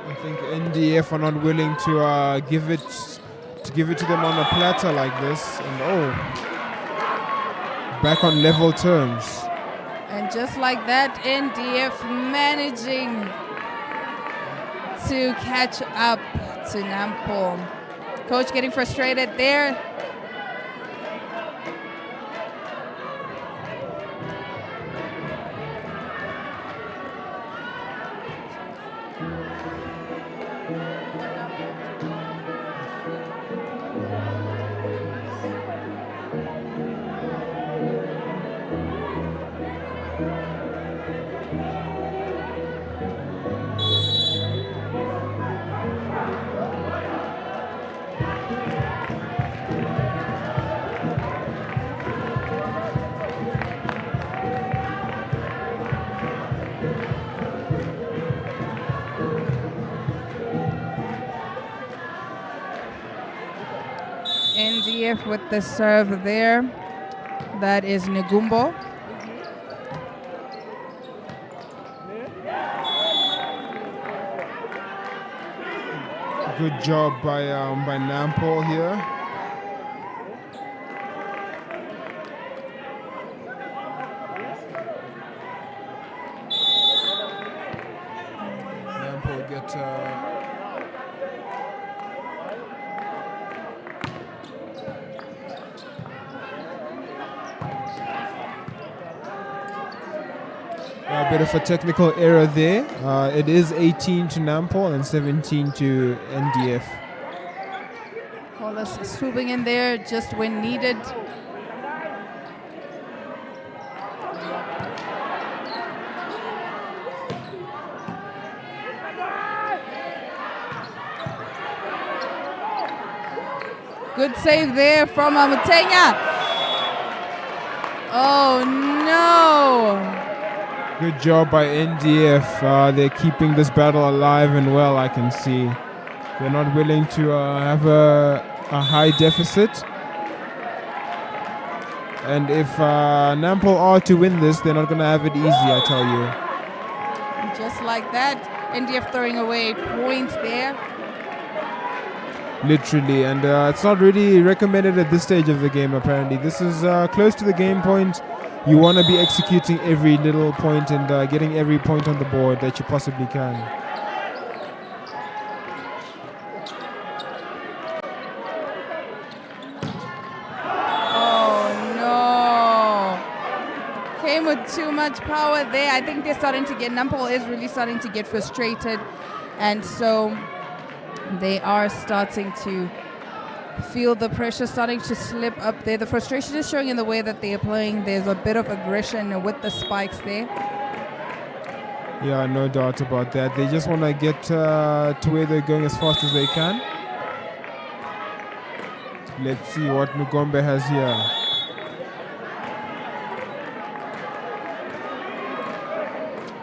I think NDF are not willing to give it to them on a platter like this, and oh, back on level terms. And just like that, NDF managing to catch up to Nampol. Coach getting frustrated there. NDF with the serve there. That is Negumbo. Good job by Nampo here. Nampo get a bit of a technical error there. It is 18 to Nampo and 17 to NDF. Wallace swooping in there just when needed. Good save there from Mutenya. Oh no! Good job by NDF. They're keeping this battle alive and well, I can see. They're not willing to have a high deficit. And if Nampo are to win this, they're not going to have it easy, I tell you. Just like that, NDF throwing away points there. Literally, and it's not really recommended at this stage of the game, apparently. This is close to the game point. You want to be executing every little point and getting every point on the board that you possibly can. Oh no! Came with too much power there. I think they're starting to get, Nampo is really starting to get frustrated. And so they are starting to feel the pressure starting to slip up there. The frustration is showing in the way that they are playing. There's a bit of aggression with the spikes there. Yeah, no doubt about that. They just want to get to where they're going as fast as they can. Let's see what Mugombe has here.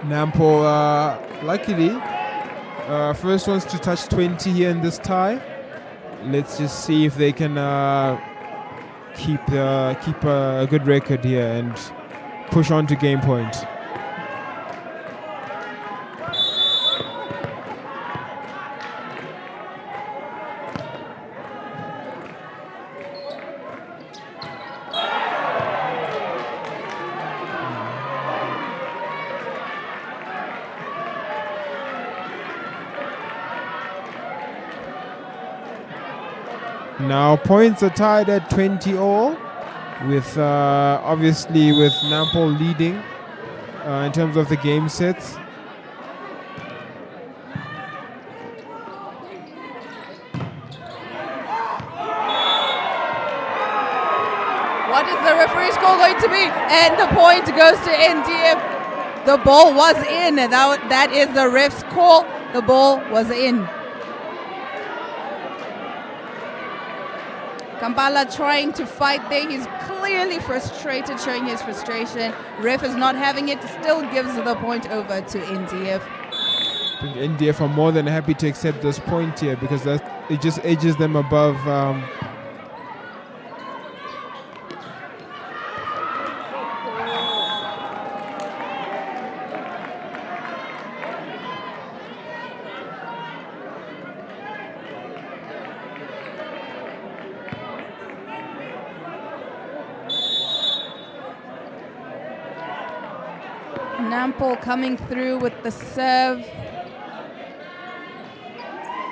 Nampo, luckily, first ones to touch 20 here in this tie. Let's just see if they can keep a good record here and push on to game point. Now points are tied at 20 all, with obviously with Nampo leading in terms of the game sets. What is the referee score going to be? And the point goes to NDF. The ball was in. That is the ref's call. The ball was in. Kampala trying to fight there. He's clearly frustrated, showing his frustration. Ref is not having it. Still gives the point over to NDF. I think NDF are more than happy to accept this point here because it just edges them above. Nampo coming through with the serve.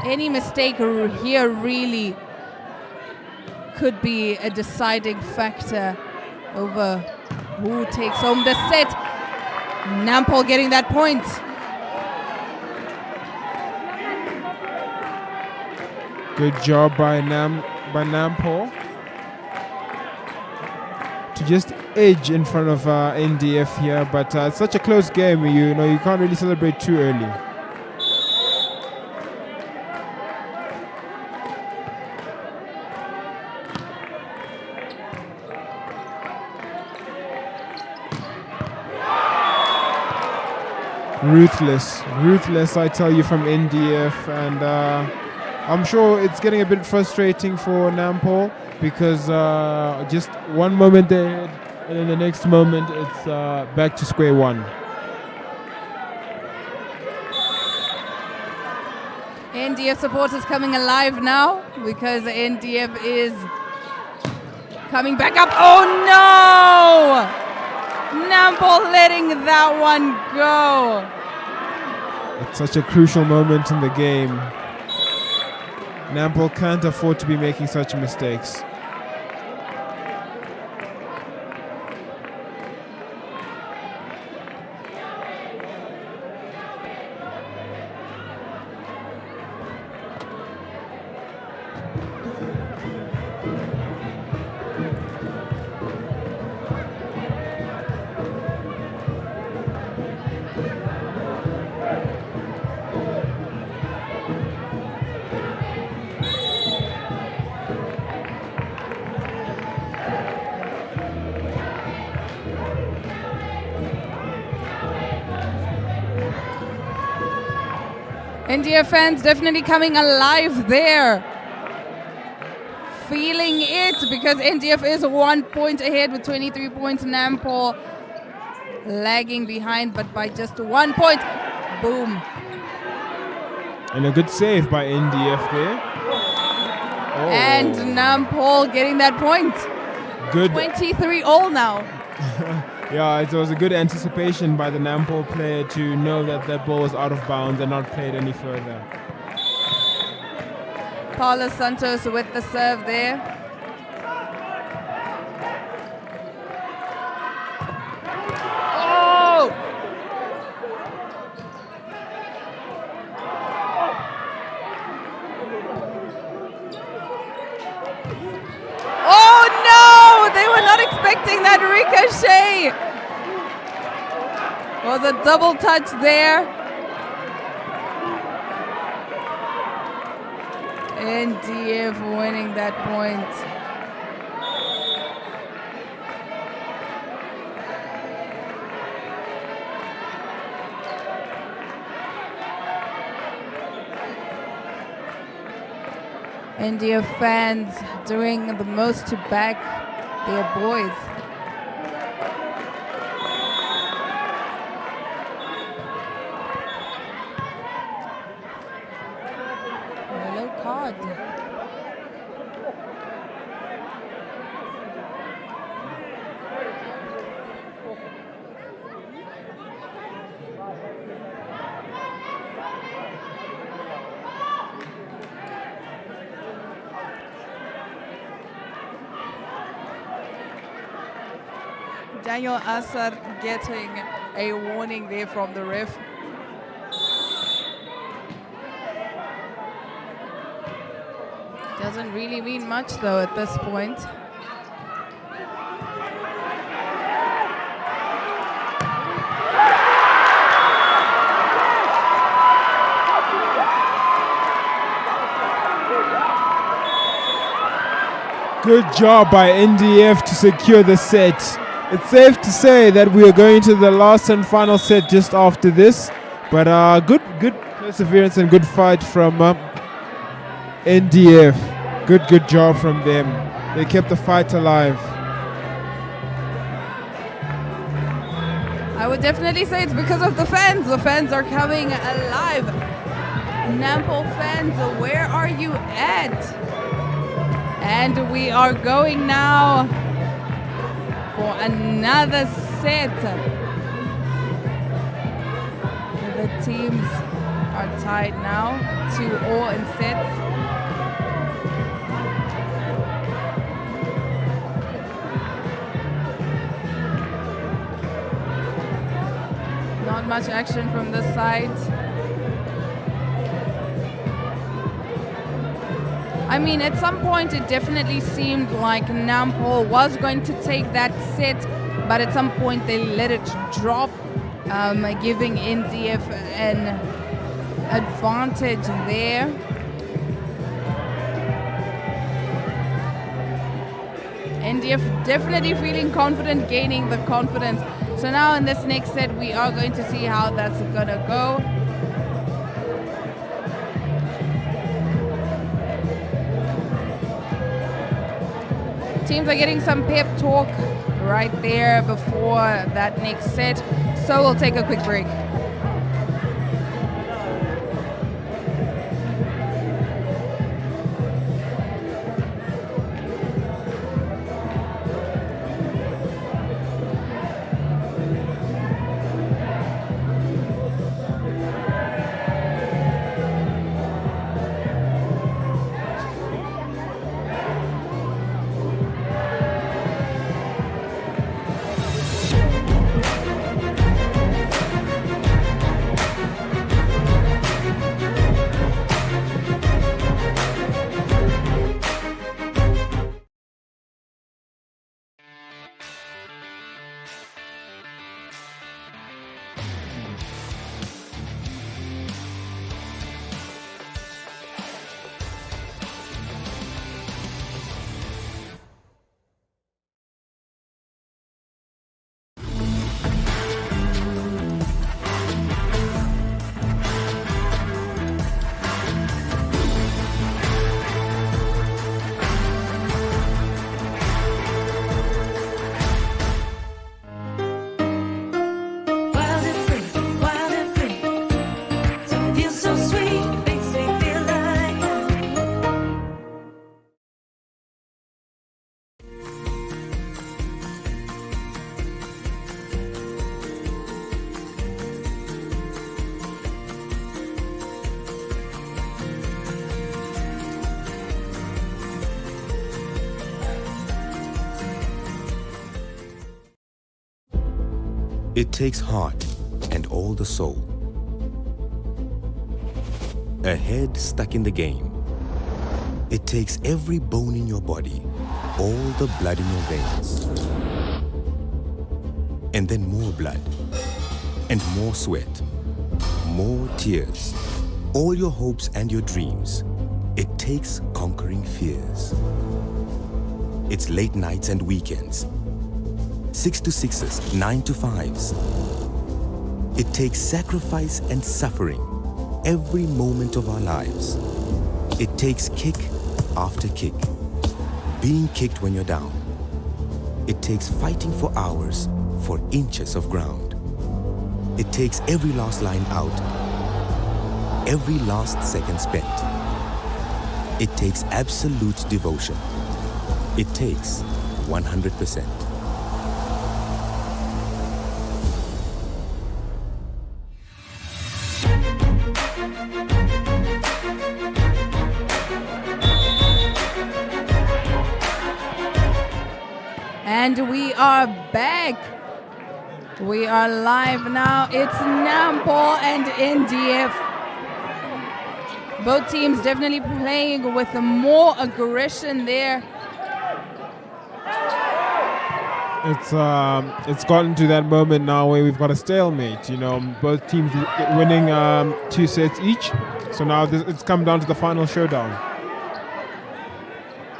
Any mistake here really could be a deciding factor over who takes home the set. Nampo getting that point. Good job by Nampo to just edge in front of NDF here, but it's such a close game. You know, you can't really celebrate too early. Ruthless, I tell you, from NDF, and I'm sure it's getting a bit frustrating for Nampo because just one moment they're ahead, and then the next moment it's back to square one. NDF supporters coming alive now because NDF is coming back up. Oh no! Nampo letting that one go. It's such a crucial moment in the game. Nampo can't afford to be making such mistakes. NDF fans definitely coming alive there. Feeling it because NDF is 1 point ahead with 23 points. Nampo lagging behind, but by just 1 point. Boom. And a good save by NDF there. Oh. And Nampo getting that point. Good. 23 all now. Yeah, it was a good anticipation by the Nampo player to know that that ball was out of bounds and not played any further. Paula Santos with the serve there. Oh! Oh no! They were not expecting that ricochet. Was a double touch there. NDF winning that point. NDF fans doing the most to back their boys. Yellow card. Daniel Assar getting a warning there from the ref. Doesn't really mean much though at this point. Good job by NDF to secure the set. It's safe to say that we are going to the last and final set just after this, but good perseverance and good fight from NDF. Good job from them. They kept the fight alive. I would definitely say it's because of the fans. The fans are coming alive. Nampo fans, where are you at? And we are going now for another set. The teams are tied now, 2-2 in sets. Not much action from this side. I mean, at some point it definitely seemed like Nampo was going to take that set but at some point they let it drop, giving NDF an advantage there. NDF definitely feeling confident, gaining the confidence. So now in this next set, we are going to see how that's gonna go. Teams are getting some pep talk right there before that next set. So we'll take a quick break. It takes heart and all the soul. A head stuck in the game. It takes every bone in your body, all the blood in your veins. And then more blood, and more sweat, more tears. All your hopes and your dreams. It takes conquering fears. It's late nights and weekends. 6 to 6s, 9 to 5s. It takes sacrifice and suffering every moment of our lives. It takes kick after kick, being kicked when you're down. It takes fighting for hours for inches of ground. It takes every last line out, every last second spent. It takes absolute devotion. It takes 100%. And we are back. We are live now. It's Namibia and NDF. Both teams definitely playing with more aggression there. It's gotten to that moment now where we've got a stalemate. You know, both teams winning 2 sets each. So now it's come down to the final showdown.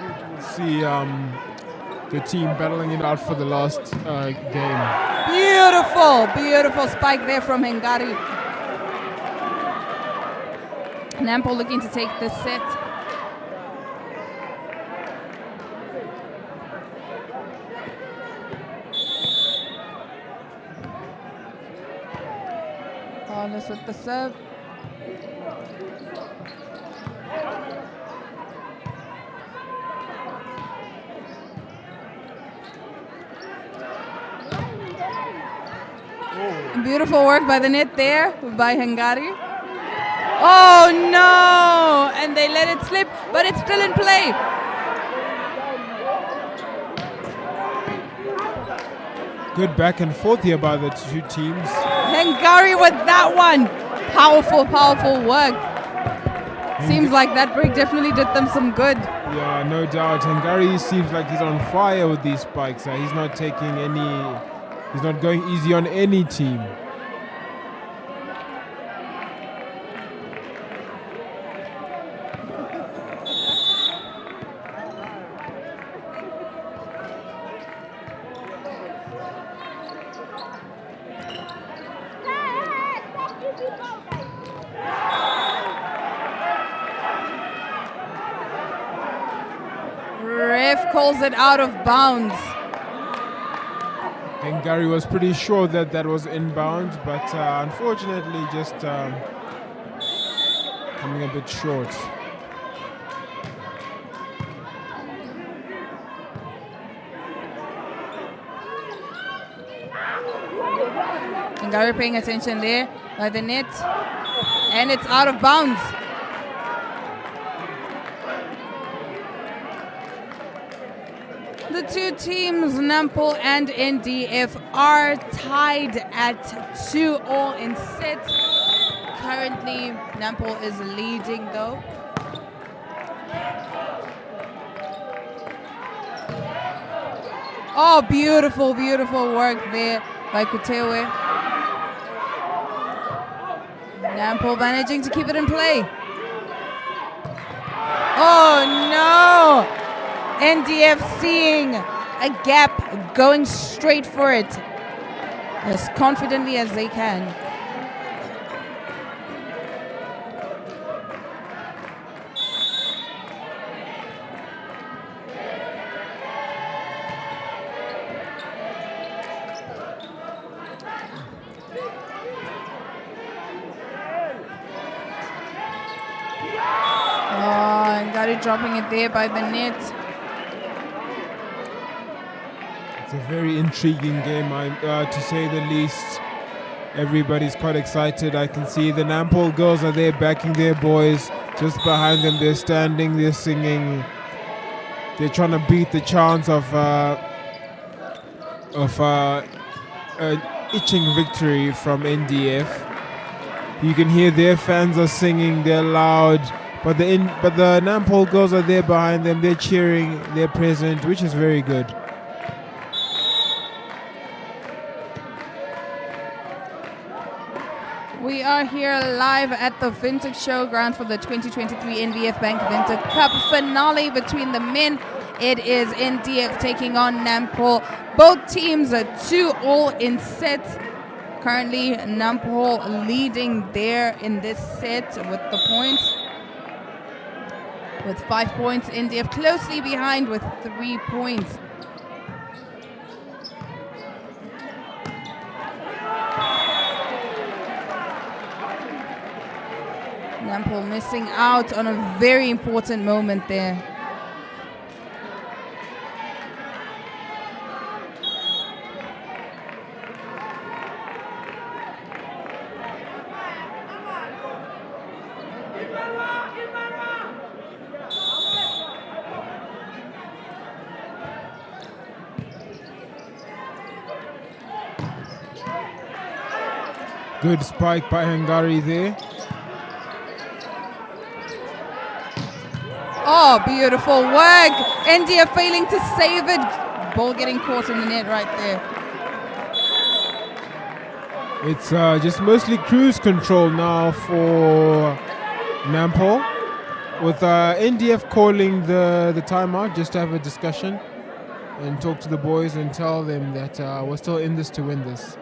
We'll see the team battling it out for the last game. Beautiful, beautiful spike there from Hengari. Namibia looking to take this set. Carlos with the serve. Beautiful work by the net there by Hengari. Oh no! And they let it slip, but it's still in play. Good back and forth here by the two teams. Hengari with that one. Powerful, powerful work. Seems like that break definitely did them some good. Yeah, no doubt. Hengari seems like he's on fire with these spikes. He's not taking He's not going easy on any team. Ref calls it out of bounds. And Gary was pretty sure that that was inbounds, but unfortunately just coming a bit short. And Gary paying attention there by the net. And it's out of bounds. The two teams, Nampo and NDF, are tied at 2-2 in sets. Currently, Nampo is leading though. Oh, beautiful, beautiful work there by Kutewe. Nampo managing to keep it in play. Oh no! NDF seeing a gap, going straight for it as confidently as they can. Oh, and got it dropping it there by the net. It's a very intriguing game, to say the least. Everybody's quite excited. I can see the Nampo girls are there backing their boys. Just behind them, they're standing, they're singing. They're trying to beat the chance of an itching victory from NDF. You can hear their fans are singing, they're loud. But the Nampo girls are there behind them. They're cheering. They're present, which is very good. We are here live at the Windhoek Show ground for the 2023 NVF Bank Windhoek Cup finale between the men. It is NDF taking on Nampo. Both teams are 2-2 in sets. Currently, Nampo leading there in this set with the points. With 5 points, NDF closely behind with 3 points. Nampo missing out on a very important moment there. Good spike by Hungary there. Oh, beautiful work. India failing to save it. Ball getting caught in the net right there. It's just mostly cruise control now for Nampo, with NDF calling the timeout just to have a discussion and talk to the boys and tell them that we're still in this to win this.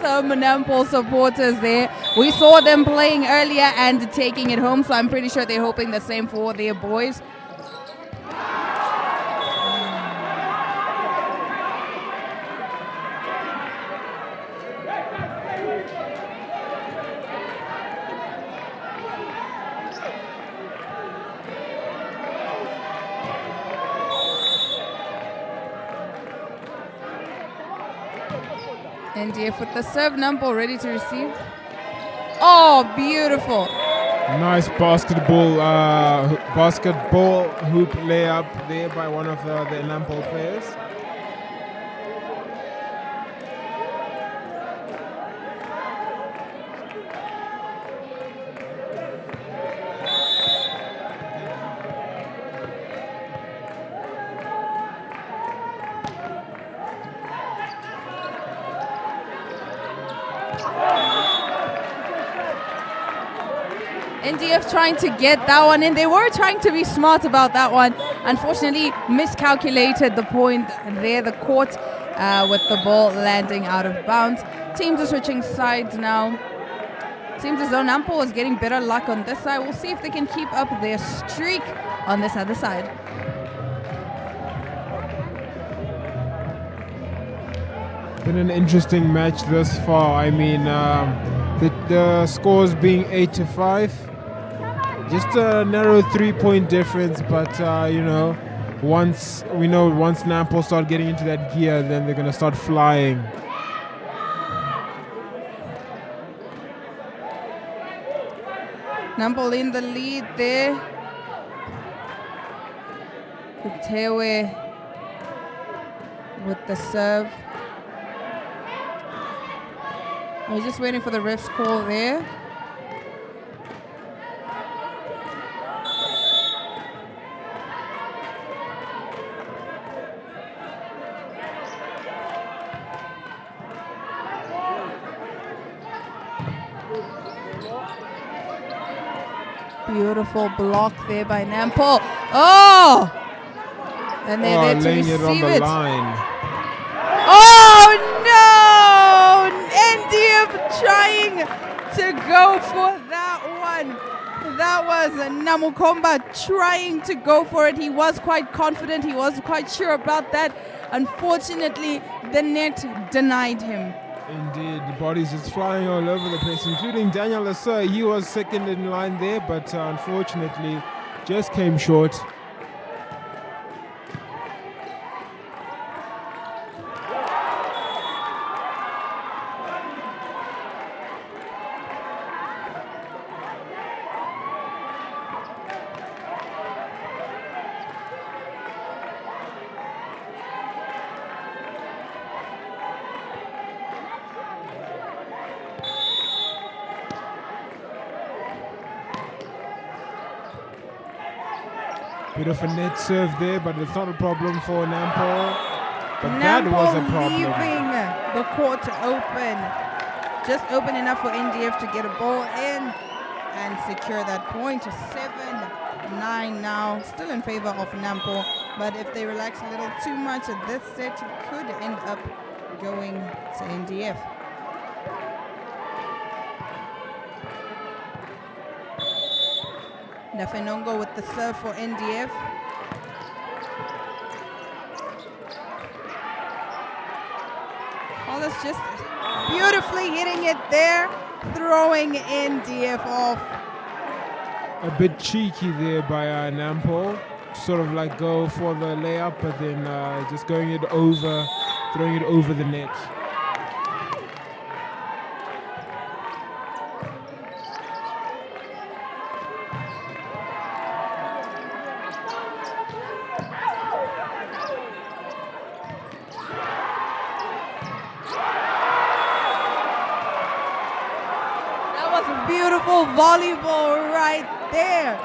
Some Nampo supporters there. We saw them playing earlier and taking it home, so I'm pretty sure they're hoping the same for their boys. NDF with the serve, Nampo ready to receive. Oh, beautiful. Nice basketball hoop layup there by one of the Nampo players. NDF trying to get that one in. They were trying to be smart about that one. Unfortunately, miscalculated the point there, the court, with the ball landing out of bounds. Teams are switching sides now. Seems as though Nampo is getting better luck on this side. We'll see if they can keep up their streak on this other side. Been an interesting match thus far. I mean, the scores being 8-5. Just a narrow 3-point difference, but once Nampo start getting into that gear, then they're gonna start flying. Nampo in the lead there. Kutewe with the serve. We're just waiting for the ref's call there. Beautiful block there by Nampo. Oh! And they're there to laying it on receive the it. line. Oh no! NDF trying to go for that one. That was Namukomba trying to go for it. He was quite confident. He was quite sure about that. Unfortunately, the net denied him. Indeed, the bodies just flying all over the place, including Daniel Lasser. He was second in line there, but unfortunately just came short. Bit of a net serve there, but it's not a problem for Nampo. But that was a problem. Leaving the court open. Just open enough for NDF to get a ball in and secure that point. 7-9 now. Still in favor of Nampo. But if they relax a little too much at this set, it could end up going to NDF. Nafenongo with the serve for NDF. Hollis just beautifully hitting it there, throwing NDF off. A bit cheeky there by Nampo. Sort of like go for the layup, but then just throwing it over the net. Beautiful volleyball right there.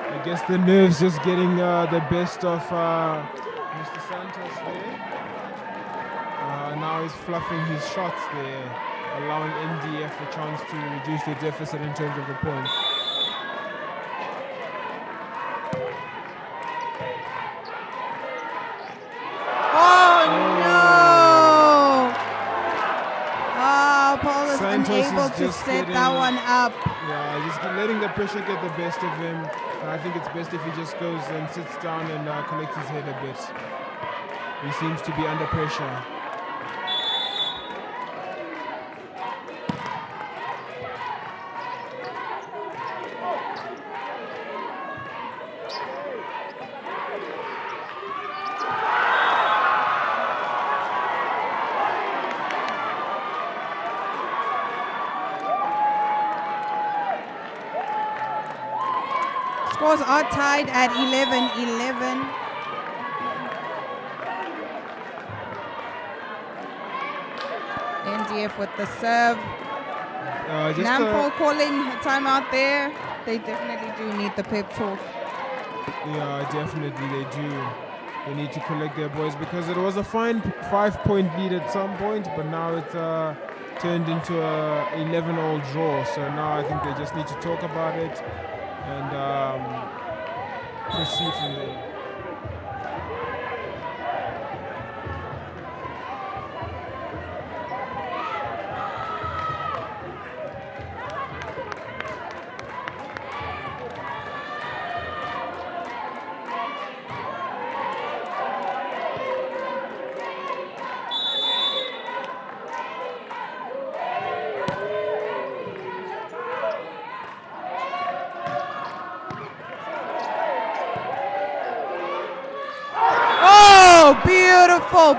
I guess the nerves just getting the best of Mr. Santos there. Now he's fluffing his shots there. allowing NDF a chance to reduce the deficit in terms of the points. Paul is unable to set that one up. Yeah, just letting the pressure get the best of him. I think it's best if he just goes and sits down and collects his head a bit. He seems to be under pressure. Scores are tied at 11-11. NDF with the serve. Nampo calling a timeout there. They definitely do need the pep talk. Yeah, definitely they do. They need to collect their boys because it was a fine 5-point lead at some point, but now it's turned into a 11-all draw. So now I think they just need to talk about it and proceed from there.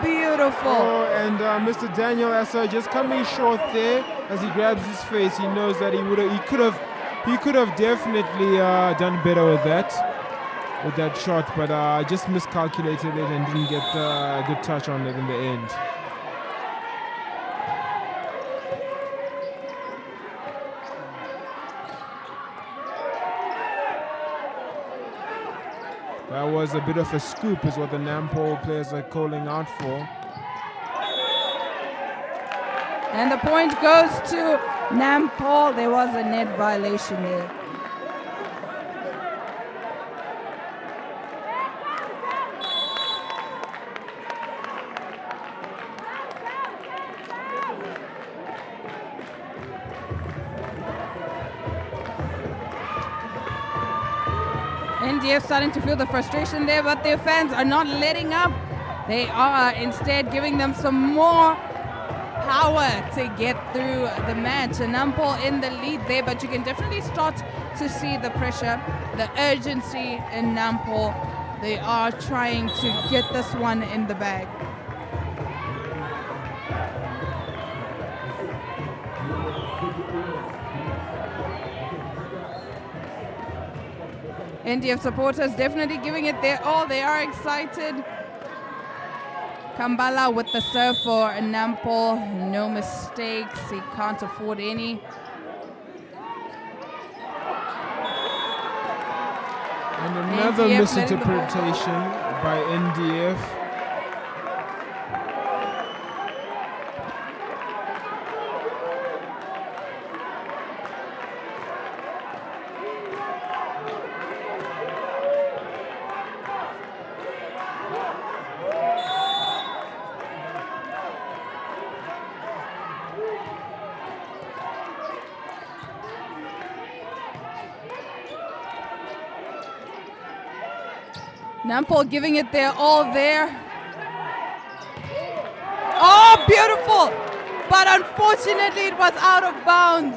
Beautiful. Oh, and Mr. Daniel Assa just coming short there as he grabs his face. He knows that he could have definitely done better with that shot, but just miscalculated it and didn't get a good touch on it in the end. That was a bit of a scoop is what the Nampo players are calling out for. And the point goes to Nampo. There was a net violation there. NDF starting to feel the frustration there, but their fans are not letting up. They are instead giving them some more power to get through the match. And Nampo in the lead there, but you can definitely start to see the pressure, the urgency in Nampo. They are trying to get this one in the bag. NDF supporters definitely giving it their all. They are excited. Kambala with the serve for Nampo. No mistakes. He can't afford any. And another NDF misinterpretation by NDF. Nampo giving it their all there. Oh, beautiful! But unfortunately, it was out of bounds.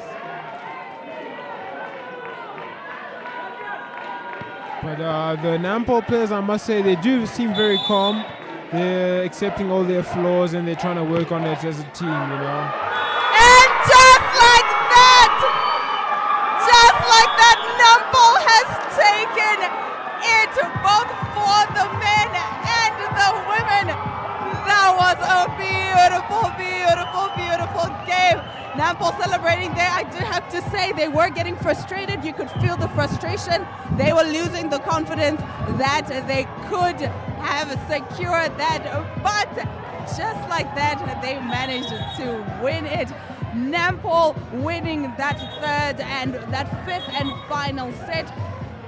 But the Nampo players, I must say, they do seem very calm. They're accepting all their flaws and they're trying to work on it as a team, you know. And just like that, Nampo has taken it both for the men and the women. That was a beautiful game. Nampo celebrating there. I do have to say they were getting frustrated. You could feel the frustration. They were losing the confidence that they could have secured that. But just like that, they managed to win it. Nampo winning that third and that fifth and final set,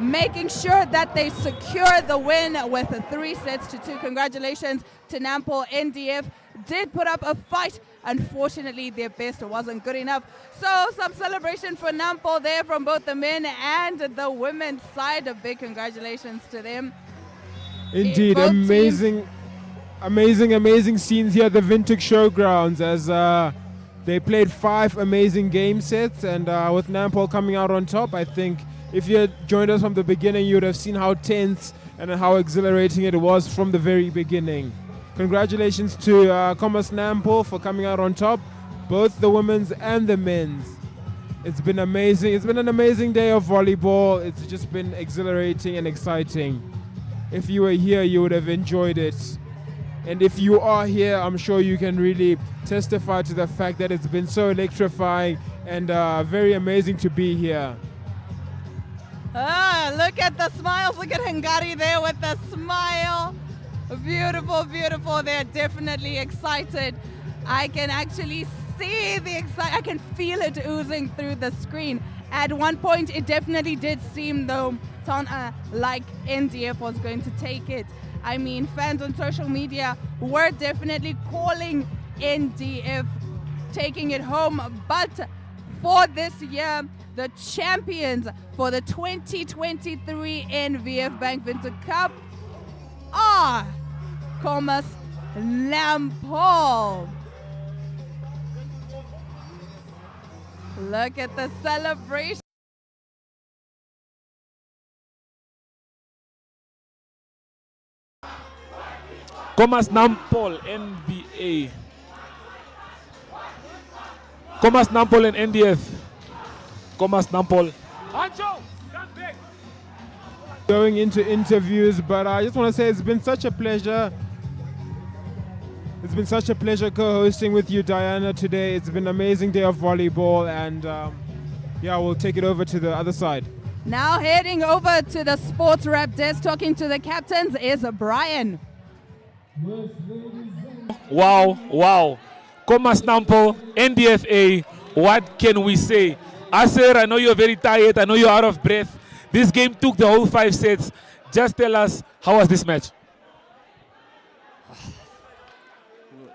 making sure that they secure the win with 3-2. Congratulations to Nampo. NDF did put up a fight. Unfortunately, their best wasn't good enough. So some celebration for Nampo there from both the men and the women's side. A big congratulations to them. Indeed, amazing scenes here at the Windhoek Showgrounds as they played 5 amazing game sets, and with Nampo coming out on top. I think if you had joined us from the beginning, you would have seen how tense and how exhilarating it was from the very beginning. Congratulations to Commerce Nampo for coming out on top, both the women's and the men's. It's been amazing. It's been an amazing day of volleyball. It's just been exhilarating and exciting. If you were here, you would have enjoyed it. And if you are here, I'm sure you can really testify to the fact that it's been so electrifying and very amazing to be here. Look at the smiles. Look at Hungary there with the smile. Beautiful, beautiful. They're definitely excited. I can actually see the excitement. I can feel it oozing through the screen. At one point, it definitely did seem, though, like NDF was going to take it. I mean, fans on social media were definitely calling NDF taking it home. But for this year, the champions for the 2023 NVF Bank Windhoek Cup are Commerce Nampo. Look at the celebration. Commerce Nampo NVA. Commerce Nampo and NDF. Commerce Nampo. Anjo, come back. Going into interviews, but I just want to say it's been such a pleasure. It's been such a pleasure co-hosting with you, Diana, today. It's been an amazing day of volleyball, and yeah, we'll take it over to the other side. Now heading over to the sports rep desk, talking to the captains is Brian. Wow. Commerce Nampo, NDFA, what can we say? Aser, I know you're very tired. I know you're out of breath. This game took the whole 5 sets. Just tell us, how was this match?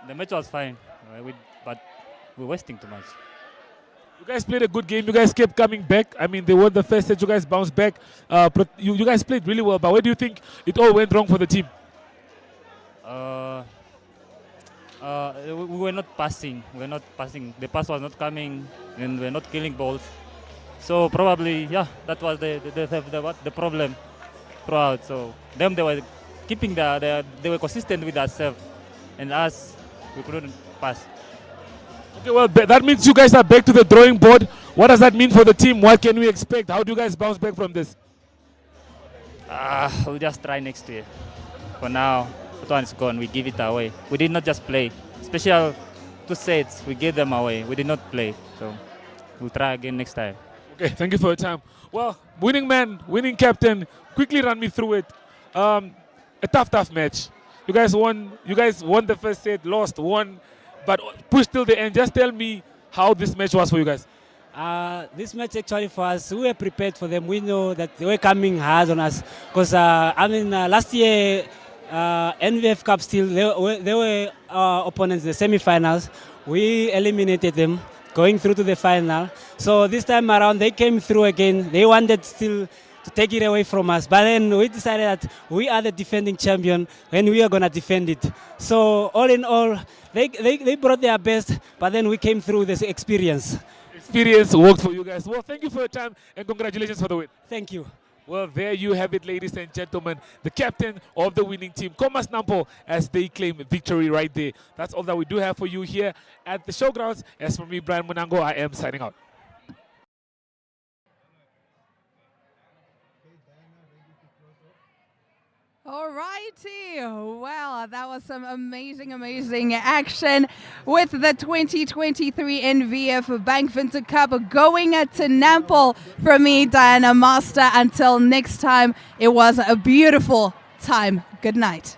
The match was fine, but we're wasting too much. You guys played a good game. You guys kept coming back. I mean, they won the first set. You guys bounced back. You guys played really well. But where do you think it all went wrong for the team? We were not passing. The pass was not coming, and we're not killing balls. So probably, yeah, that was the problem throughout. So they were keeping they were consistent with that serve, and us, we couldn't pass. Okay, well, that means you guys are back to the drawing board. What does that mean for the team? What can we expect? How do you guys bounce back from this? We'll just try next year. For now, that one is gone. We give it away. We did not just play. Special 2 sets, we gave them away. We did not play. So we'll try again next time. Okay, thank you for your time. Well, winning man, winning captain, quickly run me through it. A tough match. You guys won the first set, lost, won, but pushed till the end. Just tell me how this match was for you guys. This match actually for us, we were prepared for them. We know that they were coming hard on us. Because, last year, NVF Cup still, they were our opponents in the semi-finals. We eliminated them, going through to the final. So this time around, they came through again. They wanted still to take it away from us. But then we decided that we are the defending champion and we are going to defend it. So all in all, they brought their best, but then we came through this experience. Experience worked for you guys. Well, thank you for your time and congratulations for the win. Thank you. Well, there you have it, ladies and gentlemen. The captain of the winning team, Commerce Nampo, as they claim victory right there. That's all that we do have for you here at the showgrounds. As for me, Brian Munango, I am signing out. All righty. Well, that was some amazing action with the 2023 NVF Bank Windhoek Cup going to Nampo. From me, Diana Master. Until next time, it was a beautiful time. Good night.